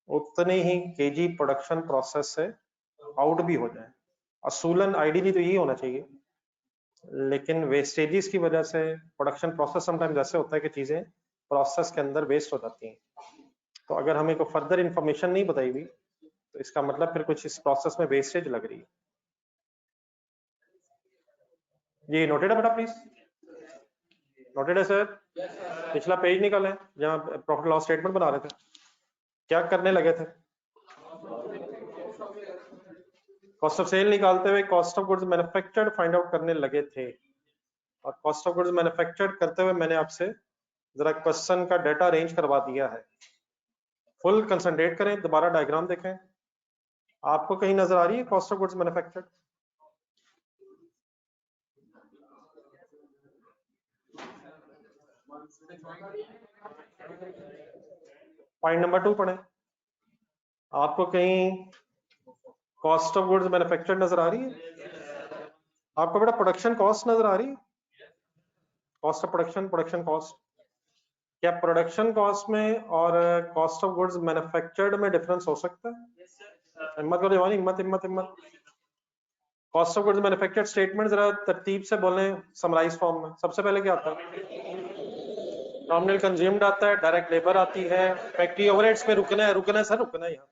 उतने ही केजी प्रोडक्शन प्रोसेस से आउट भी हो जाए। असूलन आइडियली तो यही होना चाहिए, लेकिन वेस्टेजेस की वजह से प्रोडक्शन प्रोसेस समटाइम्स ऐसे होता है कि चीजें प्रोसेस के अंदर वेस्ट हो जाती हैं। तो अगर हमें कोई फर्दर इंफॉर्मेशन नहीं बताई हुई तो इसका मतलब फिर कुछ इस प्रोसेस में वेस्टेज लग रही है। ये नोटेड है बेटा प्लीज, नोटेड है सर। पिछला पेज निकालें जहाँ प्रॉफिट लॉस स्टेटमेंट बना रहे थे, क्या करने लगे थे? कॉस्ट ऑफ सेल निकालते हुए cost of goods manufactured find out करने लगे थे, और कॉस्ट ऑफ गुड्स मैन्युफैक्चर्ड करते हुए मैंने आपसे जरा क्वेश्चन का डाटा अरेंज करवा दिया है। फुल कंसंट्रेट करें, दोबारा डायग्राम देखें। आपको कहीं नजर आ रही है cost of goods manufactured? Point number 2 पढ़ें। आपको कहीं कॉस्ट ऑफ गुड्स मैन्युफैक्चर्ड नजर आ रही है? आपको बेटा प्रोडक्शन कॉस्ट नजर आ रही? कॉस्ट ऑफ प्रोडक्शन कॉस्ट, क्या प्रोडक्शन कॉस्ट में और कॉस्ट ऑफ गुड्स मैन्युफैक्चर्ड में डिफरेंस हो सकता है? हिम्मत करो जवानी, हिम्मत हिम्मत हिम्मत। Cost of goods manufactured statement जरा तरतीब से बोलें समराइज फॉर्म में। सबसे पहले क्या आता है? नॉमिनल कंज्यूम्ड आता है, डायरेक्ट लेबर आती है, फैक्ट्री ओवरहेड्स पे रुकना है सर, रुकना है यहाँ।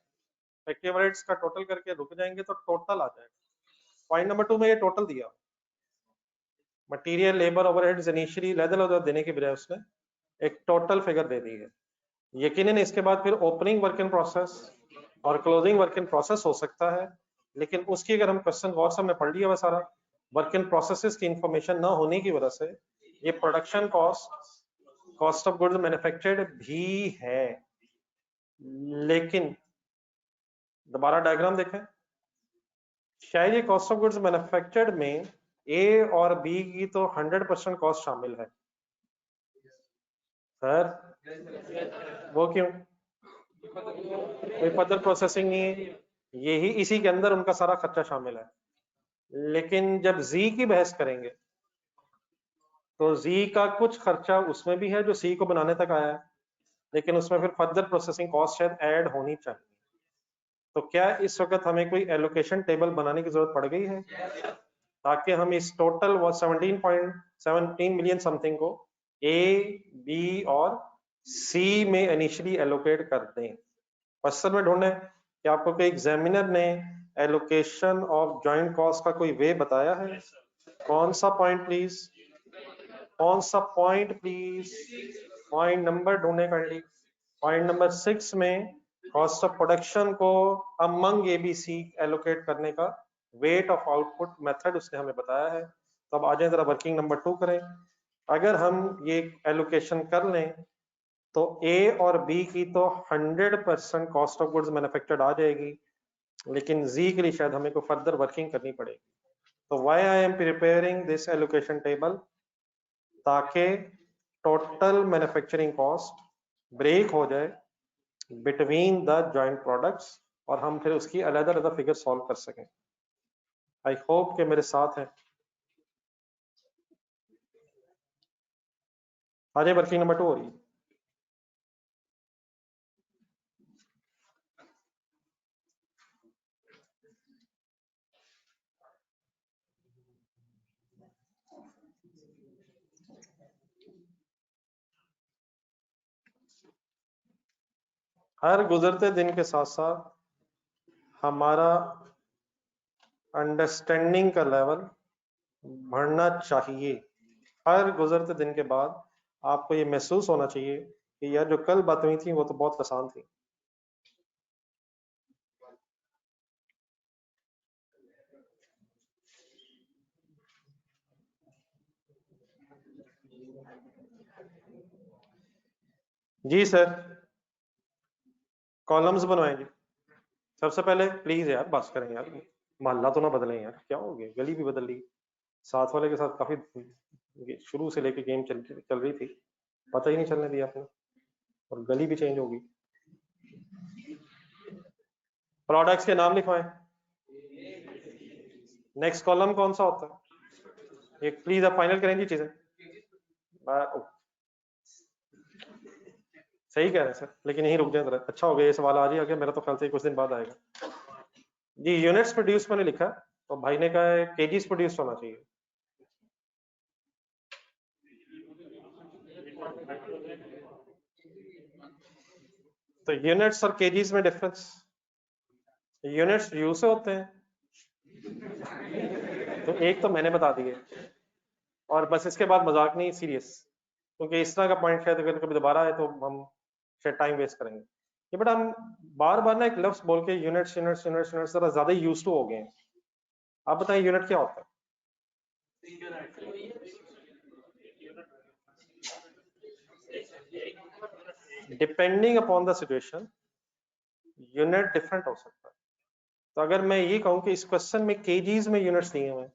फैक्ट्री ओवरहेड्स का टोटल करके रुक जाएंगे तो टोटल आ जाएगा। पॉइंट नंबर 2 में ये टोटल दिया, material labour overheads initially leather देने के बजाय उसने एक टोटल फिगर दे दी है। यकीनन इसके बाद फिर ओपनिंग वर्क इन प्रोसेस और क्लोजिंग वर्क इन प्रोसेस हो सकता है, लेकिन उसकी अगर हम क्वेश्चन गौर से हमने पढ़ लिया हुआ सारा, वर्क इन प्रोसेसेस की इंफॉर्मेशन ना होने की वजह से ये production cost of goods manufactured भी है। लेकिन दोबारा डायग्राम देखें, शायद ये कॉस्ट ऑफ गुड्स मैन्युफैक्चर्ड में ए और बी की तो 100% कॉस्ट शामिल है सर। वो क्यों? कोई फर्दर प्रोसेसिंग नहीं है, यही इसी के अंदर उनका सारा खर्चा शामिल है। लेकिन जब जी की बहस करेंगे तो जी का कुछ खर्चा उसमें भी है जो सी को बनाने तक आया है, लेकिन उसमें फिर फर्दर प्रोसेसिंग कॉस्ट शायद ऐड होनी चाहिए। तो क्या इस वक्त हमें कोई एलोकेशन टेबल बनाने की जरूरत पड़ गई है ताकि हम इस टोटल 17 मिलियन समथिंग को ए बी और सी में इनिशियली एलोकेट कर दें? क्वेश्चन में ढूंढे कि आपको कोई एग्जामिनर ने एलोकेशन ऑफ जॉइंट कॉस्ट का कोई वे बताया है? कौन सा पॉइंट प्लीज, कौन सा पॉइंट प्लीज? पॉइंट नंबर ढूंढने काइंडली। पॉइंट नंबर 6 में कॉस्ट ऑफ प्रोडक्शन को अमंग एबीसी एलोकेट करने का वेट ऑफ आउटपुट मेथड उसने हमें बताया है। तो अब आ जाए जरा वर्किंग नंबर 2 करें। अगर हम ये एलोकेशन कर लें तो ए और बी की तो 100% कॉस्ट ऑफ गुड्स मैन्युफैक्चर्ड आ जाएगी, लेकिन जी के लिए शायद हमें को फर्दर वर्किंग करनी पड़ेगी। तो why I am preparing this allocation table, ताकि टोटल मैन्युफैक्चरिंग कॉस्ट ब्रेक हो जाए बिटवीन द जॉइंट प्रोडक्ट्स और हम फिर उसकी अलग अलग फिगर सॉल्व कर सकें। आई होप कि मेरे साथ हैं। आज वर्किंग नंबर 2 हो रही है। हर गुजरते दिन के साथ साथ हमारा अंडरस्टैंडिंग का लेवल बढ़ना चाहिए। हर गुजरते दिन के बाद आपको ये महसूस होना चाहिए कि यार जो कल बात हुई थी वो तो बहुत आसान थी। जी सर, कॉलम्स बनवाएंगे। सबसे पहले प्लीज यार बस करें यार, मोहल्ला तो ना बदलें यार, क्या हो गया? गली भी बदल ली, साथ वाले के साथ काफी शुरू से लेके गेम चल रही थी, पता ही नहीं चलने दिया आपने, और गली भी चेंज होगी। प्रोडक्ट्स के नाम लिखवाएं। नेक्स्ट कॉलम कौन सा होता है ये प्लीज आप फाइनल करेंगे चीजें। सही कह रहे हैं सर, लेकिन यही रुक जाए जरा। अच्छा हो गया ये सवाल आज ही आ गया, मेरा तो ख्याल से कुछ दिन बाद आएगा। जी यूनिट्स प्रोड्यूस मैंने लिखा, तो भाई ने कहा है केजीस प्रोड्यूस होना चाहिए। तो यूनिट्स और केजीस में डिफरेंस, यूनिट्स यू से होते हैं, तो एक तो मैंने बता दिए, और बस इसके बाद मजाक नहीं, सीरियस, क्योंकि इस तरह का पॉइंट शायद अगर कभी दोबारा आए तो हम शायद टाइम वेस्ट करेंगे। ये बट हम बार बार ना एक लफ्ज बोल के यूनिट्स यूनिट्स यूनिट्स यूनिट्स जरा ज्यादा यूज टू हो गए हैं। आप बताएं यूनिट क्या होता है? Depending upon the situation unit different हो सकता है। तो अगर मैं ये कहूं कि इस क्वेश्चन में केजीज में यूनिट्स दिए हुए हैं,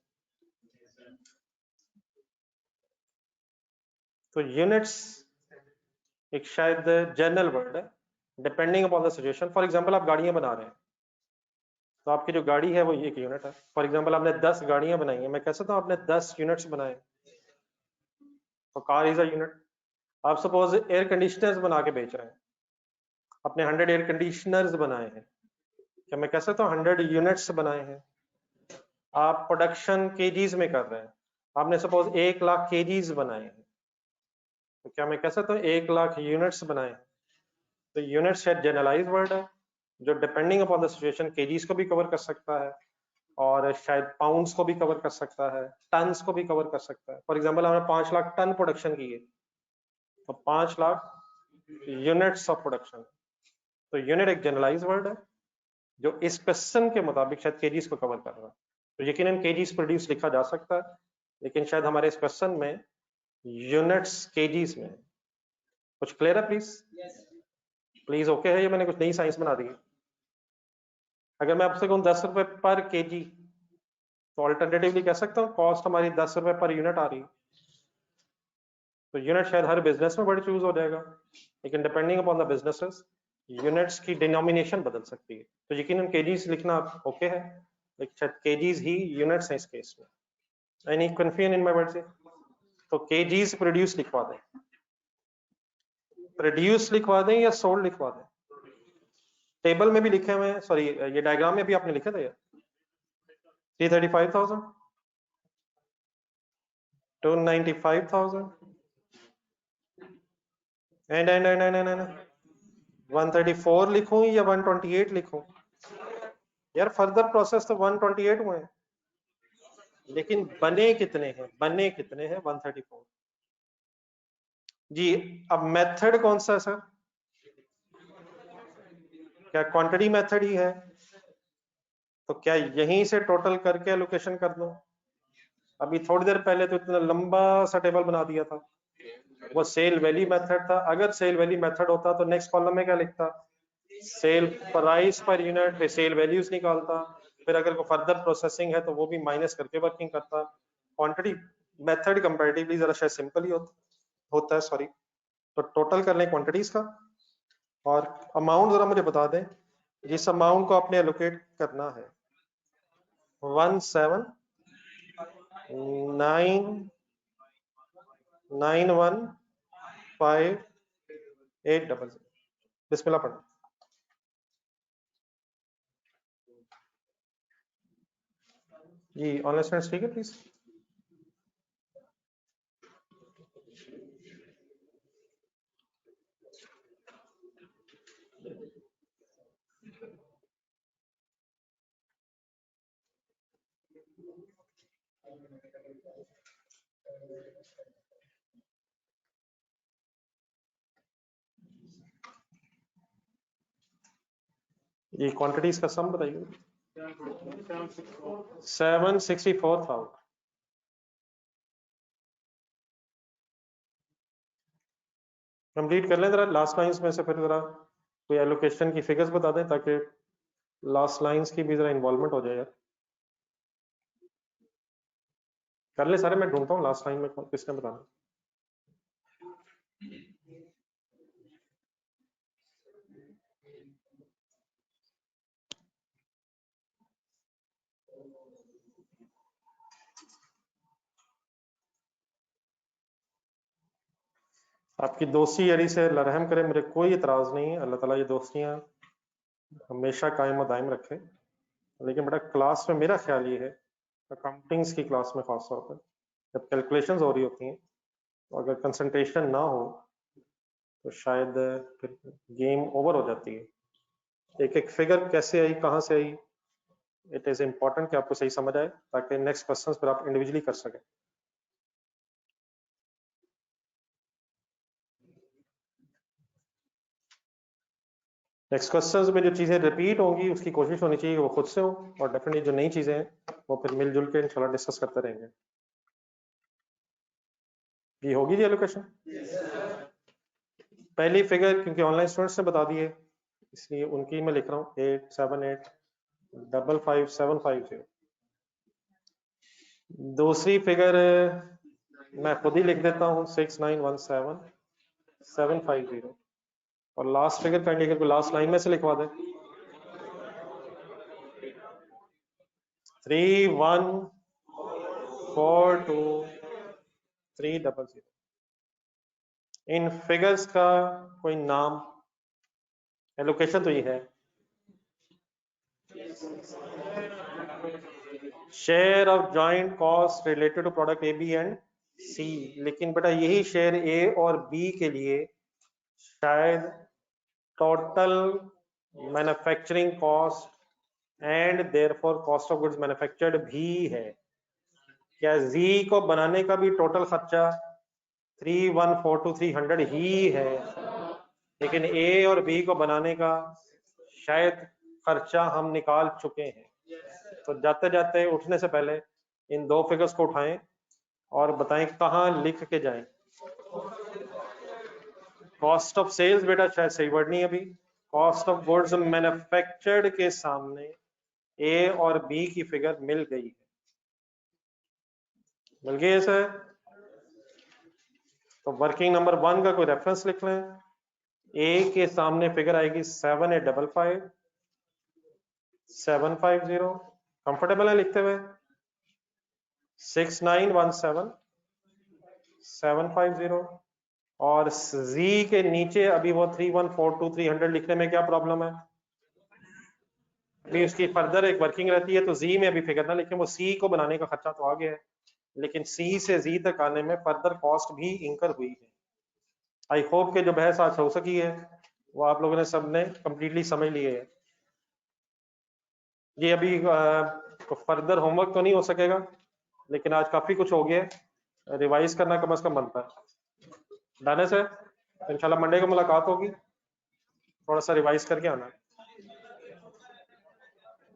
तो यूनिट्स एक शायद जनरल वर्ड है, depending upon the situation. For example आप गाड़ियां बना रहे हैं, तो आपकी जो गाड़ी है वो एक यूनिट है। फॉर एग्जांपल आपने 10 गाड़ियां बनाई हैं, मैं कह सकता हूँ आपने 10 यूनिट्स बनाए, तो कार इज अ यूनिट। आप सपोज एयर कंडीशनर्स बना के बेच रहे हैं, आपने 100 एयर कंडीशनर्स बनाए हैं, क्या मैं कह सकता हूँ 100 यूनिट्स बनाए हैं? आप प्रोडक्शन केजीज में कर रहे हैं, आपने सपोज 1 लाख केजीज बनाए हैं, तो क्या मैं कह सकता हूँ 1 लाख यूनिट्स बनाए हैं? तो यूनिट शायद जनरलाइज वर्ड है, जो depending upon the situation KGs को भी कवर कर सकता है, और शायद पाउंड्स को भी कवर कर सकता है, टन्स को भी कवर कर सकता है। फॉर एग्जांपल हमने 5 लाख टन प्रोडक्शन की है, तो 5 लाख यूनिट्स ऑफ प्रोडक्शन। तो यूनिट एक जनरलाइज वर्ड है जो इस क्वेश्चन के मुताबिक शायद केजीज को कवर कर रहा है। तो यकीनन केजीज प्रोड्यूस लिखा जा सकता है, लेकिन शायद हमारे इस क्वेश्चन में यूनिट्स केजीज में। कुछ क्लियर है प्लीज? प्लीज ओके है? ये मैंने कुछ नई साइंस बना दी है। अगर मैं आपसे कहूँ 10 रुपए पर केजी, तो ऑल्टरनेटिवली कह सकता हूँ कॉस्ट हमारी 10 रुपए पर यूनिट आ रही है। तो यूनिट शायद हर बिजनेस में बड़े चूज हो जाएगा, लेकिन depending upon the businesses units की डिनोमिनेशन बदल सकती है। तो यकीनन केजीज लिखना ओके है, लेकिन शायद केजीज ही यूनिट्स हैं इस केस में। Any confusion in my word से? तो केजीज प्रोड्यूस लिखवा दें, प्रोड्यूस लिखवा दें या सोल्ड लिखवा दें? टेबल में भी लिखे हुए हैं, सॉरी ये डायग्राम में भी आपने लिखे थे 335,000, 295,000 एंड 134 लिखूं या 128 लिखूं? यार फर्दर प्रोसेस तो 128 हुए हैं, लेकिन बने कितने हैं? बने कितने हैं? 134 जी। अब मेथड कौन सा है सर? क्या क्वांटिटी मेथड ही है? तो क्या यहीं से टोटल करके एलोकेशन कर दूं? अभी थोड़ी देर पहले तो इतना लंबा सा टेबल बना दिया था, वो सेल वैल्यू मेथड था। अगर सेल वैल्यू मेथड होता तो नेक्स्ट कॉलम में क्या लिखता? सेल प्राइस पर यूनिट पे सेल वैल्यूज निकालता, फिर अगर कोई फर्दर प्रोसेसिंग है तो वो भी माइनस करके वर्किंग करता। क्वांटिटी मेथड कंपैरेटिवली जरा शायद सिंपल ही होता है, सॉरी। तो टोटल कर लें क्वांटिटीज का, और अमाउंट जरा मुझे बता दें जिस अमाउंट को आपने एलोकेट करना है। 17,915,800। बिस्मिल्लाह पढ़ो जी। ऑनलाइन स्टूडेंट्स ठीक है प्लीज? ये क्वांटिटीज का सम बताइए। 764,000। कंप्लीट कर लें जरा लास्ट लाइंस में से, फिर जरा कोई एलोकेशन की फिगर्स बता दें ताकि लास्ट लाइंस की भी जरा इन्वॉल्वमेंट हो जाए यार। कर ले सारे, मैं ढूंढता हूँ लास्ट लाइन में किसने बताना। आपकी दोस्ती यारी से अल्लाह रहम करे, मुझे कोई इतराज नहीं है। अल्लाह ताला ये दोस्तियां हमेशा कायम व दायम रखे। लेकिन बेटा क्लास में मेरा ख्याल ये है, अकाउंटिंग्स की क्लास में खास तौर पर जब कैलकुलेशंस हो रही होती हैं, तो अगर कंसंट्रेशन ना हो तो शायद फिर गेम ओवर हो जाती है। एक एक फिगर कैसे आई, कहाँ से आई, इट इज इम्पोर्टेंट कि आपको सही समझ आए ताकि नेक्स्ट क्वेश्चंस पर आप इंडिविजुअली कर सकें। नेक्स्ट क्वेश्चंस में जो चीजें रिपीट होंगी उसकी कोशिश होनी चाहिए कि वो खुद से हो, और डेफिनेटली जो नई चीजें हैं वो फिर मिलजुल के इंशाल्लाह डिस्कस करते रहेंगे। ये होगी जी एलोकेशन। पहली फिगर क्योंकि ऑनलाइन स्टूडेंट्स ने बता दी है, इसलिए उनकी मैं लिख रहा हूँ 878555750। दूसरी फिगर मैं खुद ही लिख देता हूँ 6917,750। और लास्ट फिगर काइंडली करके लास्ट लाइन में से लिखवा दें। 3142,300। इन फिगर्स का कोई नाम, एलोकेशन तो ये है, share of joint cost related to product A B and C. लेकिन बेटा यही शेयर ए और बी के लिए शायद total manufacturing cost and therefore cost of goods manufactured भी है। क्या जी को बनाने का भी टोटल खर्चा 3142,300 ही है, लेकिन ए और बी को बनाने का शायद खर्चा हम निकाल चुके हैं। तो जाते जाते उठने से पहले इन दो फिगर्स को उठाएं और बताएं कहां लिख के जाएं। कॉस्ट ऑफ सेल्स बेटा शायद सही वर्ड नहीं है अभी, कॉस्ट ऑफ गुड्स मैन्युफैक्चर्ड के सामने ए और बी की फिगर मिल गई है, मिल गई है सर। तो वर्किंग नंबर 1 का कोई रेफरेंस लिख लें। ए के सामने फिगर आएगी 7,855,750, कंफर्टेबल है लिखते हुए? 6917,750। और जी के नीचे अभी वो 3142,300 लिखने में क्या प्रॉब्लम है? अभी उसकी फर्दर एक वर्किंग रहती है, तो जी में अभी फिगर ना लिखें, वो सी को बनाने का खर्चा तो आ गया है, लेकिन सी से जी तक आने में फर्दर कॉस्ट भी इंकर हुई है। आई होप के जो बहस आज हो सकी है वो आप लोगों ने सबने कंप्लीटली समझ लिए है। ये अभी फर्दर होमवर्क तो नहीं हो सकेगा, लेकिन आज काफी कुछ हो गया, रिवाइज करना कम से कम बनता है। डन है सर? इंशाल्लाह मंडे को मुलाकात होगी, थोड़ा सा रिवाइज करके आना।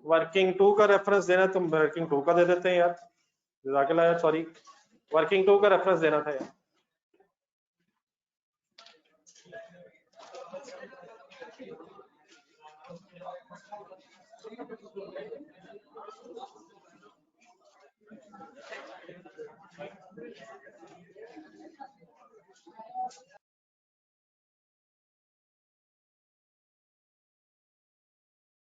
वर्किंग 2 का रेफरेंस देना है, तुम वर्किंग 2 का दे देते हैं यार, जज़ाकल्लाह यार, सॉरी, वर्किंग 2 का रेफरेंस देना था यार।